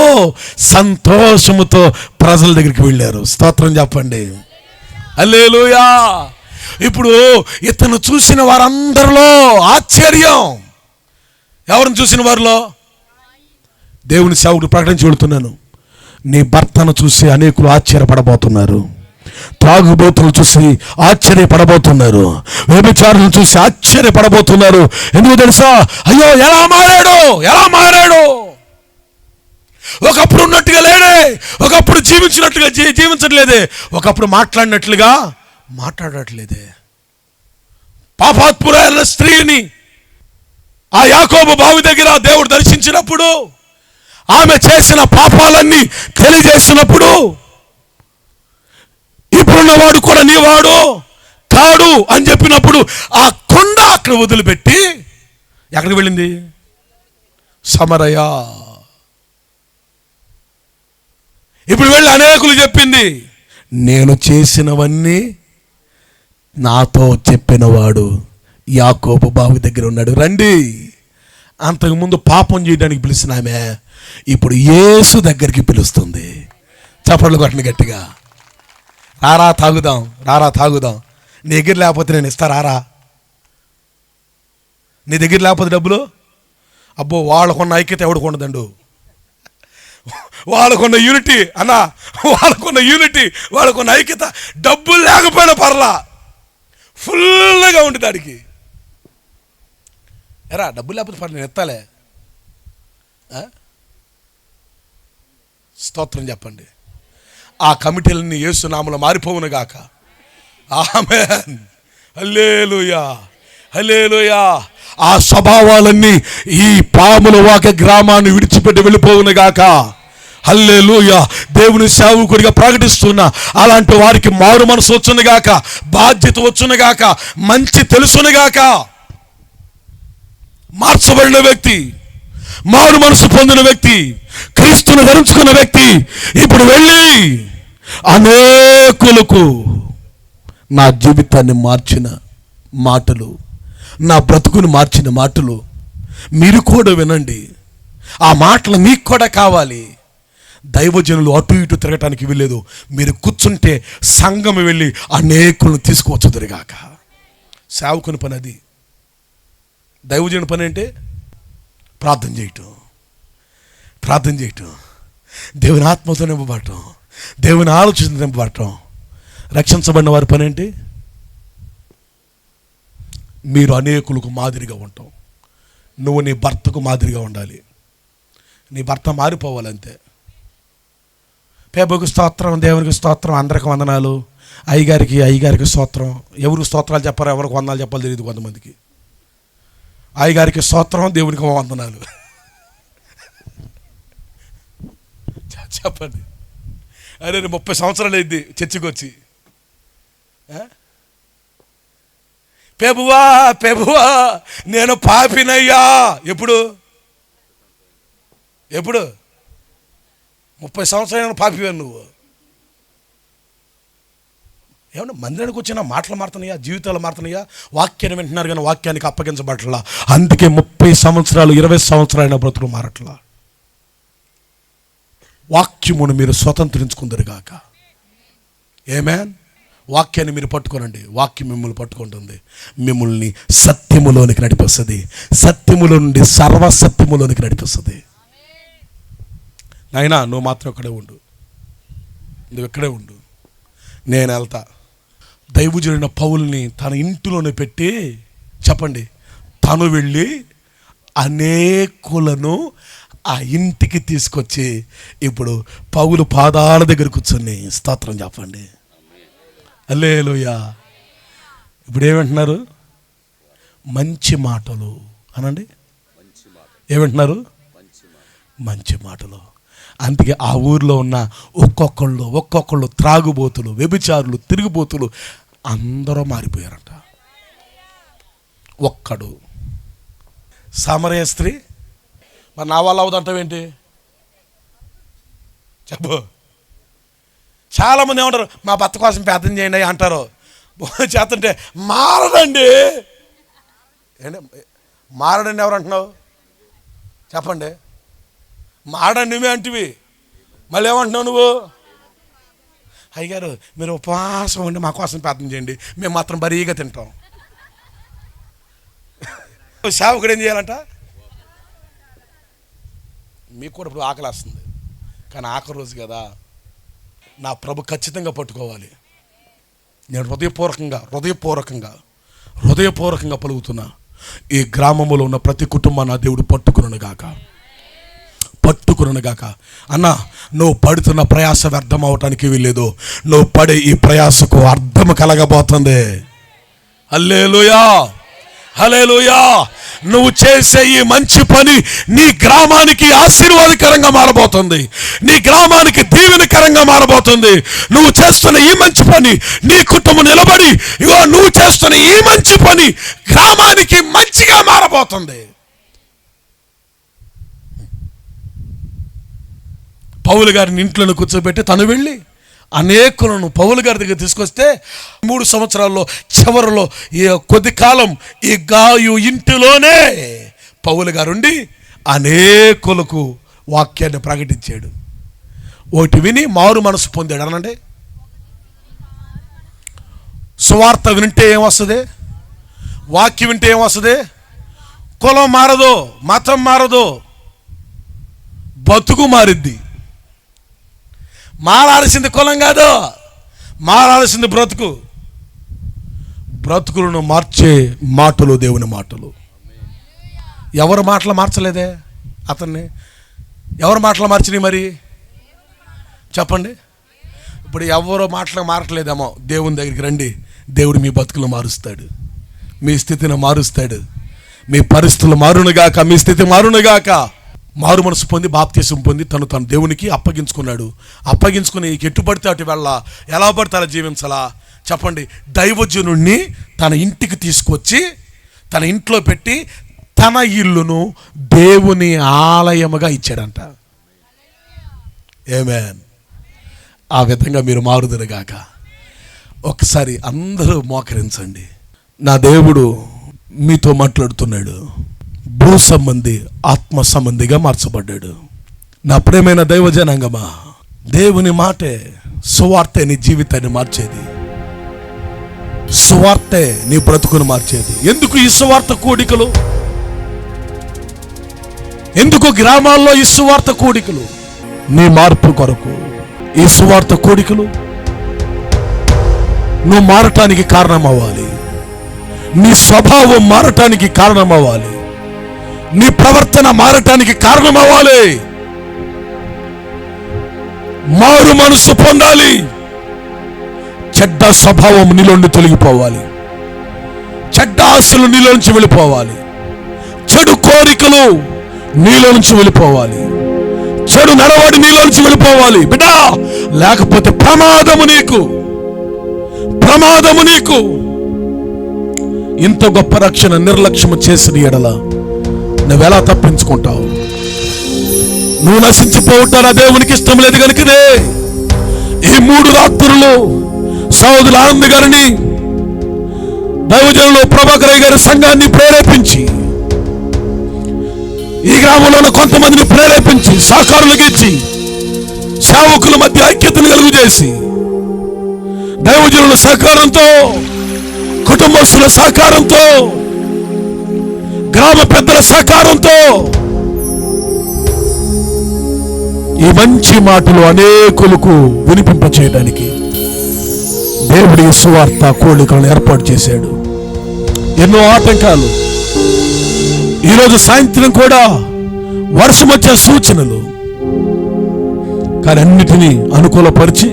సంతోషముతో ప్రజల దగ్గరికి వెళ్ళారు. స్తోత్రం చెప్పండి, హల్లెలూయా. ఇప్పుడు ఇతను చూసిన వారందరిలో ఆశ్చర్యం. ఎవరిని చూసిన వారిలో? దేవుని సేవకుడు ప్రకటించి వెళుతున్నాను, నీ భర్తను చూసి అనేకులు ఆశ్చర్యపడబోతున్నారు, త్రాగుబోతులు చూసి ఆశ్చర్యపడబోతున్నారు, వ్యభిచారులను చూసి ఆశ్చర్యపడబోతున్నారు. ఎందుకు తెలుసా? అయ్యో ఎలా మారాడు, ఒకప్పుడు ఉన్నట్టుగా లేడే, ఒకప్పుడు జీవించినట్టుగా జీవించట్లేదే, ఒకప్పుడు మాట్లాడినట్లుగా మాట్లాడట్లేదే. పాపాత్మురైన స్త్రీని ఆ యాకోబు బావి దగ్గర దేవుడు దర్శించినప్పుడు ఆమె చేసిన పాపాలన్నీ తెలియజేసినప్పుడు ఇప్పుడున్నవాడు కూడా నీవాడు కాడు అని చెప్పినప్పుడు ఆ కొండ అక్కడ వదిలిపెట్టి ఎక్కడికి వెళ్ళింది? సమరయ. ఇప్పుడు వెళ్ళి అనేకులు చెప్పింది, నేను చేసినవన్నీ నాతో చెప్పినవాడు యాకోబు బావి దగ్గర ఉన్నాడు, రండి. అంతకుముందు పాపం చేయడానికి పిలిచిన ఆమె ఇప్పుడు యేసు దగ్గరికి పిలుస్తుంది. చప్పట్లు కొట్టండి గట్టిగా. రారా తాగుదాం, నీ దగ్గర లేకపోతే నేను ఇస్తా, రారా. నీ దగ్గర లేకపోతే డబ్బులు, అబ్బో వాళ్ళకున్న ఐక్యత ఎవడికి ఉండదండు, వాళ్ళకున్న యూనిటీ అన్నా, వాళ్ళకున్న ఐక్యత డబ్బులు లేకపోయినా పర్లా, ఫుల్గా ఉంది దానికి. ఎరా డబ్బులు లేకపోతే పర్లేదు, నేను ఎత్తాలే. స్తోత్రం చెప్పండి. ఆ కమిటీలన్నీ యేసు నామములో మారిపోవును గాక. ఆమేన్, హల్లెలూయా. ఆ స్వభావాలన్నీ ఈ పాముల వాక గ్రామాన్ని విడిచిపెట్టి వెళ్ళిపోవును గాక. హల్లెలూయా. దేవుని సేవకుడిగా ప్రకటిస్తున్నా అలాంటి వారికి మారు మనసు వచ్చునుగాక, బాధ్యత వచ్చునుగాక, మంచి తెలుసునుగాక. మార్చబడిన వ్యక్తి, మారు మనసు పొందిన వ్యక్తి, క్రీస్తును ధరించుకున్న వ్యక్తి ఇప్పుడు వెళ్ళి అనేకులకు నా జీవితాన్ని మార్చిన మాటలు, నా బ్రతుకుని మార్చిన మాటలు మీరు కూడా వినండి. ఆ మాటలు మీకు కూడా కావాలి. దైవజనులు అటు ఇటు తిరగటానికి వెళ్ళలేదు. మీరు కూర్చుంటే సంఘం వెళ్ళి అనేకులను తీసుకువచ్చుదురుగాక. సేవకుని పని అది. దైవజనుని పని అంటే ప్రార్థన చేయటం, దేవుని ఆత్మతో నింపబడటం, దేవుని ఆలోచన నింపబడటం. రక్షించబడిన వారి పని ఏంటి? మీరు అనేకులకు మాదిరిగా ఉంటాం. నువ్వు నీ భర్తకు మాదిరిగా ఉండాలి. నీ భర్త మారిపోవాలంతే. పేబోకి స్తోత్రం, దేవునికి స్తోత్రం, అందరికి వందనాలు, అయ్యగారికి స్తోత్రం. ఎవరు స్తోత్రాలు చెప్పారో, ఎవరికి వందనాలు చెప్పాలో తెలియదు కొంతమందికి. అయ్యగారికి స్తోత్రం, దేవునికి వందనాలు. చెప్పండి. అరే 30 సంవత్సరాలు అయింది చర్చికి వచ్చి. ప్రభువా నేను పాపినయ్యా. ఎప్పుడు 30 సంవత్సరాలు పాపివాను నువ్వు. ఏమన్నా మందిరానికి వచ్చినా మాటలు మారుతున్నాయా, జీవితాలు మారుతున్నాయా? వాక్యాన్ని వింటున్నారు కానీ వాక్యానికి అప్పగించబడట్లా. అందుకే 30 సంవత్సరాలు 20 సంవత్సరాలైన బ్రతుకు మారట్లా. వాక్యమును మీరు స్వతంత్రించుకుందరుగాక. ఆమేన్. వాక్యాన్ని మీరు పట్టుకోనండి. వాక్యం మిమ్మల్ని పట్టుకుంటుంది, మిమ్మల్ని సత్యములోనికి నడిపిస్తుంది, సత్యములో నుండి సర్వసత్యములోనికి నడిపిస్తుంది. నాయనా నువ్వు మాత్రం ఇక్కడే ఉండు, నువ్వు ఇక్కడే ఉండు, నేను వెళ్తా. దైవజనుడైన పౌలుని తన ఇంటిలోనే పెట్టి చెప్పండి, తను వెళ్ళి అనేకులను ఆ ఇంటికి తీసుకొచ్చి ఇప్పుడు పౌలు పాదాల దగ్గర కూర్చొని స్తోత్రం చెప్పండి. హల్లెలూయా. ఇప్పుడు ఏమంటున్నారు? మంచి మాటలు అనండి. ఏమంటున్నారు? మంచి మాటలు. అందుకే ఆ ఊర్లో ఉన్న ఒక్కొక్కళ్ళు త్రాగుబోతులు, వ్యభిచారులు, తిరుగుబోతులు అందరూ మారిపోయారంట. ఒక్కడు సమరయ స్త్రీ. మరి నా వల్ల అవుదంటావేంటి చెప్పు. చాలామంది ఏమంటారు, మా భర్త కోసం ప్రార్థన చేయండి అంటారు. చేస్తుంటే మారడండి. మారడండి ఎవరు అంటున్నావు చెప్పండి. మారడండి నువ్వే అంటివి, మళ్ళీ ఏమంటున్నావు నువ్వు? అయ్యగారు మీరు ఉపవాసం ఉండి మా కోసం ప్రార్థన చేయండి, మేము మాత్రం బరీగా తింటాం. సేవకుడు ఏం చేయాలంట? మీకు కూడా ఇప్పుడు ఆకలి వస్తుంది, కానీ ఆఖరి రోజు కదా, నా ప్రభు ఖచ్చితంగా పట్టుకోవాలి. నేను హృదయపూర్వకంగా పలుకుతున్నా, ఈ గ్రామంలో ఉన్న ప్రతి కుటుంబాన్ని నా దేవుడు పట్టుకును గాక. అన్న నువ్వు పడుతున్న ప్రయాస వ్యర్థం అవటానికి వీల్లేదు. నువ్వు పడే ఈ ప్రయాసకు అర్థం కలగబోతుంది. హల్లెలూయా, హల్లెలూయా. నువ్వు చేసే ఈ మంచి పని నీ గ్రామానికి ఆశీర్వాదకరంగా మారబోతుంది, నీ గ్రామానికి దీవెనకరంగా మారబోతుంది. నువ్వు చేస్తున్న ఈ మంచి పని నీ కుటుంబం నిలబడి, ఇగో నువ్వు చేస్తున్న ఈ మంచి పని గ్రామానికి మంచిగా మారబోతుంది. పౌలు గారిని ఇంట్లోనే కూర్చోబెట్టి తను వెళ్ళి అనేకులను పౌలు గారి దగ్గర తీసుకొస్తే 3 సంవత్సరాల్లో చివరిలో ఈ కొద్ది కాలం ఈ గాయు ఇంటిలోనే పౌలు గారు ఉండి అనేకులకు వాక్యాన్ని ప్రకటించాడు. ఒకటి విని మారు మనసు పొందాడు అనండి. సువార్త వింటే ఏమొస్తుంది? వాక్యం వింటే ఏమొస్తుంది? కులం మారదు, మతం మారదు, బతుకు మారిద్ది. మారాల్సింది కులం కాదు, మారాల్సింది బ్రతుకులను మార్చే మాటలు దేవుని మాటలు. ఎవరు మాటలు మార్చలేదే అతన్ని? ఎవరు మాటలు మార్చినాయి మరి చెప్పండి. ఇప్పుడు ఎవరో మాటలు మారట్లేదేమో, దేవుని దగ్గరికి రండి, దేవుడు మీ బతుకులు మారుస్తాడు, మీ స్థితిని మారుస్తాడు, మీ పరిస్థితులు మారునుగాక, మీ స్థితి మారునుగాక. మారు మనసు పొంది బాప్తీసం పొంది తను దేవునికి అప్పగించుకున్నాడు. అప్పగించుకుని ఎటు పడితే అటు ఎలా పడితే అలా జీవించాలా చెప్పండి. దైవజనుణ్ణి తన ఇంటికి తీసుకొచ్చి తన ఇంట్లో పెట్టి తన ఇల్లును దేవుని ఆలయముగా ఇచ్చాడంట. ఆమేన్. ఆ విధంగా మీరు మారుదురుగాక. ఒకసారి అందరూ మోకరించండి. నా దేవుడు మీతో మాట్లాడుతున్నాడు. భూ సంబంధి ఆత్మ సంబంధిగా మార్చబడ్డాడు. నా ప్రేమైన దైవ జనాంగమా, దేవుని మాటే సువార్తే నీ జీవితాన్ని మార్చేది. సువార్తే నీ బ్రతుకును మార్చేది. ఎందుకు ఈ సువార్త కూడికలు? ఎందుకు గ్రామాల్లో ఈ సువార్త కూడికలు? నీ మార్పు కొరకు ఈ సువార్త కూడికలు. నువ్వు మారటానికి కారణం అవ్వాలి. నీ స్వభావం మారటానికి కారణం అవ్వాలి. నీ ప్రవర్తన మారటానికి కారణం అవ్వాలి. మారు మనసు పొందాలి. చెడ్డ స్వభావం నీలోండి తొలగిపోవాలి. చెడ్డ ఆశలు నీలో నుంచి వెళ్ళిపోవాలి. చెడు కోరికలు నీలో నుంచి వెళ్ళిపోవాలి. చెడు నడవడి నీలో నుంచి వెళ్ళిపోవాలి బిడ్డా. లేకపోతే ప్రమాదము నీకు. ఇంత గొప్ప రక్షణ నిర్లక్ష్యము చేసిన ఎడల నువ్వెలా తప్పించుకుంటావు? నువ్వు నశించిపోవటం దేవునికి ఇష్టం లేదు కనుకనే ఈ 3 రాత్రులు సోదరులు ఆనంద్ గారిని, దైవజనులు ప్రభాకరయ్య గారి సంఘాన్ని ప్రేరేపించి, ఈ గ్రామంలో ఉన్న కొంతమందిని ప్రేరేపించి సహకారులకు ఇచ్చి సేవకుల మధ్య ఐక్యతను కలుగు చేసి, దైవజనుల సహకారంతో, కుటుంబస్తుల సహకారంతో, గ్రామ పెద్దల సహకారంతో ఈ మంచి మాటలు అనేకులకు వినిపింపచేయడానికి దేవుడి సువార్త కోడికలను ఏర్పాటు చేశాడు. ఎన్నో ఆటంకాలు. ఈరోజు సాయంత్రం కూడా వర్షం వచ్చే సూచనలు, కానీ అన్నిటినీ అనుకూలపరిచి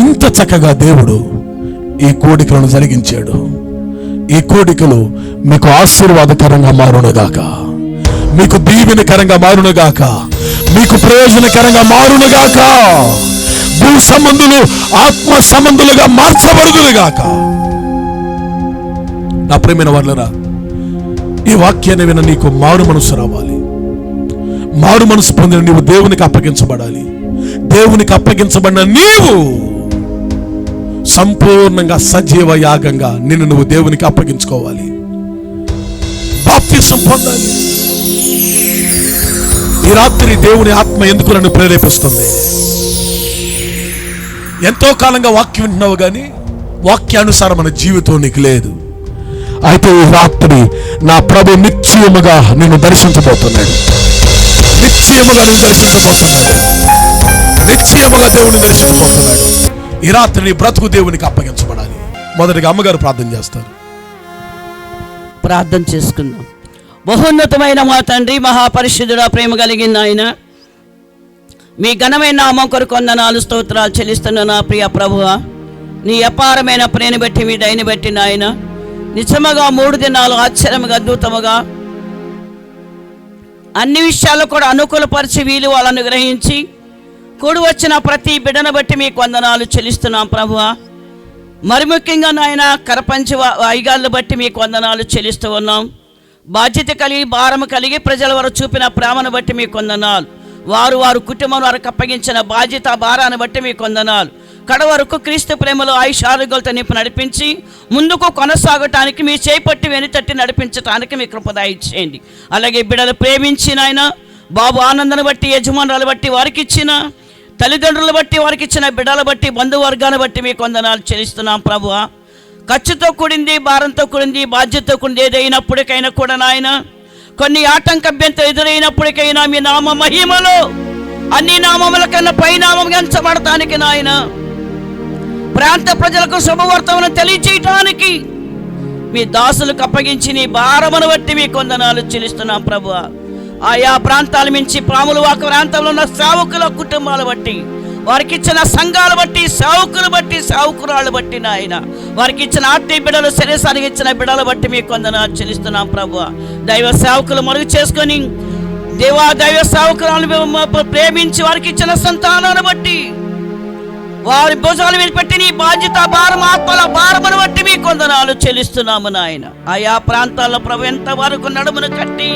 ఇంత చక్కగా దేవుడు ఈ కోడికలను జరిగించాడు. ఈ కోడికలు మీకు ఆశీర్వాదకరంగా మారునుగాక, మీకు దీవెనకరంగా మారునుగాక, మీకు ప్రయోజనకరంగా మారునుగాక. భూ సంబంధులు ఆత్మ సంబంధులుగా మార్చబడుదురుగాక. నా ప్రియమైన వాళ్ళరా, ఈ వాక్యాన్ని విన నీకు మారు మనసు రావాలి. మారు మనసు పొందిన నీవు దేవునికి అప్పగించబడాలి. దేవునికి అప్పగించబడిన నీవు సంపూర్ణంగా సజీవ యాగంగా నిన్ను నువ్వు దేవునికి అప్పగించుకోవాలి. బాప్తిసం పొందాలి. ఈ రాత్రి దేవుని ఆత్మ ఎందుకు నన్ను ప్రేరేపిస్తుంది? ఎంతో కాలంగా వాక్యం వింటున్నావు కానీ వాక్యానుసారం మన జీవితం నీకు లేదు. అయితే ఈ రాత్రి నా ప్రభు నిశ్చయముగా నిన్ను దర్శించబోతున్నాడు. నిశ్చయముగా నిన్ను దర్శించబోతున్నాడు. నిశ్చయముగా దేవుని దర్శించబోతున్నాడు. ఈ రాత్రి నీ బ్రతుకు దేవునికి అప్పగించబడాలి. మొదటిగా అమ్మగారు ప్రార్థన చేస్తారు. ప్రార్థన చేసుకుందాం. బహున్నతమైన మా తండ్రి, మహాపరిశుద్ధుడా, ప్రేమ కలిగిన ఆయన, మీ ఘనమైన నామం కొరకు వందనాలు స్తోత్రాలు చెల్లిస్తున్న నా ప్రియ ప్రభువా, నీ అపారమైన ప్రేమ బట్టి, మీ దయని బట్టి నాయన, నిజముగా 3 దినాలు ఆశ్చర్యముగా అద్భుతముగా అన్ని విషయాలు కూడా అనుకూలపరిచి వీలు వాళ్ళను గ్రహించి కూడి వచ్చిన ప్రతి బిడ్డను బట్టి మీకు వందనాలు చెల్లిస్తున్నాం ప్రభువా. మరి ముఖ్యంగా నాయన కరపంచి ఐగాళ్ళు బట్టి మీకు వందనాలు చెల్లిస్తూ ఉన్నాం. బాధ్యత కలిగి భారము కలిగి ప్రజల వరకు చూపిన ప్రేమను బట్టి మీకు వందనాలు. వారు కుటుంబం వారికి అప్పగించిన బాధ్యత భారాన్ని బట్టి మీకు వందనాలు. కడ వరకు క్రీస్తు ప్రేమలో ఆయుష్ ఆరోగ్యాలతో నింపి నడిపించి ముందుకు కొనసాగటానికి మీ చేపట్టి వెనుతట్టి నడిపించడానికి మీ కృప దయచేయండి. అలాగే బిడ్డలు ప్రేమించిన ఆయన బాబు ఆనందాన్ని బట్టి, యజమానులు బట్టి, వారికి ఇచ్చిన తల్లిదండ్రులు బట్టి, వారికి ఇచ్చిన బిడ్డల బట్టి, బంధువర్గాన్ని బట్టి మీకు వందనాలు చెల్లిస్తున్నాం ప్రభువా. ఖర్చుతో కూడింది, భారంతో కూడింది, బాధ్యతతో కూడింది ఏదైనప్పటికైనా కూడా నాయన, కొన్ని ఆటంకభ్యంతరం ఎదురైనప్పటికైనా మీ నామ మహిమలో అన్ని నామముల కన్నా పైనామం ఎంచబడటానికి నాయన, ప్రాంత ప్రజలకు శుభవార్తను తెలియచేయటానికి మీ దాసులకు అప్పగించి నీ భారమును బట్టి మీకు వందనాలు చెల్లిస్తున్నాం ప్రభువా. ఆయా ప్రాంతాల నుంచి ప్రాములవాక ప్రాంతంలో ఉన్న సేవకుల కుటుంబాలు బట్టి, వారికి ఇచ్చిన సంఘాలు బట్టి, సేవకులు బట్టి, సేవకురాళ్ళు బట్టి నాయన, వారికి ఇచ్చిన ఆత్మీయ బిడ్డలు, శరీరానికి ఇచ్చిన బిడ్డలు బట్టి మీకు వందనాలు చెల్లిస్తున్నాం ప్రభువా. దైవ సేవకులు మరుగు చేసుకొని దేవా దైవ సేవకులను ప్రేమించి వారికి ఇచ్చిన సంతానాన్ని బట్టి, వారి భుజాలు మీద పెట్టి నీ బాధ్యత భారం, ఆత్మల భారమును బట్టి మీ కొందనాలు చెల్లిస్తున్నాము నాయన. ఆయా ప్రాంతాల్లో ప్రభు ఎంత వరకు నడుమును కట్టి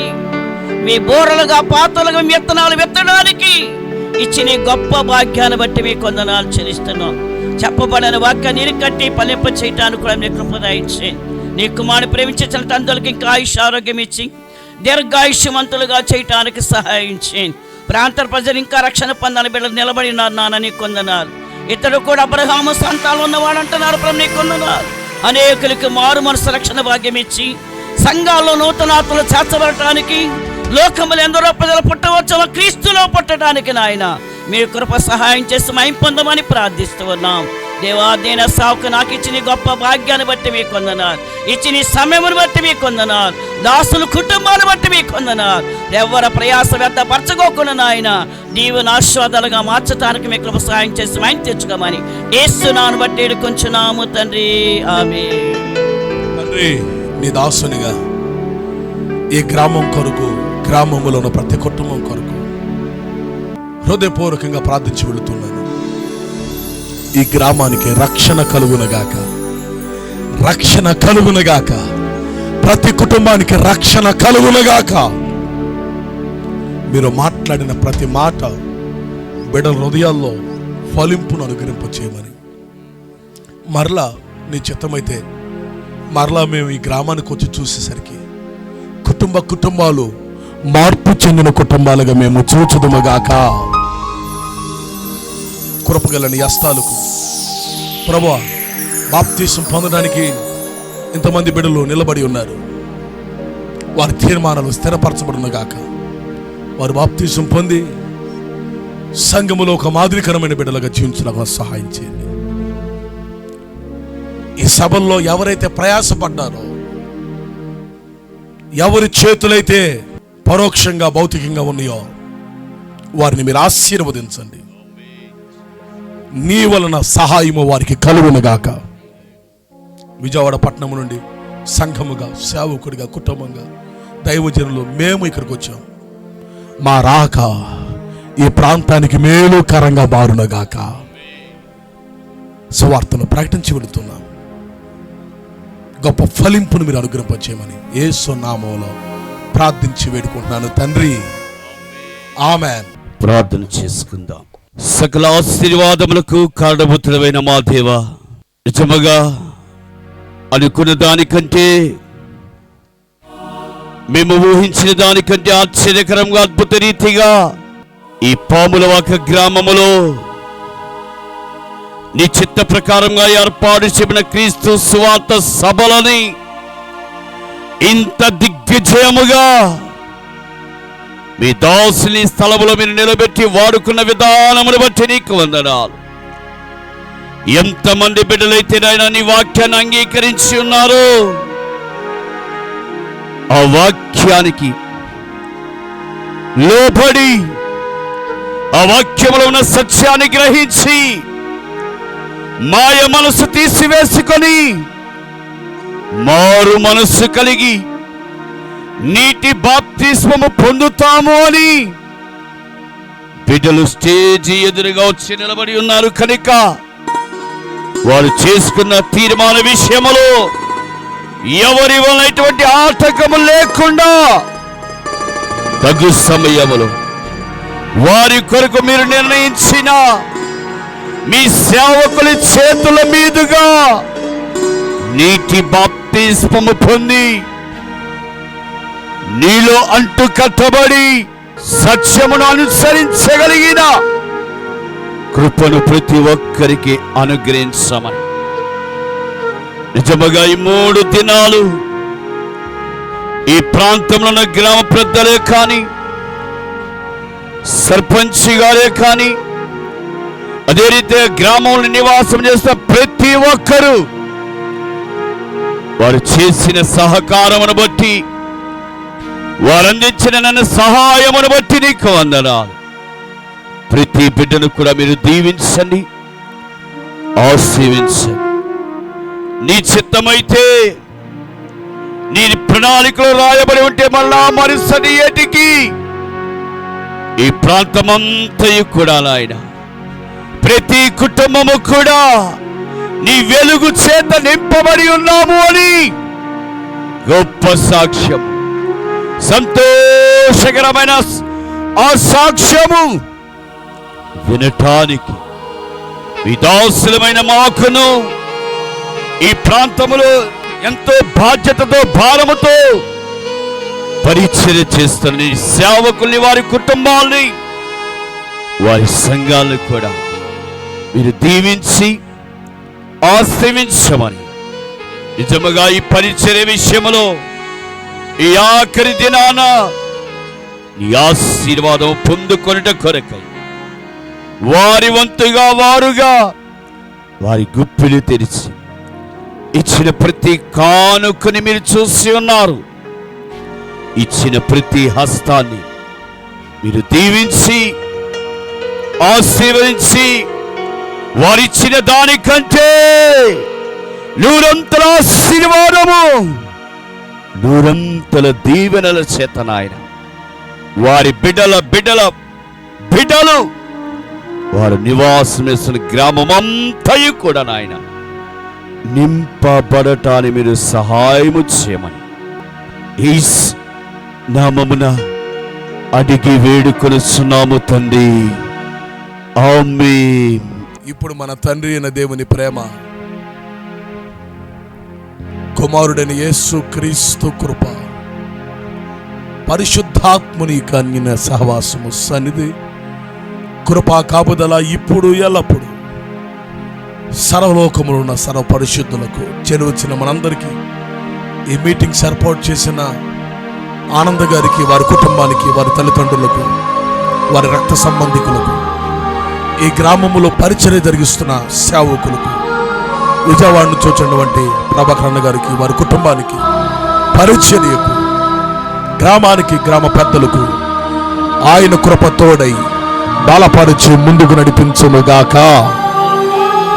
మీ బోరలుగా పాత్రలుగా విత్తనాలు విత్తడానికి ఇచ్చిన గొప్ప భాగ్యాన్ని బట్టి మీ కొందనాలు చెల్లిస్తున్నాం. చెప్పబడిన వాక్యాన్ని కట్టి ఫలింప చేయటానికి కూడా మీ కృప దయచేయండి. నీ కుమారుని ప్రేమించిన తండ్రులకి ఇంకా ఆయుష్ ఆరోగ్యం ఇచ్చి దీర్ఘాయుష్యమంతులుగా చేయటానికి సహాయం చేయండి. ప్రాంత ప్రజలు ఇంకా రక్షణ పొందని బిడ్డలు నిలబడినారు నాన్న, నీ కొందనాలు. ఇతడు కూడా అబ్రహాము సంతానం ఉన్నవాడు అంటున్నారు ప్రభు, నీ కొందనాలు. అనేకులకి మారు మనసు రక్షణ భాగ్యం ఇచ్చి సంఘాల్లో నూతనాత్మలు చేర్చబడటానికి, లోకములు ఎందరో ప్రజలు పుట్టవచ్చు క్రీస్తులో పుట్టడానికి నాయన మీ కృప సహాయం చేసి మహిమ పొందమని ప్రార్థిస్తూ ఉన్నాం. దేవాదీన సావుకు నాకు ఇచ్చిన గొప్ప భాగ్యాన్ని బట్టి మీ కొందనాలు, ఇచ్చిన సమయమును బట్టి మీ కొందనాలు, దాసుల కుటుంబాన్ని బట్టి మీ కొందనాలు. ఎవరి ప్రయాస వ్యర్థపరచుకోకుండా నాయన నీవు ఆశీర్వాదాలుగా మార్చడానికి మీ కృప సహాయం చేసి మహిమ తెచ్చుకోమని యేసునామమును బట్టి వేడుకొంచున్నాము తండ్రి, ఆమేన్. తండ్రి, నీ దాసునిగా ఈ గ్రామం కొరకు, గ్రామంలో ఉన్న ప్రతి కుటుంబం కొరకు హృదయపూర్వకంగా ప్రార్థించి వెళుతున్నాను. ఈ గ్రామానికి రక్షణ కలుగునగాక, రక్షణ కలుగునగాక, ప్రతి కుటుంబానికి రక్షణ కలుగునగాక. మీరు మాట్లాడిన ప్రతి మాట బిడ్డల హృదయాల్లో ఫలింపును అనుగ్రహింప చేయమని, మరలా నీ చిత్తమైతే మరలా మేము ఈ గ్రామానికి వచ్చి చూసేసరికి కుటుంబాలు మార్పు చెందిన కుటుంబాలుగా మేము చూచుదుముగాక. కృపగలని హస్తాలకు ప్రభువా, బాప్తీసం పొందడానికి ఇంతమంది బిడ్డలు నిలబడి ఉన్నారు. వారి తీర్మానాలు స్థిరపరచబడునుగాక. వారు బాప్తీసం పొంది సంఘములో ఒక మాదిరికరమైన బిడ్డలుగా జీవించడానికి సహాయం చేయండి. ఈ సభల్లో ఎవరైతే ప్రయాసపడ్డారో, ఎవరి చేతులైతే పరోక్షంగా భౌతికంగా ఉన్నాయో వారిని మీరు ఆశీర్వదించండి. నీ వలన సహాయము వారికి కలుగునుగాక. విజయవాడ పట్టణం నుండి సంఘముగా, సేవకుడిగా, కుటుంబంగా, దైవజనులు మేము ఇక్కడికి వచ్చాం. మా రాక ఈ ప్రాంతానికి మేలుకరంగా మారునుగాక. సువార్తను ప్రకటించి వెళుతున్నాం. గొప్ప ఫలింపును మీరు అనుగ్రహింపచేయమని యేసు నామములో ప్రార్థించి వేడుకుంటున్నాను తండ్రి, ఆమేన్. ప్రార్థన చేసుకుందాం. సకల ఆశీర్వాదములకు కారణభూతుడైన మా దేవా, నిజముగా అనుకున్న దానికంటే, మేము ఊహించిన దానికంటే ఆశ్చర్యకరంగా, అద్భుత రీతిగా ఈ పాములవాక గ్రామములో నీ చిత్త ప్రకారంగా ఏర్పాటు చేసిన క్రీస్తు సువార్త సభలని ఇంత దిగ్విజయముగా మీ దాసుని స్థలములో మీరు నిలబెట్టి వాడుకున్న విధానమును బట్టి నీకు వందనాలు. ఎంతమంది బిడ్డలైతే నాయన నీ వాక్యాన్ని అంగీకరించి ఉన్నారు, ఆ వాక్యానికి లోబడి ఆ వాక్యములో ఉన్న సత్యాన్ని గ్రహించి మాయ మనసు తీసివేసుకొని మారు మనస్సు కలిగి నీటి బాప్తిస్మము పొందుతాము అని బిడ్డలు స్టేజి ఎదురుగా వచ్చి నిలబడి ఉన్నారు కనుక వారు చేసుకున్న తీర్మాన విషయములో ఎవరి వల్ల ఎటువంటి ఆటంకము లేకుండా తగు సమయములో వారి కొరకు మీరు నిర్ణయించిన మీ సేవకుల చేతుల మీదుగా నీటి బాప్తిస్మము పొంది నీలో అంటు కట్టబడి సత్యమును అనుసరించగలిగిన కృపను ప్రతి ఒక్కరికి అనుగ్రహించమని, నిజముగా ఈ 3 దినాలు ఈ ప్రాంతంలో ఉన్న గ్రామ పెద్దలే కానీ, సర్పంచ్ గారే కానీ, అదే రీతిగా గ్రామంలో నివాసం చేస్తున్న ప్రతి ఒక్కరూ వారు చేసిన సహకారమును బట్టి, వారందించిన నన్ను సహాయమును బట్టి నీకు వందనాలు. ప్రతి బిడ్డను కూడా మీరు దీవించండి, ఆశీర్వదించండి. నీ చిత్తమైతే, నీ ప్రణాళికలో రాయబడి ఉంటే మళ్ళా మరుసటి ఏటికి ఈ ప్రాంతమంతయు కూడా నాయన, ప్రతి కుటుంబము కూడా నీ వెలుగు చేత నింపబడి ఉన్నాము అని గొప్ప సాక్ష్యం, సంతోషకరమైన ఆ సాక్ష్యము వినటానికి మీ దాసులమైన మాకును ఈ ప్రాంతములో ఎంతో బాధ్యతతో భారముతో పరిచర్య చేస్తున్న నీ సేవకుల్ని, వారి కుటుంబాల్ని, వారి సంఘాలను కూడా మీరు దీవించి ఆశీర్వదించమని, నిజముగా ఈ పరిచర్య విషయంలో ఈ ఆఖరి దినాన నీ ఆశీర్వాదం పొందుకొనుట కొరకై వారి వంతుగా వారుగా వారి గుప్పిలు తెరిచి ఇచ్చిన ప్రతి కానుకని మీరు చూసి ఉన్నారు. ఇచ్చిన ప్రతి హస్తాన్ని మీరు దీవించి ఆశీర్వదించి వారిచ్చిన దానికంటే నూరంతల ఆశీర్వాదము, నూరంతల దీవెనల చేత నాయన వారి బిడ్డలు వారు నివాసం చేస్తున్న గ్రామమంతయు కూడా నాయన నింపబడటాన్ని మీరు సహాయము చేయమని యేసు నామమున అడిగి వేడుకొనుచున్నాము తండ్రి, ఆమేన్. ఇప్పుడు మన తండ్రి అయిన దేవుని ప్రేమ, కుమారుడైన యేసు క్రీస్తు కృప, పరిశుద్ధాత్ముని కన్యన సహవాసము, సన్నిధి, కృపా కాపుదల ఇప్పుడు ఎల్లప్పుడు సర్వలోకములో ఉన్న సర్వ పరిశుద్ధులకు చేరువచ్చిన మనందరికీ, ఈ మీటింగ్స్ ఏర్పాటు చేసిన ఆనంద్ గారికి, వారి కుటుంబానికి, వారి తల్లిదండ్రులకు, వారి రక్త సంబంధికులకు, ఈ గ్రామములో పరిచర్య జరిగిస్తున్న సేవకులకు, విజయవాడ నుంచి వచ్చినటువంటి ప్రభాకర్ అన్న గారికి, వారి కుటుంబానికి, పరిచర్యకు, గ్రామానికి, గ్రామ పెద్దలకు ఆయన కృప తోడై బలపరిచి ముందుకు నడిపించునుగాక.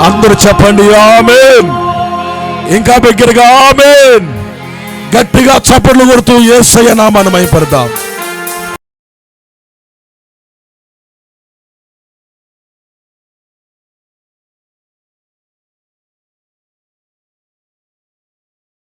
అందరూ చెప్పండి ఆమేన్. ఇంకా బిగ్గరగా ఆమేన్. గట్టిగా చప్పట్లు కొడుతూ యేసయ్య నామాన్ని మహిమపడదాం.